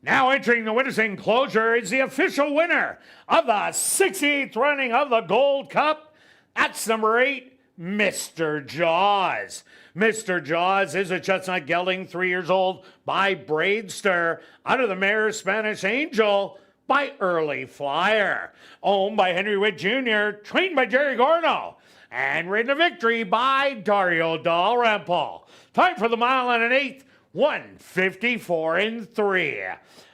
Speaker 3: Now entering the winner's enclosure is the official winner of the 68th running of the Gold Cup. That's number 8, Mr. Jaws. Mr. Jaws is a chestnut gelding, 3 years old, by Braidster, under the mare Spanish Angel by Early Flyer. Owned by Henry Witt Jr., trained by Jerry Gorno, and ridden a victory by Dario Dalrymple. Time for the mile and an eighth, 1:54 and 3.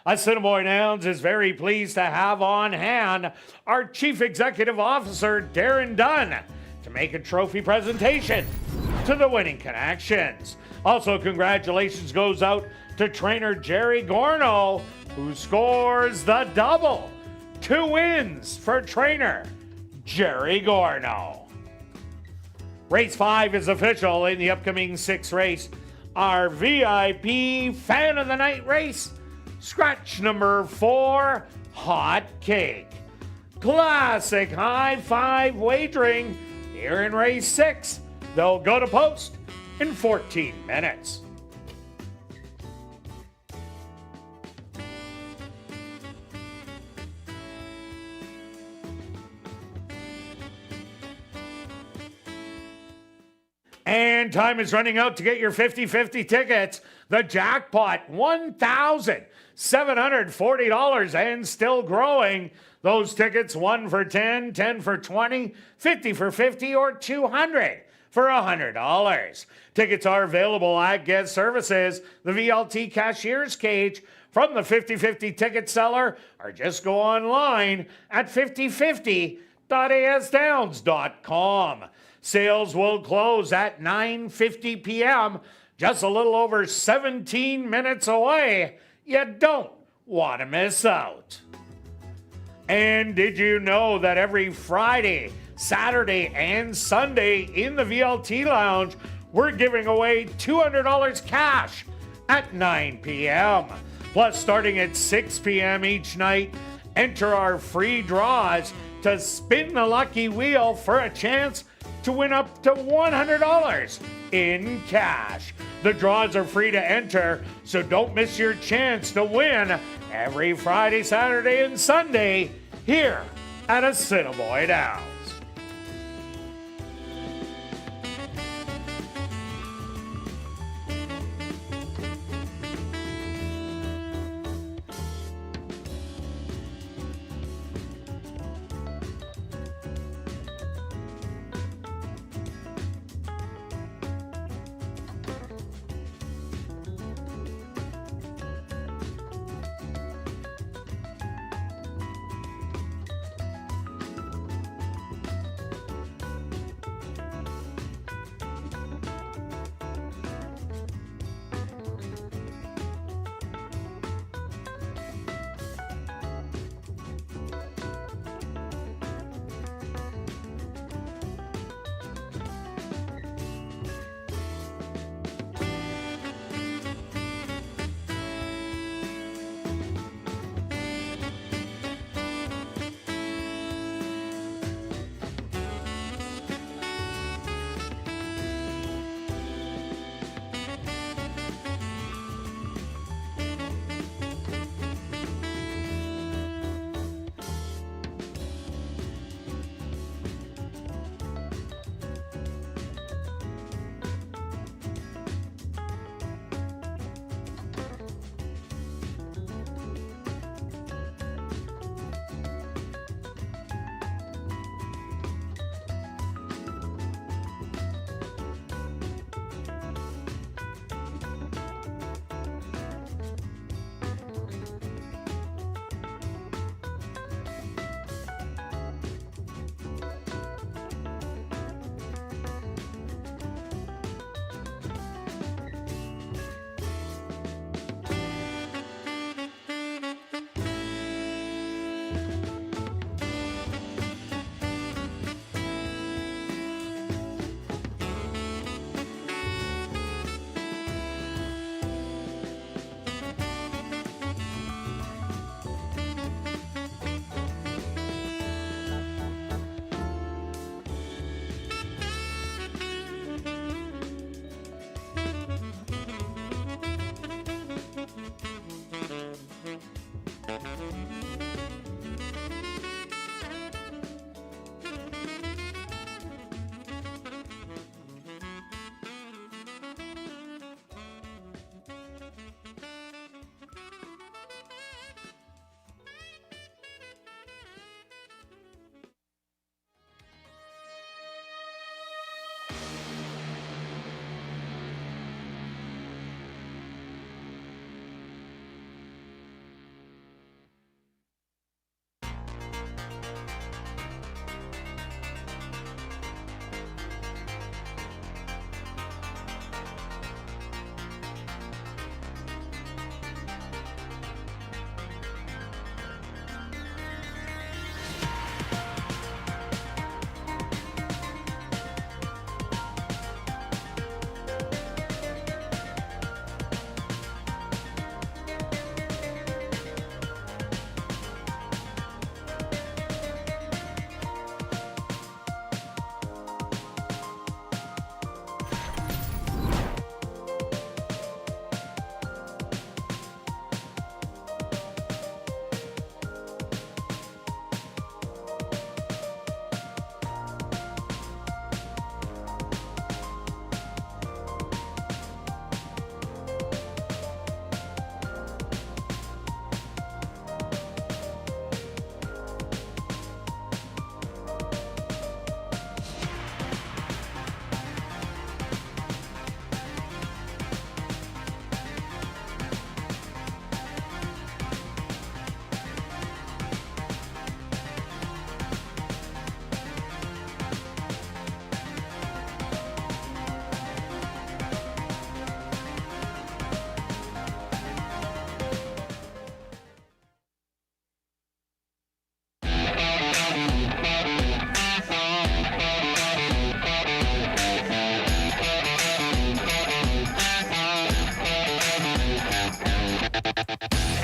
Speaker 3: Assiniboia Downs is very pleased to have on hand our Chief Executive Officer, Darren Dunn, to make a trophy presentation to the winning connections. Also, congratulations goes out to trainer Jerry Gorno, who scores the double. 2 wins for trainer Jerry Gorno. Race 5 is official in the upcoming 6th race. Our VIP Fan of the Night race, scratch number 4, Hot Cake. Classic high five wagering here in race 6. They'll go to post in 14 minutes. And time is running out to get your 50-50 tickets. The jackpot, $1,740 and still growing. Those tickets, 1 for 10, 10 for 20, 50 for 50, or 200 for $100. Tickets are available at Guest Services, the VLT Cashier's Cage, from the 50-50 ticket seller, or just go online at 5050.asdowns.com. Sales will close at 9:50 p.m., just a little over 17 minutes away. You don't want to miss out. And did you know that every Friday, Saturday, and Sunday in the VLT Lounge, we're giving away $200 cash at 9 p.m. Plus, starting at 6 p.m. each night, enter our free draws to spin the lucky wheel for a chance to win up to $100 in cash. The draws are free to enter, so don't miss your chance to win every Friday, Saturday, and Sunday here at Assiniboia Downs.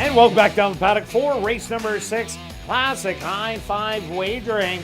Speaker 3: And welcome back down the paddock for race number 6, Classic High Five Wagering.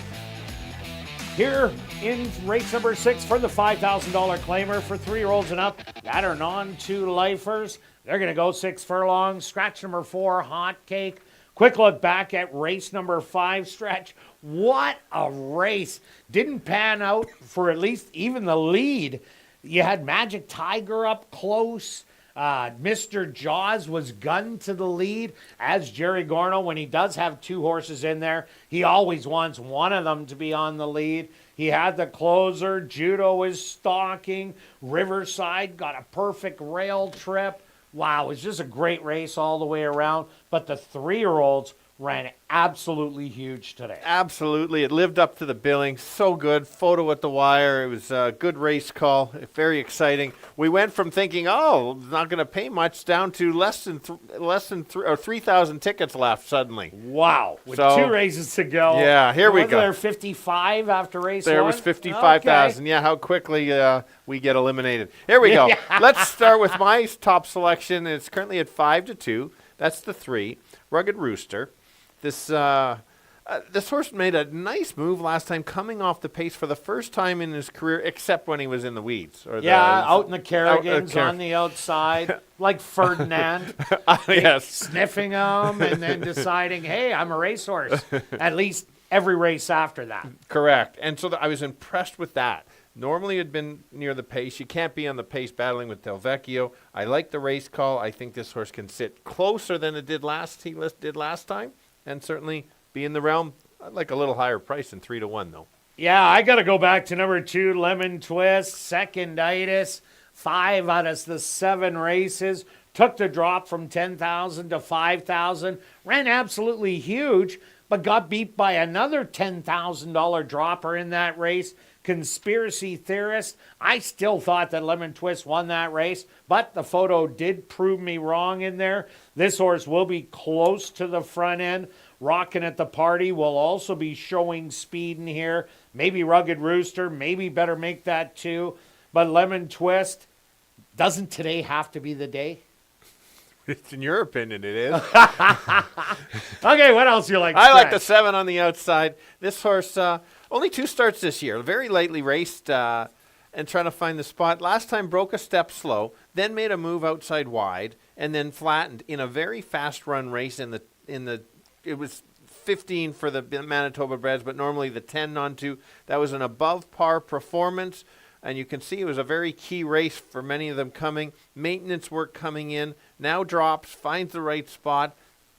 Speaker 3: Here in race number 6 for the $5,000 claimer for 3-year-olds and up that are non-2 lifers. They're going to go 6 furlongs. Scratch number 4, Hot Cake. Quick look back at race number 5, Stretch. What a race. Didn't pan out for at least even the lead. You had Magic Tiger up close. Mr. Jaws was gunned to the lead, as Jerry Gorno, when he does have 2 horses in there, he always wants one of them to be on the lead. He had the closer. Judo is stalking. Riverside got a perfect rail trip. Wow, it was just a great race all the way around. But the 3-year-olds ran absolutely huge today.
Speaker 4: Absolutely. It lived up to the billing. So good. Photo at the wire. It was a good race call. Very exciting. We went from thinking, not going to pay much, down to less than 3,000 tickets left suddenly.
Speaker 3: Wow. With
Speaker 4: So,
Speaker 3: 2 races to go.
Speaker 4: Yeah, here we go.
Speaker 3: There 55 after race 1?
Speaker 4: There was 55,000.
Speaker 3: Okay.
Speaker 4: Yeah, how quickly we get eliminated. Here we go. Let's start with my top selection. It's currently at 5-2. That's the 3. Rugged Rooster. This horse made a nice move last time, coming off the pace for the first time in his career, except when he was in the weeds.
Speaker 3: Out in the Kerrigans on the outside, like Ferdinand.
Speaker 4: Yes.
Speaker 3: Sniffing them and then deciding, hey, I'm a racehorse. At least every race after that.
Speaker 4: Correct. And so I was impressed with that. Normally it'd been near the pace. You can't be on the pace battling with Del Vecchio. I like the race call. I think this horse can sit closer than it did last time. And certainly be in the realm. I'd like a little higher price than 3-1, though.
Speaker 3: Yeah, I got to go back to number 2, Lemon Twist, seconditis. 5 out of the 7 races. Took the drop from 10,000 to 5,000. Ran absolutely huge, but got beat by another $10,000 dropper in that race. Conspiracy Theorist. I still thought that Lemon Twist won that race, but the photo did prove me wrong in there. This horse will be close to the front end. Rockin' at the Party will also be showing speed in here. Maybe Rugged Rooster, maybe better make that 2. But Lemon Twist, doesn't today have to be the day?
Speaker 4: It's in your opinion, it is.
Speaker 3: Okay, what else you like?
Speaker 4: I like the 7 on the outside. This horse, only 2 starts this year. Very lightly raced and trying to find the spot. Last time broke a step slow, then made a move outside wide, and then flattened in a very fast run race it was 15 for the Manitoba breds, but normally the 10 non-2. That was an above par performance. And you can see it was a very key race for many of them coming. Maintenance work coming in. Now drops, finds the right spot.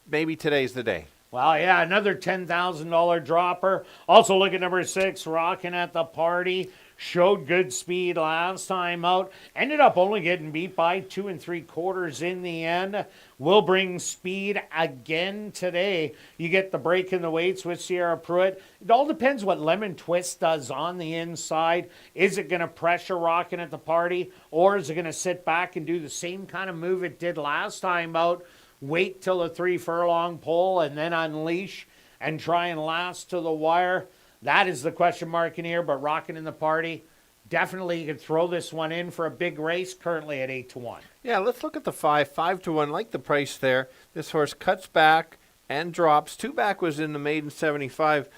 Speaker 4: Maybe today's the day.
Speaker 3: Well, yeah, another $10,000 dropper. Also look at number 6, Rockin' at the Party. Showed good speed last time out. Ended up only getting beat by 2 3/4 in the end. Will bring speed again today. You get the break in the weights with Sierra Pruitt. It all depends what Lemon Twist does on the inside. Is it going to pressure Rockin' at the Party, or is it going to sit back and do the same kind of move it did last time out? Wait till the 3 furlong pole and then unleash and try and last to the wire. That is the question mark in here, but Rockin' in the Party, definitely you could throw this one in for a big race, currently at 8-1.
Speaker 4: Yeah, let's look at the 5-1. Like the price there. This horse cuts back and drops. 2 back was in the maiden 75.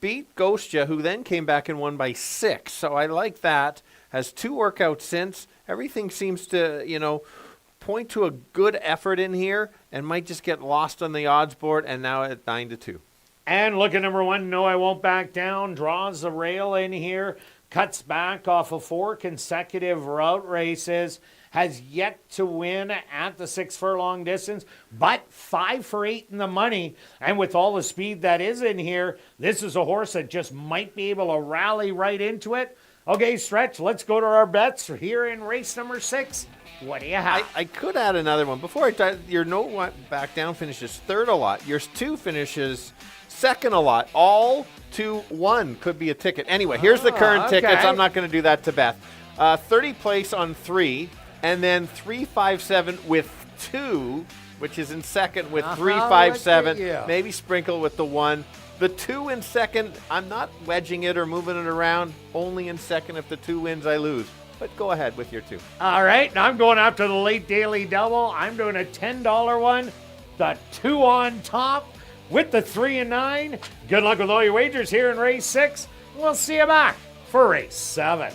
Speaker 4: Beat Ghostja, who then came back and won by 6. So I like that. Has 2 workouts since. Everything seems to, point to a good effort in here and might just get lost on the odds board, and now at 9-2.
Speaker 3: And look at number 1, No I Won't Back Down, draws the rail in here, cuts back off of 4 consecutive route races, has yet to win at the 6 furlong distance, but 5 for 8 in the money. And with all the speed that is in here, this is a horse that just might be able to rally right into it. Okay, Stretch, let's go to our bets here in race number 6. What do you have?
Speaker 4: I could add another one. Before I die, your No Back Down finishes 3rd a lot. Yours 2 finishes 2nd a lot. All to 1 could be a ticket. Anyway, here's the current tickets. I'm not going to do that to Beth. 30 place on 3, and then 3-5-7 with 2, which is in second with 3-5-7. Maybe sprinkle with the 1. The 2 in second, I'm not wedging it or moving it around. Only in second. If the 2 wins, I lose. But go ahead with your 2.
Speaker 3: All right, now I'm going after the late daily double. I'm doing a $10 one. the 2 on top with the 3 and 9. Good luck with all your wagers here in race 6. We'll see you back for race 7.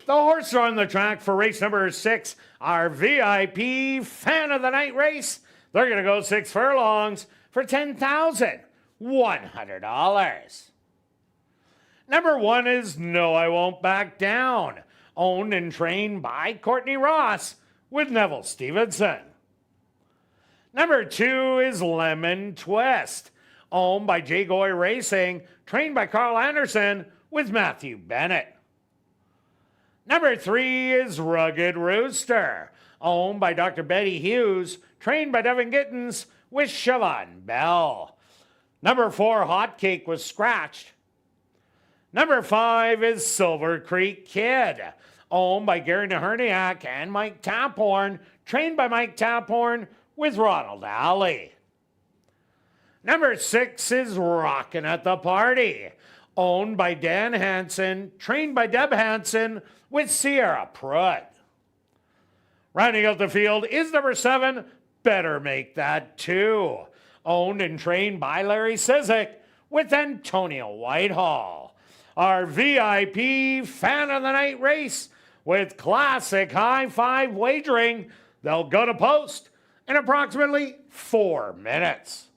Speaker 3: The horses are on the track for race number 6, our VIP Fan of the Night race. They're going to go 6 furlongs for $10,100. Number 1 is No, I Won't Back Down, owned and trained by Courtney Ross with Neville Stevenson. Number 2 is Lemon Twist, owned by Jay Goy Racing, trained by Carl Anderson with Matthew Bennett. Number 3 is Rugged Rooster, owned by Dr. Betty Hughes, trained by Devin Gittins with Siobhan Bell. Number 4, Hot Cake, was scratched. Number 5 is Silver Creek Kid, owned by Gary Naherniak and Mike Taphorn, trained by Mike Taphorn with Ronald Alley. Number 6 is Rockin' at the Party, owned by Dan Hansen, trained by Deb Hansen with Sierra Pruitt. Rounding out the field is number 7, Better Make That 2, owned and trained by Larry Sizik with Antonio Whitehall. Our VIP Fan of the Night race with classic high five wagering. They'll go to post in approximately 4 minutes.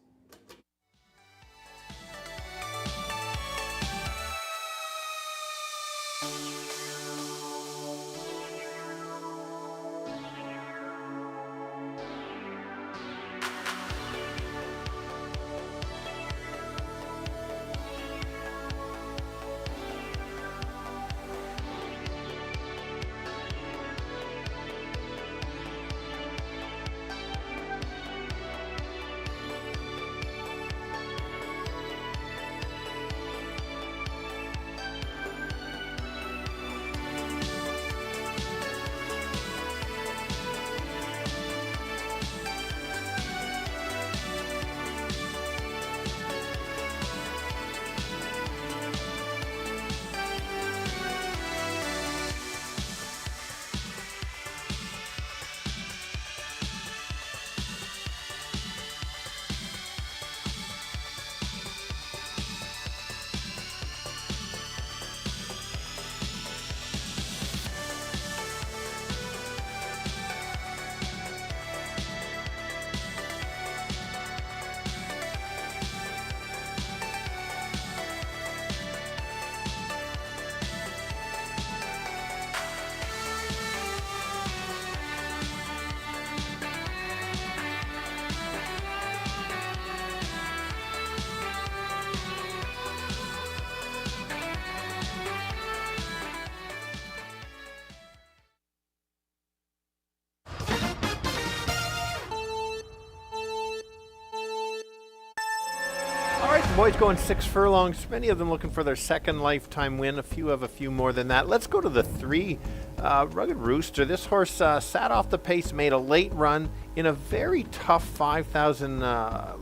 Speaker 4: Boys going 6 furlongs, many of them looking for their second lifetime win. A few have a few more than that. Let's go to the 3, Rugged Rooster. This horse sat off the pace, made a late run in a very tough 5,000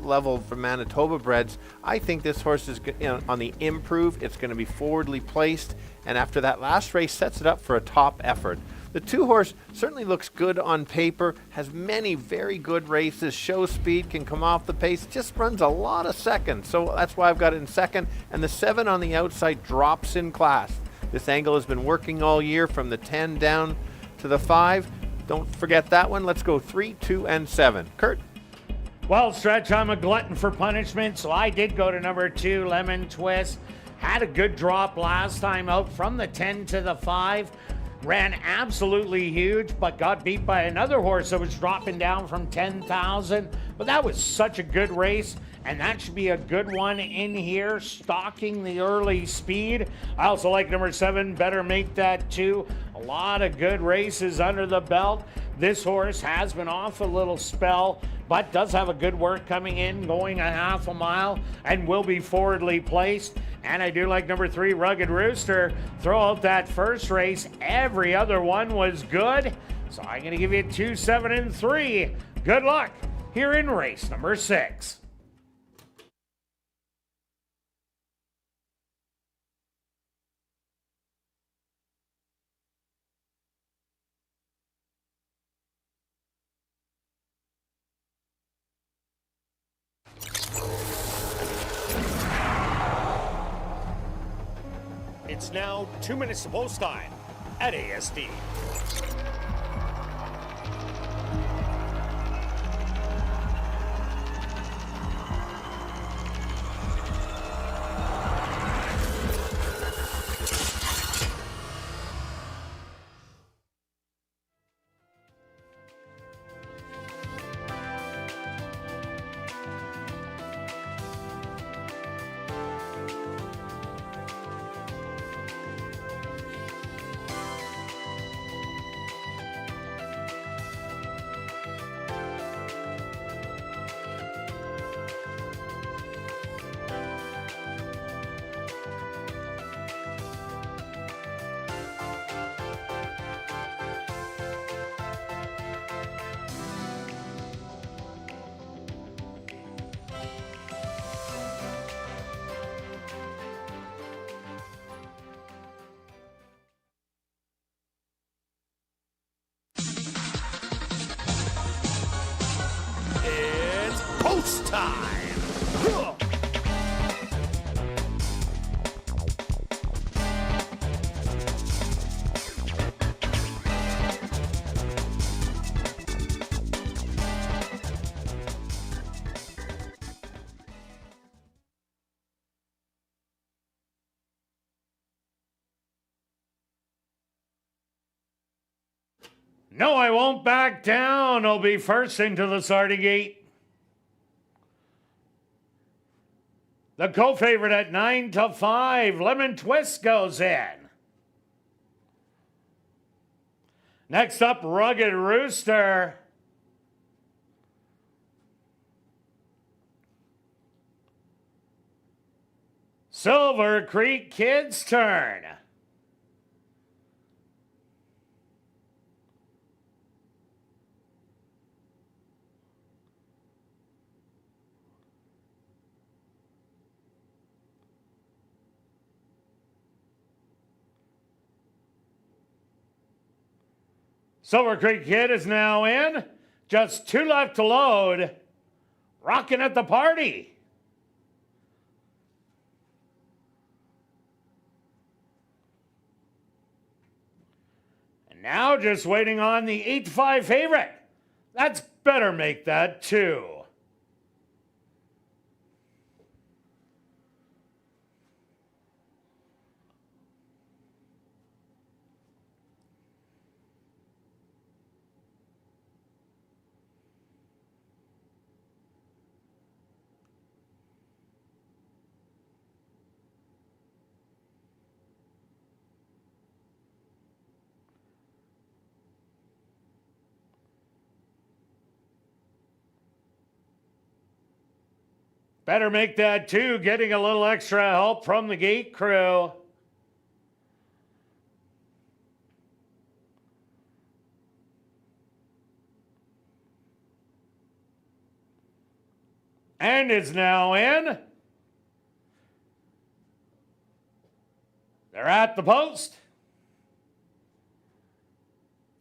Speaker 4: level for Manitoba breds. I think this horse is on the improve. It's going to be forwardly placed, and after that last race, sets it up for a top effort. The 2 horse certainly looks good on paper, has many very good races, shows speed, can come off the pace, just runs a lot of seconds. So that's why I've got it in second. And the 7 on the outside drops in class. This angle has been working all year from the 10 down to the 5. Don't forget that one. Let's go 3, 2, and 7. Kirt?
Speaker 3: Well, Stretch, I'm a glutton for punishment, so I did go to number 2, Lemon Twist. Had a good drop last time out from the 10 to the 5. Ran absolutely huge, but got beat by another horse that was dropping down from 10,000. But that was such a good race, and that should be a good one in here, stalking the early speed. I also like number 7, Better Make That 2. A lot of good races under the belt. This horse has been off a little spell, but does have a good work coming in, going a half a mile, and will be forwardly placed. And I do like number 3, Rugged Rooster. Throw out that first race. Every other one was good. So I'm going to give you 2, 7, and 3. Good luck here in race number 6.
Speaker 5: It's now 2 minutes to post time at ASD. It's post time.
Speaker 3: No, I Won't Back Down will be first into the starting gate. The co-favorite at 9-5, Lemon Twist goes in. Next up, Rugged Rooster. Silver Creek Kid's turn. Silver Creek Kid is now in. Just 2 left to load. Rocking at the party. And now just waiting on the 8-5 favorite. That's Better Make That 2. Better Make That 2, getting a little extra help from the gate crew. And is now in. They're at the post.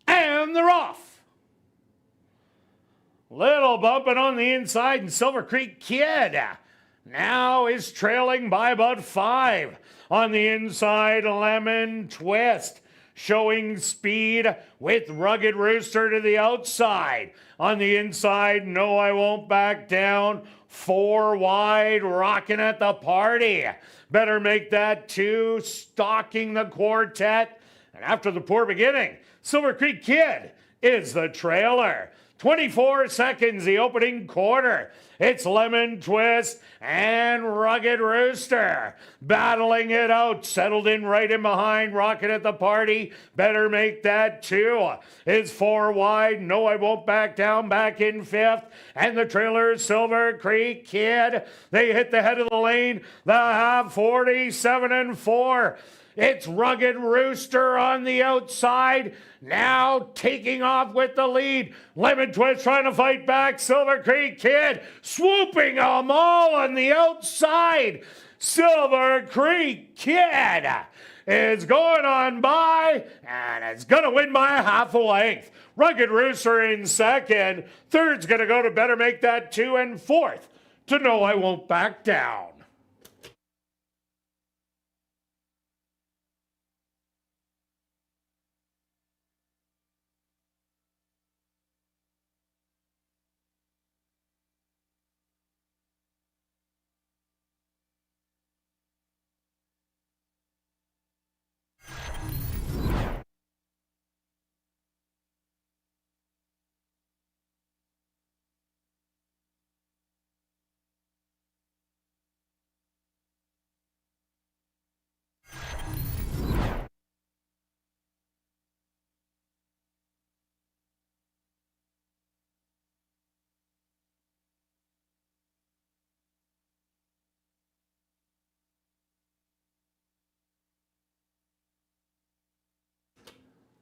Speaker 3: And they're off. Little bumping on the inside, and Silver Creek Kid now is trailing by about 5. On the inside, Lemon Twist showing speed with Rugged Rooster to the outside. On the inside, No, I Won't Back Down. 4 wide, rocking at the party. Better Make That 2, stalking the quartet. And after the poor beginning, Silver Creek Kid is the trailer. 24 seconds, the opening quarter. It's Lemon Twist and Rugged Rooster battling it out. Settled in right in behind. Rocket at the party. Better make that 2. It's 4 wide. No, I won't back down. Back in 5th. And the trailer Silver Creek Kid. They hit the head of the lane. The half 47 and 4. It's Rugged Rooster on the outside. Now taking off with the lead. Lemon Twist trying to fight back. Silver Creek Kid swooping them all on the outside. Silver Creek Kid is going on by and it's going to win by a half a length. Rugged Rooster in second. Third's going to go to Better Make That 2, and fourth to No, I Won't Back Down.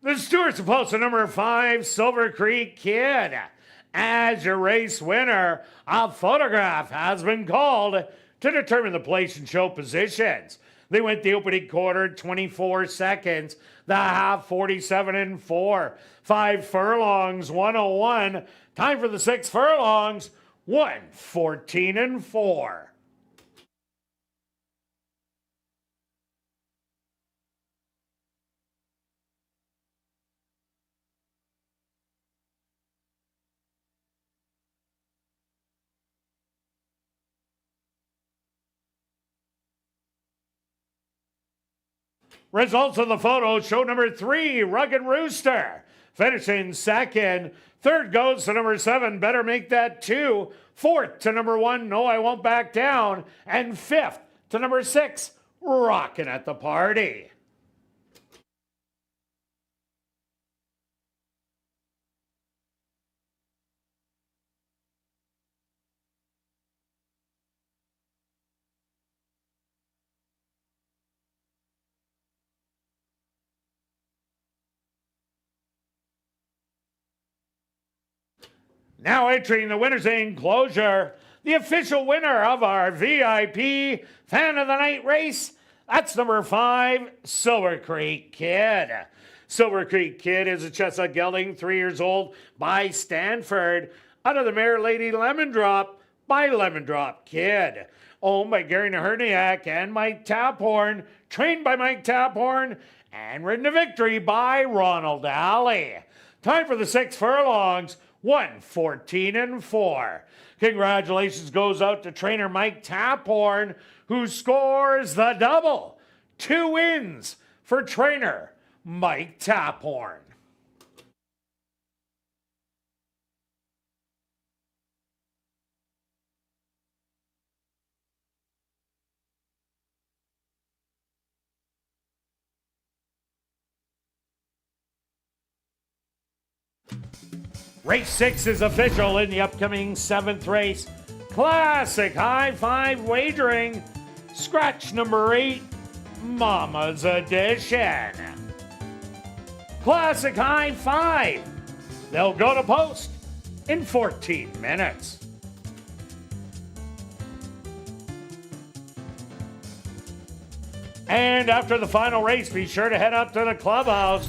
Speaker 3: The Stewart's opposed to number 5, Silver Creek Kid. As your race winner, a photograph has been called to determine the place and show positions. They went the opening quarter, 24 seconds. The half, 47 and 4. 5 furlongs, 101. Time for the 6 furlongs, 114 and 4. Results of the photo show number 3, Rugged Rooster, finishing second. Third goes to number 7, Better Make That 2. Fourth to number 1, No, I Won't Back Down. And fifth to number 6, Rockin' at the Party. Now entering the winner's enclosure, the official winner of our VIP Fan of the Night race, that's number 5, Silver Creek Kid. Silver Creek Kid is a chestnut gelding, 3 years old, by Stanford, out of the Mare Lady Lemon Drop by Lemon Drop Kid. Owned by Gary Naherniak and Mike Taphorn, trained by Mike Taphorn, and ridden to victory by Ronald Alley. Time for the 6 furlongs, 114 and 4. Congratulations goes out to trainer Mike Taphorn, who scores the double. 2 wins for trainer Mike Taphorn. Race 6 is official in the upcoming 7th race. Classic High Five Wagering. Scratch number 8, Mama's Edition. Classic High Five. They'll go to post in 14 minutes. And after the final race, be sure to head up to the clubhouse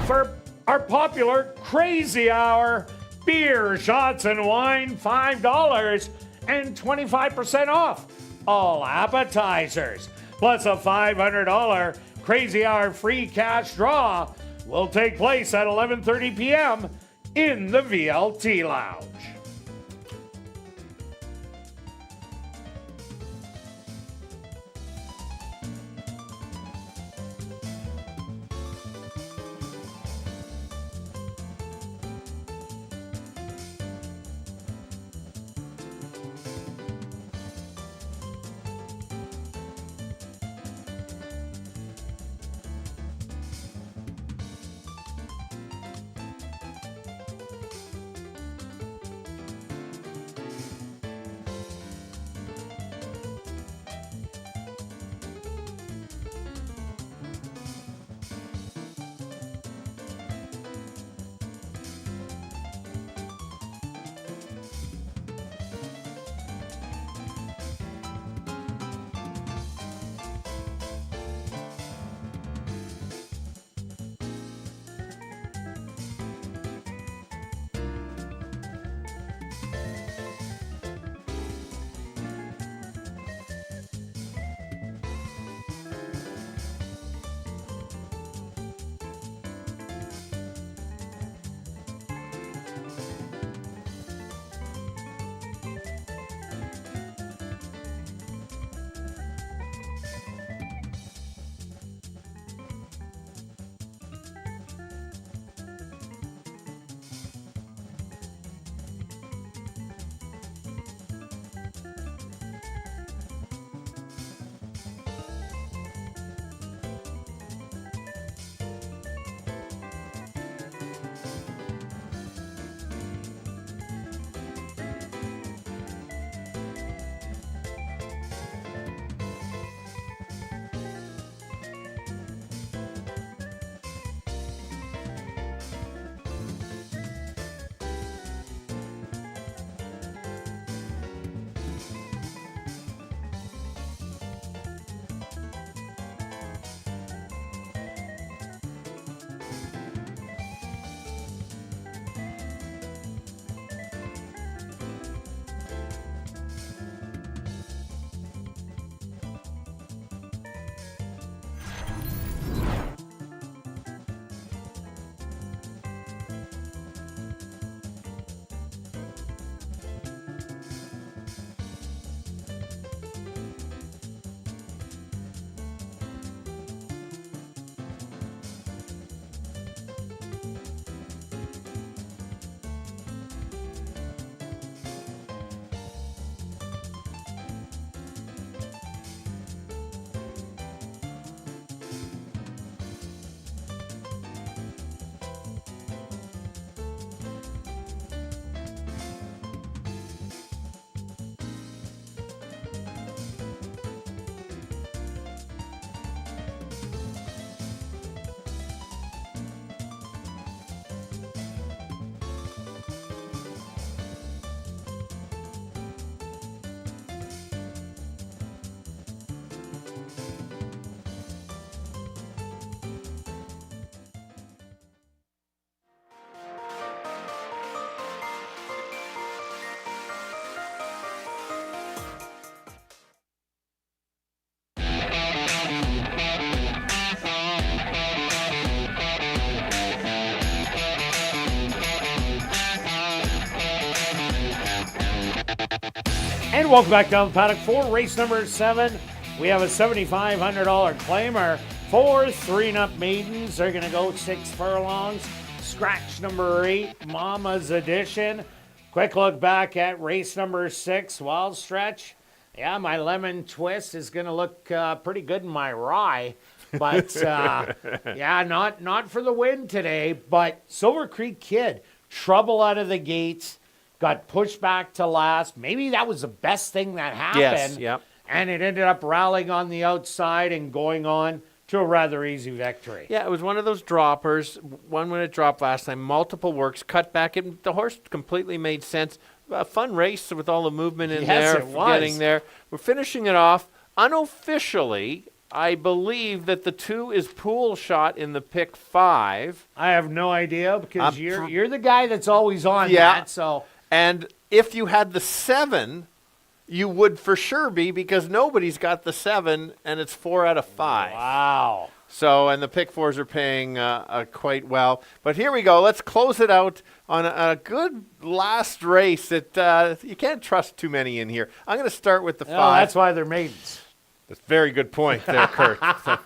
Speaker 3: for our popular Crazy Hour. Beer, shots, and wine, $5 and 25% off all appetizers. Plus a $500 Crazy Hour free cash draw will take place at 11:30 p.m. in the VLT Lounge. And welcome back down the paddock for race number 7. We have a $7,500 claimer for 3-and-up maidens. They're going to go 6 furlongs. Scratch number 8, Mama's Edition. Quick look back at race number 6, Wild Stretch. Yeah, my lemon twist is going to look pretty good in my rye. But, yeah, not for the win today. But Silver Creek Kid, trouble out of the gates. Got pushed back to last. Maybe that was the best thing that happened.
Speaker 4: Yes, yep.
Speaker 3: And it ended up rallying on the outside and going on to a rather easy victory.
Speaker 4: Yeah, it was one of those droppers. 1 minute drop last time. Multiple works, cut back. The horse completely made sense. A fun race with all the movement in there.
Speaker 3: It was.
Speaker 4: Getting there. We're finishing it off. Unofficially, I believe that the 2 is pool shot in the pick 5.
Speaker 3: I have no idea because you're the guy that's always on that. So.
Speaker 4: And if you had the 7, you would for sure be, because nobody's got the 7, and it's 4 out of 5.
Speaker 3: Wow.
Speaker 4: So, and the pick 4s are paying quite well. But here we go. Let's close it out on a good last race that you can't trust too many in here. I'm going to start with the 5.
Speaker 3: Oh, that's why they're maidens.
Speaker 4: That's a very good point there, Kirt.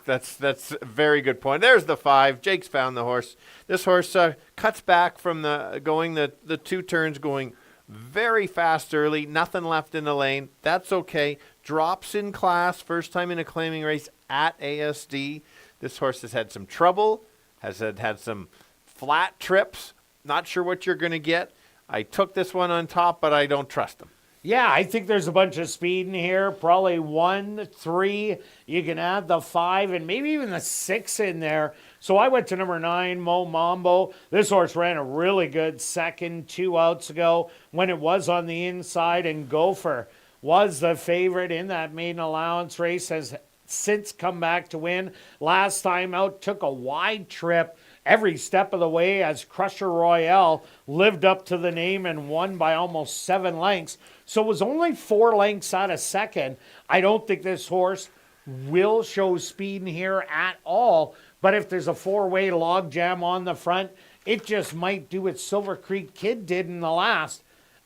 Speaker 4: That's a very good point. There's the 5. Jake's found the horse. This horse cuts back from the 2 turns, going very fast early. Nothing left in the lane. That's okay. Drops in class. First time in a claiming race at ASD. This horse has had some trouble. Has had some flat trips. Not sure what you're going to get. I took this one on top, but I don't trust him.
Speaker 3: Yeah, I think there's a bunch of speed in here. Probably 1, 3. You can add the 5 and maybe even the 6 in there. So I went to number 9, Mo Mambo. This horse ran a really good second 2 outs ago when it was on the inside, and Gopher was the favorite in that maiden allowance race, has since come back to win. Last time out, took a wide trip every step of the way as Crusher Royale lived up to the name and won by almost 7 lengths. So it was only 4 lengths out of second. I don't think this horse will show speed in here at all. But if there's a 4-way logjam on the front, it just might do what Silver Creek Kid did in the last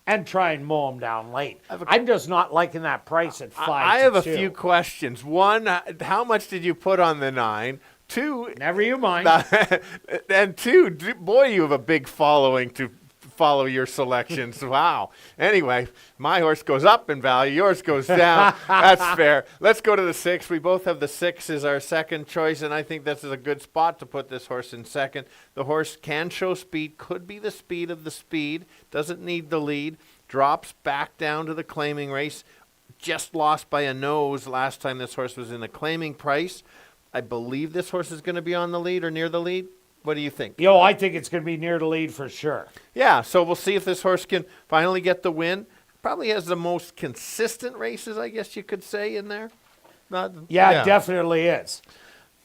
Speaker 3: and try and mow him down late. I'm just not liking that price at 5
Speaker 4: I have
Speaker 3: to
Speaker 4: a
Speaker 3: 2.
Speaker 4: few questions. 1, how much did you put on the 9? 2,
Speaker 3: Never you mind.
Speaker 4: and 2, boy, you have a big following to follow your selections. Wow. Anyway, my horse goes up in value. Yours goes down. That's fair. Let's go to the 6. We both have the 6 as our second choice, and I think this is a good spot to put this horse in second. The horse can show speed, could be the speed of the speed, doesn't need the lead, drops back down to the claiming race, just lost by a nose last time this horse was in a claiming price. I believe this horse is going to be on the lead or near the lead. What do you think?
Speaker 3: I think it's going to be near the lead for sure.
Speaker 4: Yeah, so we'll see if this horse can finally get the win. Probably has the most consistent races, I guess you could say, in there.
Speaker 3: Yeah, it definitely is.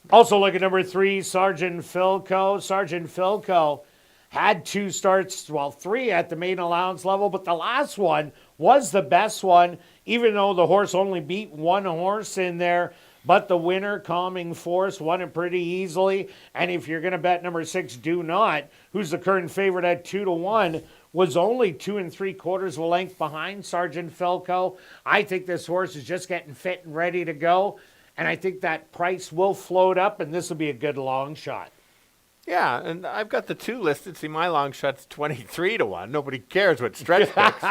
Speaker 3: Also, look at number 3, Sergeant Philco. Sergeant Philco had 2 starts, 3 at the maiden allowance level, but the last one was the best one, even though the horse only beat 1 horse in there. But the winner, Calming Force, won it pretty easily. And if you're going to bet number 6, Do Not, who's the current favorite at 2-1, was only 2 3/4 of a length behind Sergeant Philco. I think this horse is just getting fit and ready to go. And I think that price will float up, and this will be a good long shot.
Speaker 4: Yeah, and I've got the 2 listed. See, my long shot's 23-1. Nobody cares what stretch picks.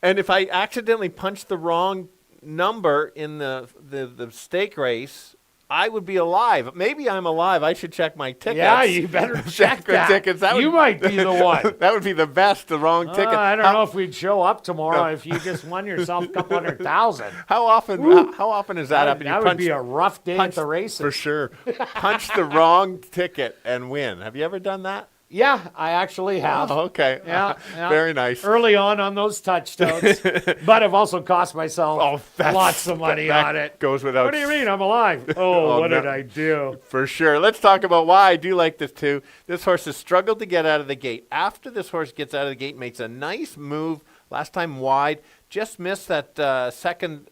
Speaker 4: And if I accidentally punch the wrong number in the stake race, I would be alive. Maybe I'm alive. I should check my tickets.
Speaker 3: Yeah, you better check that.
Speaker 4: Tickets.
Speaker 3: You might be the one.
Speaker 4: That would be the best, the wrong ticket.
Speaker 3: I don't know if we'd show up tomorrow if you just won yourself a couple 100,000.
Speaker 4: How often is that happening?
Speaker 3: That would be a rough day at the races.
Speaker 4: For sure. Punch the wrong ticket and win. Have you ever done that?
Speaker 3: Yeah, I actually have.
Speaker 4: Oh, okay.
Speaker 3: Yeah.
Speaker 4: Very nice.
Speaker 3: Early on those touchdowns. But I've also cost myself lots of money on it.
Speaker 4: Goes without.
Speaker 3: What do you mean? I'm alive. What did I do?
Speaker 4: For sure. Let's talk about why I do like this too. This horse has struggled to get out of the gate. After this horse gets out of the gate, makes a nice move. Last time wide. Just missed that second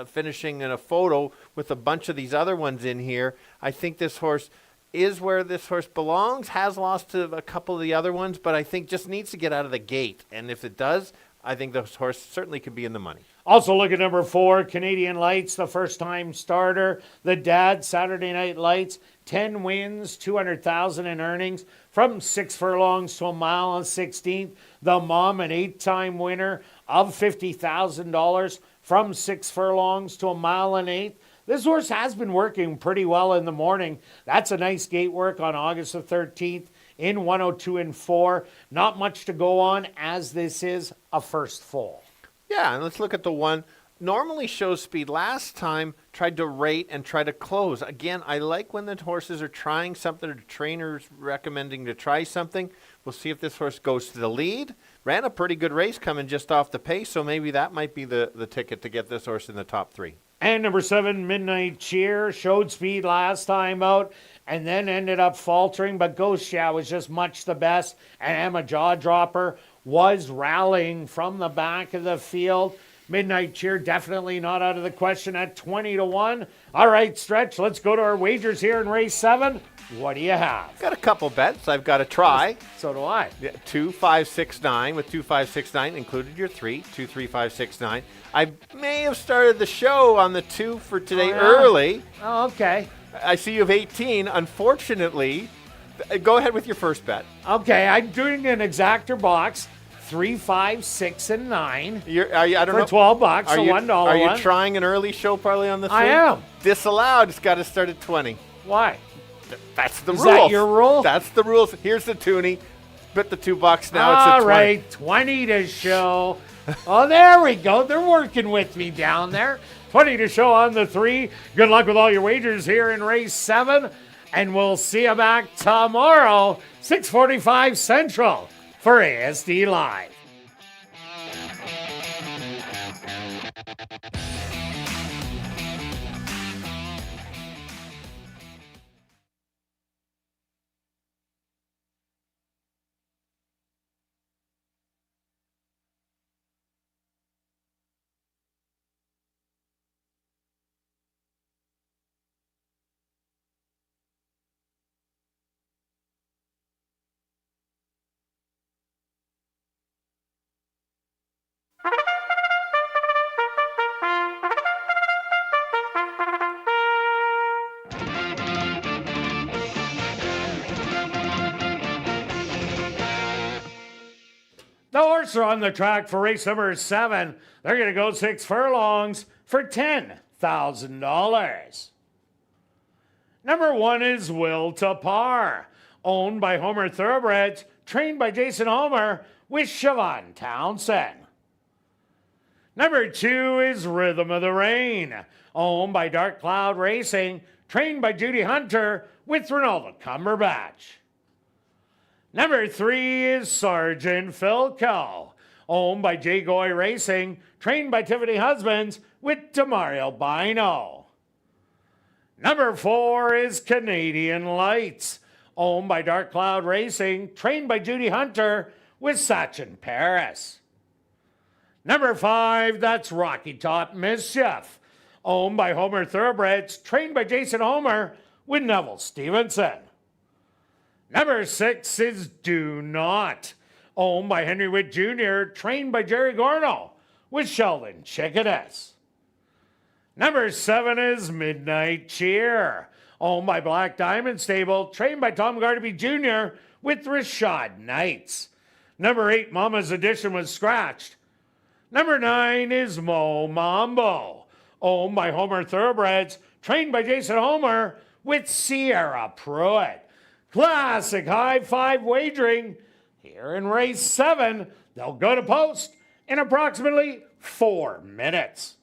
Speaker 4: finishing in a photo with a bunch of these other ones in here. I think this horse is where this horse belongs, has lost to a couple of the other ones, but I think just needs to get out of the gate. And if it does, I think this horse certainly could be in the money.
Speaker 3: Also look at number 4, Canadian Lights, the first-time starter. The dad, Saturday Night Lights, 10 wins, $200,000 in earnings from 6 furlongs to a mile and 16th. The mom, an 8-time winner of $50,000 from 6 furlongs to a mile and 8th. This horse has been working pretty well in the morning. That's a nice gate work on August the 13th in 102 and 4. Not much to go on as this is a first foal.
Speaker 4: Yeah, and let's look at the one. Normally shows speed. Last time tried to rate and try to close. Again, I like when the horses are trying something or the trainer's recommending to try something. We'll see if this horse goes to the lead. Ran a pretty good race coming just off the pace, so maybe that might be the ticket to get this horse in the top 3.
Speaker 3: And number 7, Midnight Cheer, showed speed last time out and then ended up faltering, but Ghost Show was just much the best. And Emma Jawdropper was rallying from the back of the field. Midnight Cheer definitely not out of the question at 20-1. All right, Stretch, let's go to our wagers here in race 7. What do you have?
Speaker 4: Got a couple bets I've got to try.
Speaker 3: So do I.
Speaker 4: Yeah, 2, 5, 6, 9 with 2, 5, 6, 9 included your 3, 2, 3, 5, 6, 9. I may have started the show on the 2 for today early.
Speaker 3: Oh, okay.
Speaker 4: I see you have 18. Unfortunately, go ahead with your first bet.
Speaker 3: Okay, I'm doing an exactor box. 3, 5, 6, and 9.
Speaker 4: I don't
Speaker 3: for
Speaker 4: know.
Speaker 3: $12,
Speaker 4: Are
Speaker 3: a
Speaker 4: you,
Speaker 3: $1
Speaker 4: Are you
Speaker 3: one.
Speaker 4: trying an early show parlay on the 3?
Speaker 3: I am.
Speaker 4: Disallowed. It's got to start at 20.
Speaker 3: Why?
Speaker 4: That's the
Speaker 3: Is
Speaker 4: rules.
Speaker 3: that your rule?
Speaker 4: That's the rules. Here's the toonie. Bet the $2 now. It's at
Speaker 3: All
Speaker 4: 20.
Speaker 3: right, 20 to show. Oh, there we go. They're working with me down there. 20 to show on the 3. Good luck with all your wagers here in race 7. And we'll see you back tomorrow, 6:45 Central for ASD Live. The horses are on the track for race number 7. They're going to go 6 furlongs for $10,000. Number 1 is Will to Par, owned by Homer Thoroughbreds, trained by Jason Homer with Siobhan Townsend. Number 2 is Rhythm of the Rain, owned by Dark Cloud Racing, trained by Judy Hunter with Ronaldo Cumberbatch. Number 3 is Sergeant Philco, owned by Jay Goy Racing, trained by Tiffany Husbands with Demario Bino. Number 4 is Canadian Lights, owned by Dark Cloud Racing, trained by Judy Hunter with Sachin Paris. Number 5, that's Rocky Top Mischief, owned by Homer Thoroughbreds, trained by Jason Homer with Neville Stevenson. Number 6 is Do Not, owned by Henry Witt Jr., trained by Jerry Gorno with Sheldon Chickadas. Number 7 is Midnight Cheer, owned by Black Diamond Stable, trained by Tom Gardaby Jr. with Rashad Knights. Number 8, Mama's Edition, was scratched. Number 9 is Mo Mambo, owned by Homer Thoroughbreds, trained by Jason Homer with Sierra Pruitt. Classic high 5 wagering here in race 7. They'll go to post in approximately 4 minutes.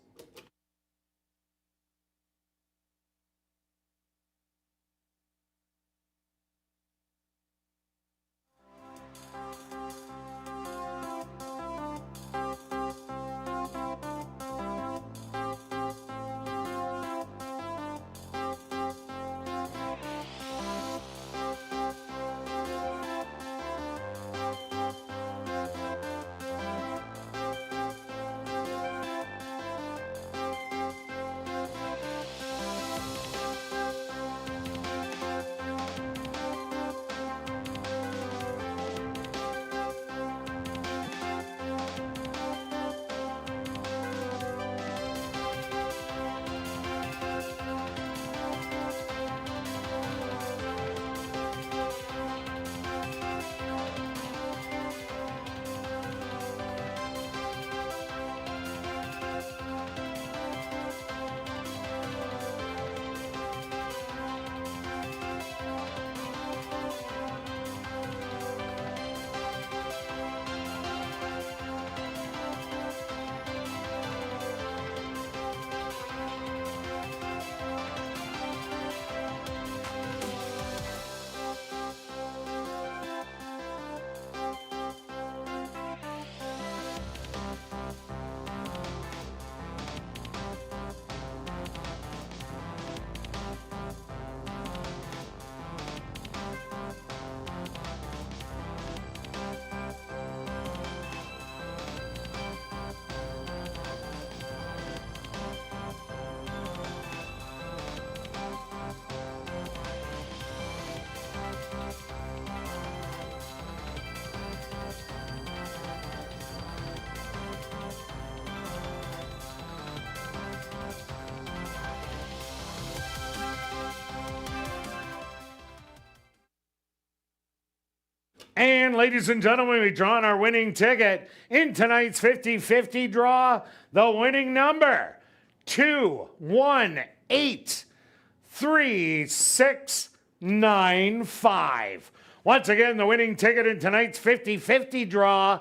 Speaker 3: ladies and gentlemen, we've drawn our winning ticket in tonight's 50-50 draw. The winning number, 2183695. Once again, the winning ticket in tonight's 50-50 draw,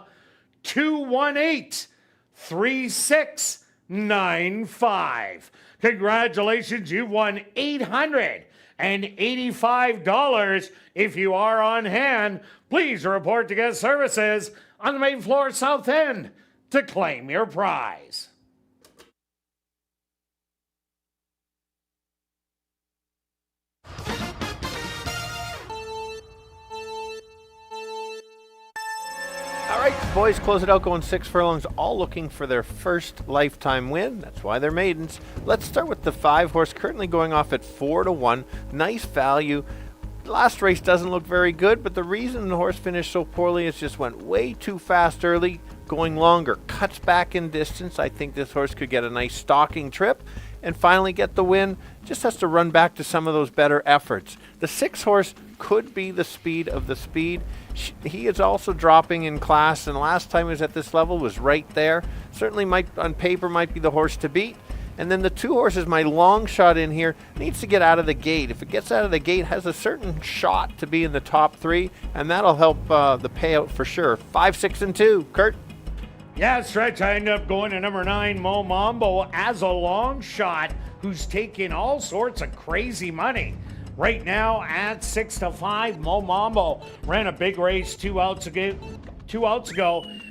Speaker 3: 2183695. Congratulations, you've won $885. If you are on hand, please report to guest services on the main floor south end to claim your prize.
Speaker 4: All right, boys, close it out going 6 furlongs, all looking for their first lifetime win. That's why they're maidens. Let's start with the 5 horse, currently going off at 4-1. Nice value. Last race doesn't look very good, but the reason the horse finished so poorly is just went way too fast early, going longer, cuts back in distance. I think this horse could get a nice stalking trip and finally get the win. Just has to run back to some of those better efforts. The 6 horse could be the speed of the speed. He is also dropping in class, and last time he was at this level was right there. Certainly might, on paper, might be the horse to beat. And then the 2 horses, my long shot in here, needs to get out of the gate. If it gets out of the gate, has a certain shot to be in the top 3, and that'll help the payout for sure. 5, 6, and 2. Kirt?
Speaker 3: Yeah, Stretch, I ended up going to number 9, Mo Mambo, as a long shot, who's taking all sorts of crazy money. Right now at 6-5, Mo Mambo ran a big race 2 outs ago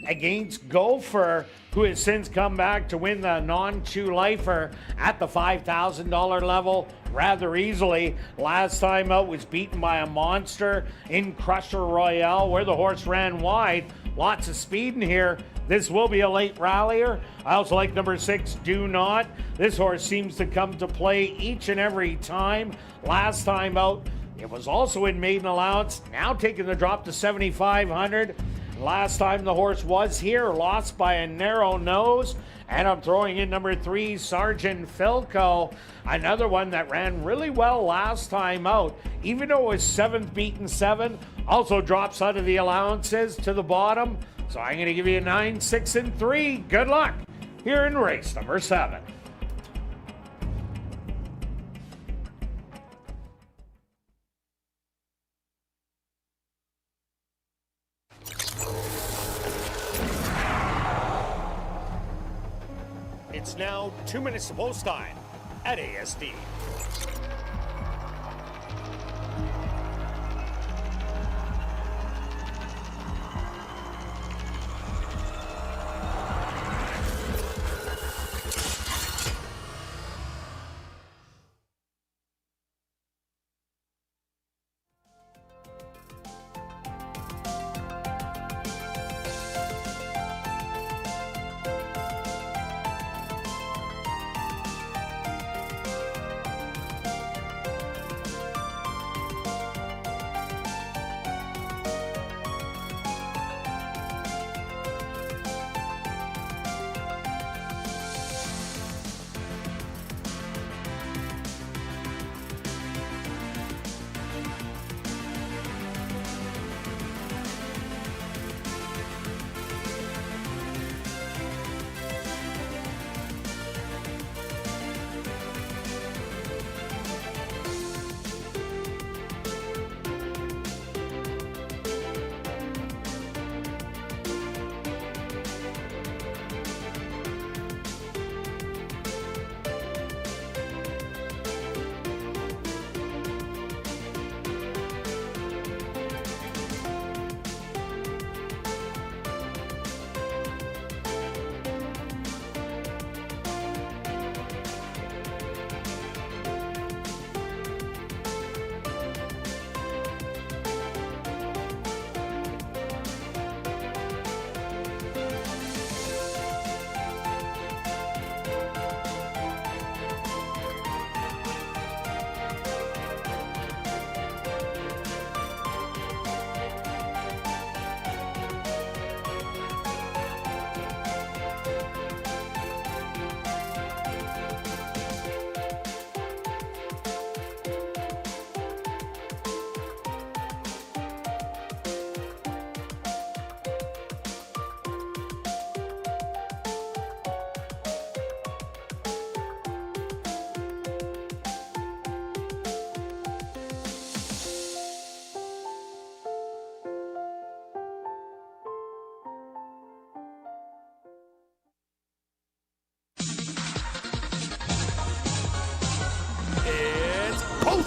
Speaker 3: against Gopher, who has since come back to win the non-chew lifer at the $5,000 level rather easily. Last time out was beaten by a monster in Crusher Royale, where the horse ran wide. Lots of speed in here. This will be a late rallier. I also like number 6, Do Not. This horse seems to come to play each and every time. Last time out, it was also in maiden allowance, now taking the drop to 7,500. Last time the horse was here, lost by a narrow nose. And I'm throwing in number 3, Sergeant Philco, another one that ran really well last time out. Even though it was 7th beaten 7, also drops out of the allowances to the bottom. So I'm going to give you a 9, 6, and 3. Good luck here in race number 7.
Speaker 5: It's now 2 minutes to post time at ASD.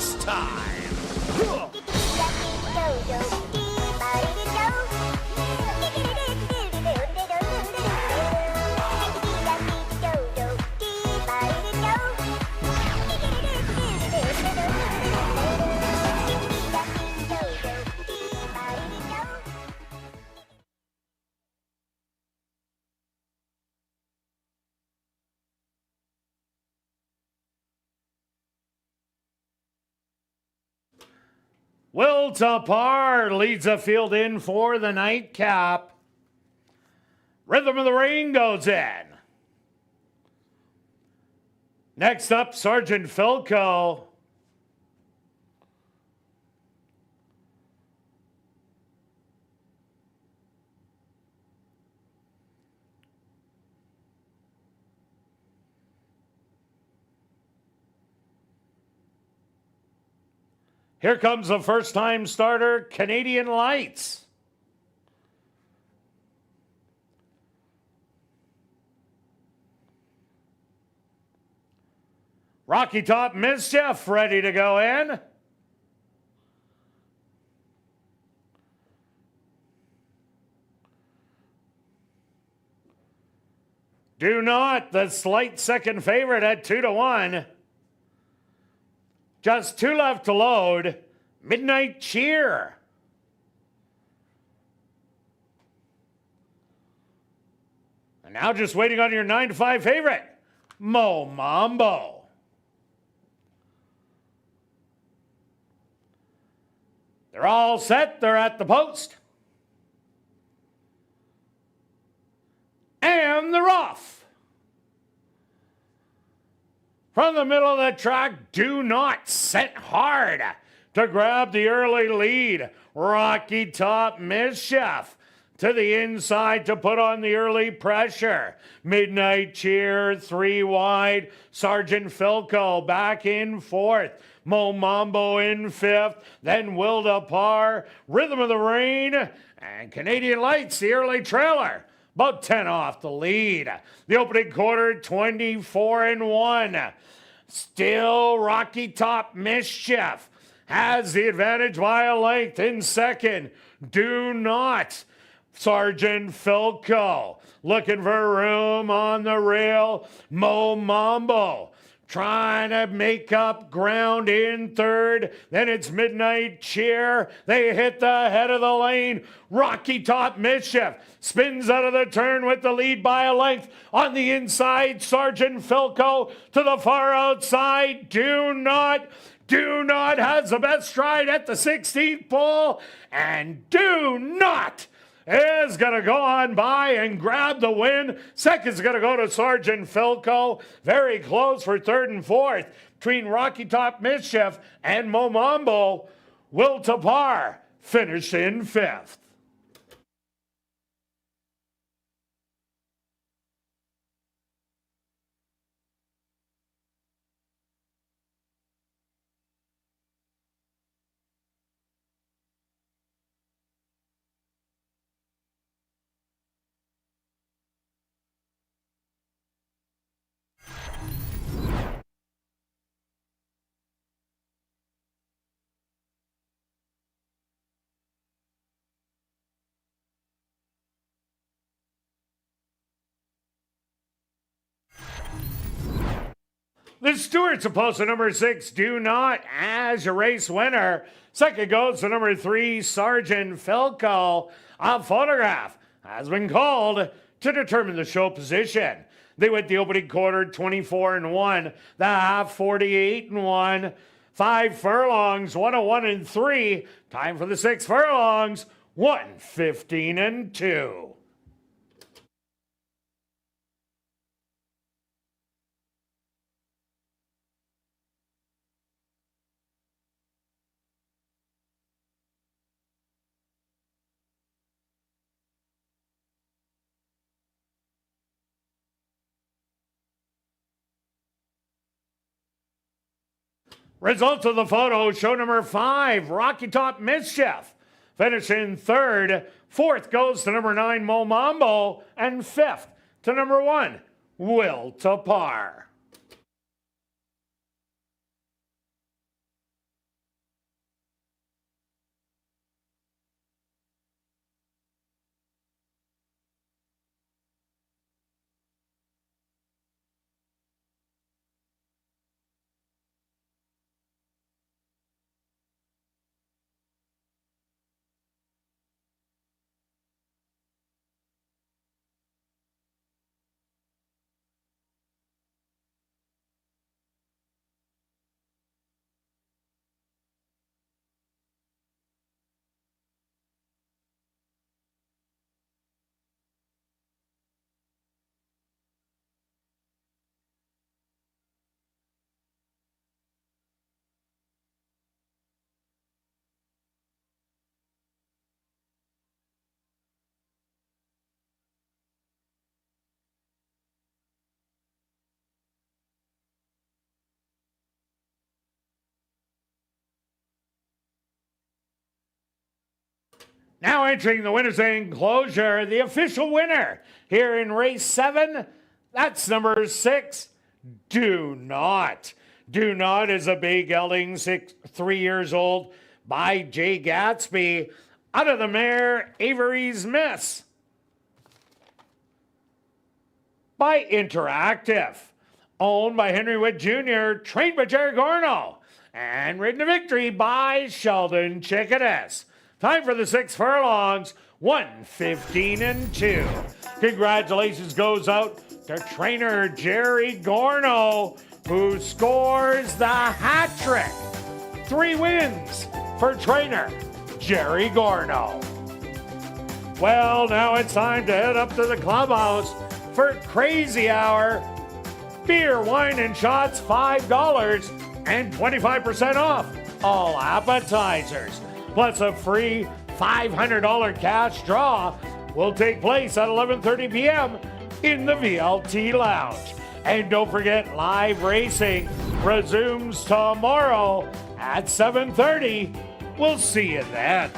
Speaker 5: It's time.
Speaker 3: Will Tapar leads the field in for the nightcap. Rhythm of the Rain goes in. Next up, Sergeant Philco. Here comes the first-time starter, Canadian Lights. Rocky Top Mischief ready to go in. Do Not, the slight second favorite at 2-1. Just 2 left to load. Midnight Cheer. And now just waiting on your 9-5 favorite, Mo Mambo. They're all set. They're at the post. And they're off. From the middle of the track, Do Not sent hard to grab the early lead. Rocky Top Mischief to the inside to put on the early pressure. Midnight Cheer, 3 wide. Sergeant Philco back in 4th. Mo Mambo in 5th. Then Will Tapar, Rhythm of the Rain, and Canadian Lights, the early trailer. About 10 off the lead. The opening quarter, 24-1. Still Rocky Top Mischief has the advantage by a length in second. Do Not. Sergeant Philco looking for room on the rail. Mo Mambo trying to make up ground in third. Then it's Midnight Cheer. They hit the head of the lane. Rocky Top Mischief spins out of the turn with the lead by a length. On the inside, Sergeant Philco to the far outside. Do Not has the best stride at the 16th pole. And Do Not is going to go on by and grab the win. Second's going to go to Sergeant Philco. Very close for 3rd and 4th between Rocky Top Mischief and Mo Mambo. Will Tapar finished in 5th. The Stewart's opposed to number 6, Do Not, as your race winner. Second goes to number 3, Sergeant Philco. A photograph has been called to determine the show position. They went the opening quarter 24-1, the half 48-1, 5 furlongs, 101-3. Time for the 6 furlongs, 115-2. Results of the photo show number 5, Rocky Top Mischief, finishing 3rd. 4th goes to number 9, Mo Mambo, and 5th to number 1, Will Tapar. Now entering the winner's enclosure, the official winner here in race 7, that's number 6, Do Not. Do Not is a big gelding, 3 years old, by Jay Gatsby, out of the mare Avery's Miss, by Interactive, owned by Henry Witt Jr., trained by Jerry Gorno, and ridden to victory by Sheldon Chickadas. Time for the 6 furlongs, 1:15-2. Congratulations goes out to trainer Jerry Gorno, who scores the hat trick. 3 wins for trainer Jerry Gorno. Well, now it's time to head up to the clubhouse for Crazy Hour. Beer, wine, and shots, $5 and 25% off all appetizers. Plus a free $500 cash draw will take place at 11:30 p.m. in the VLT Lounge. And don't forget, live racing resumes tomorrow at 7:30. We'll see you then.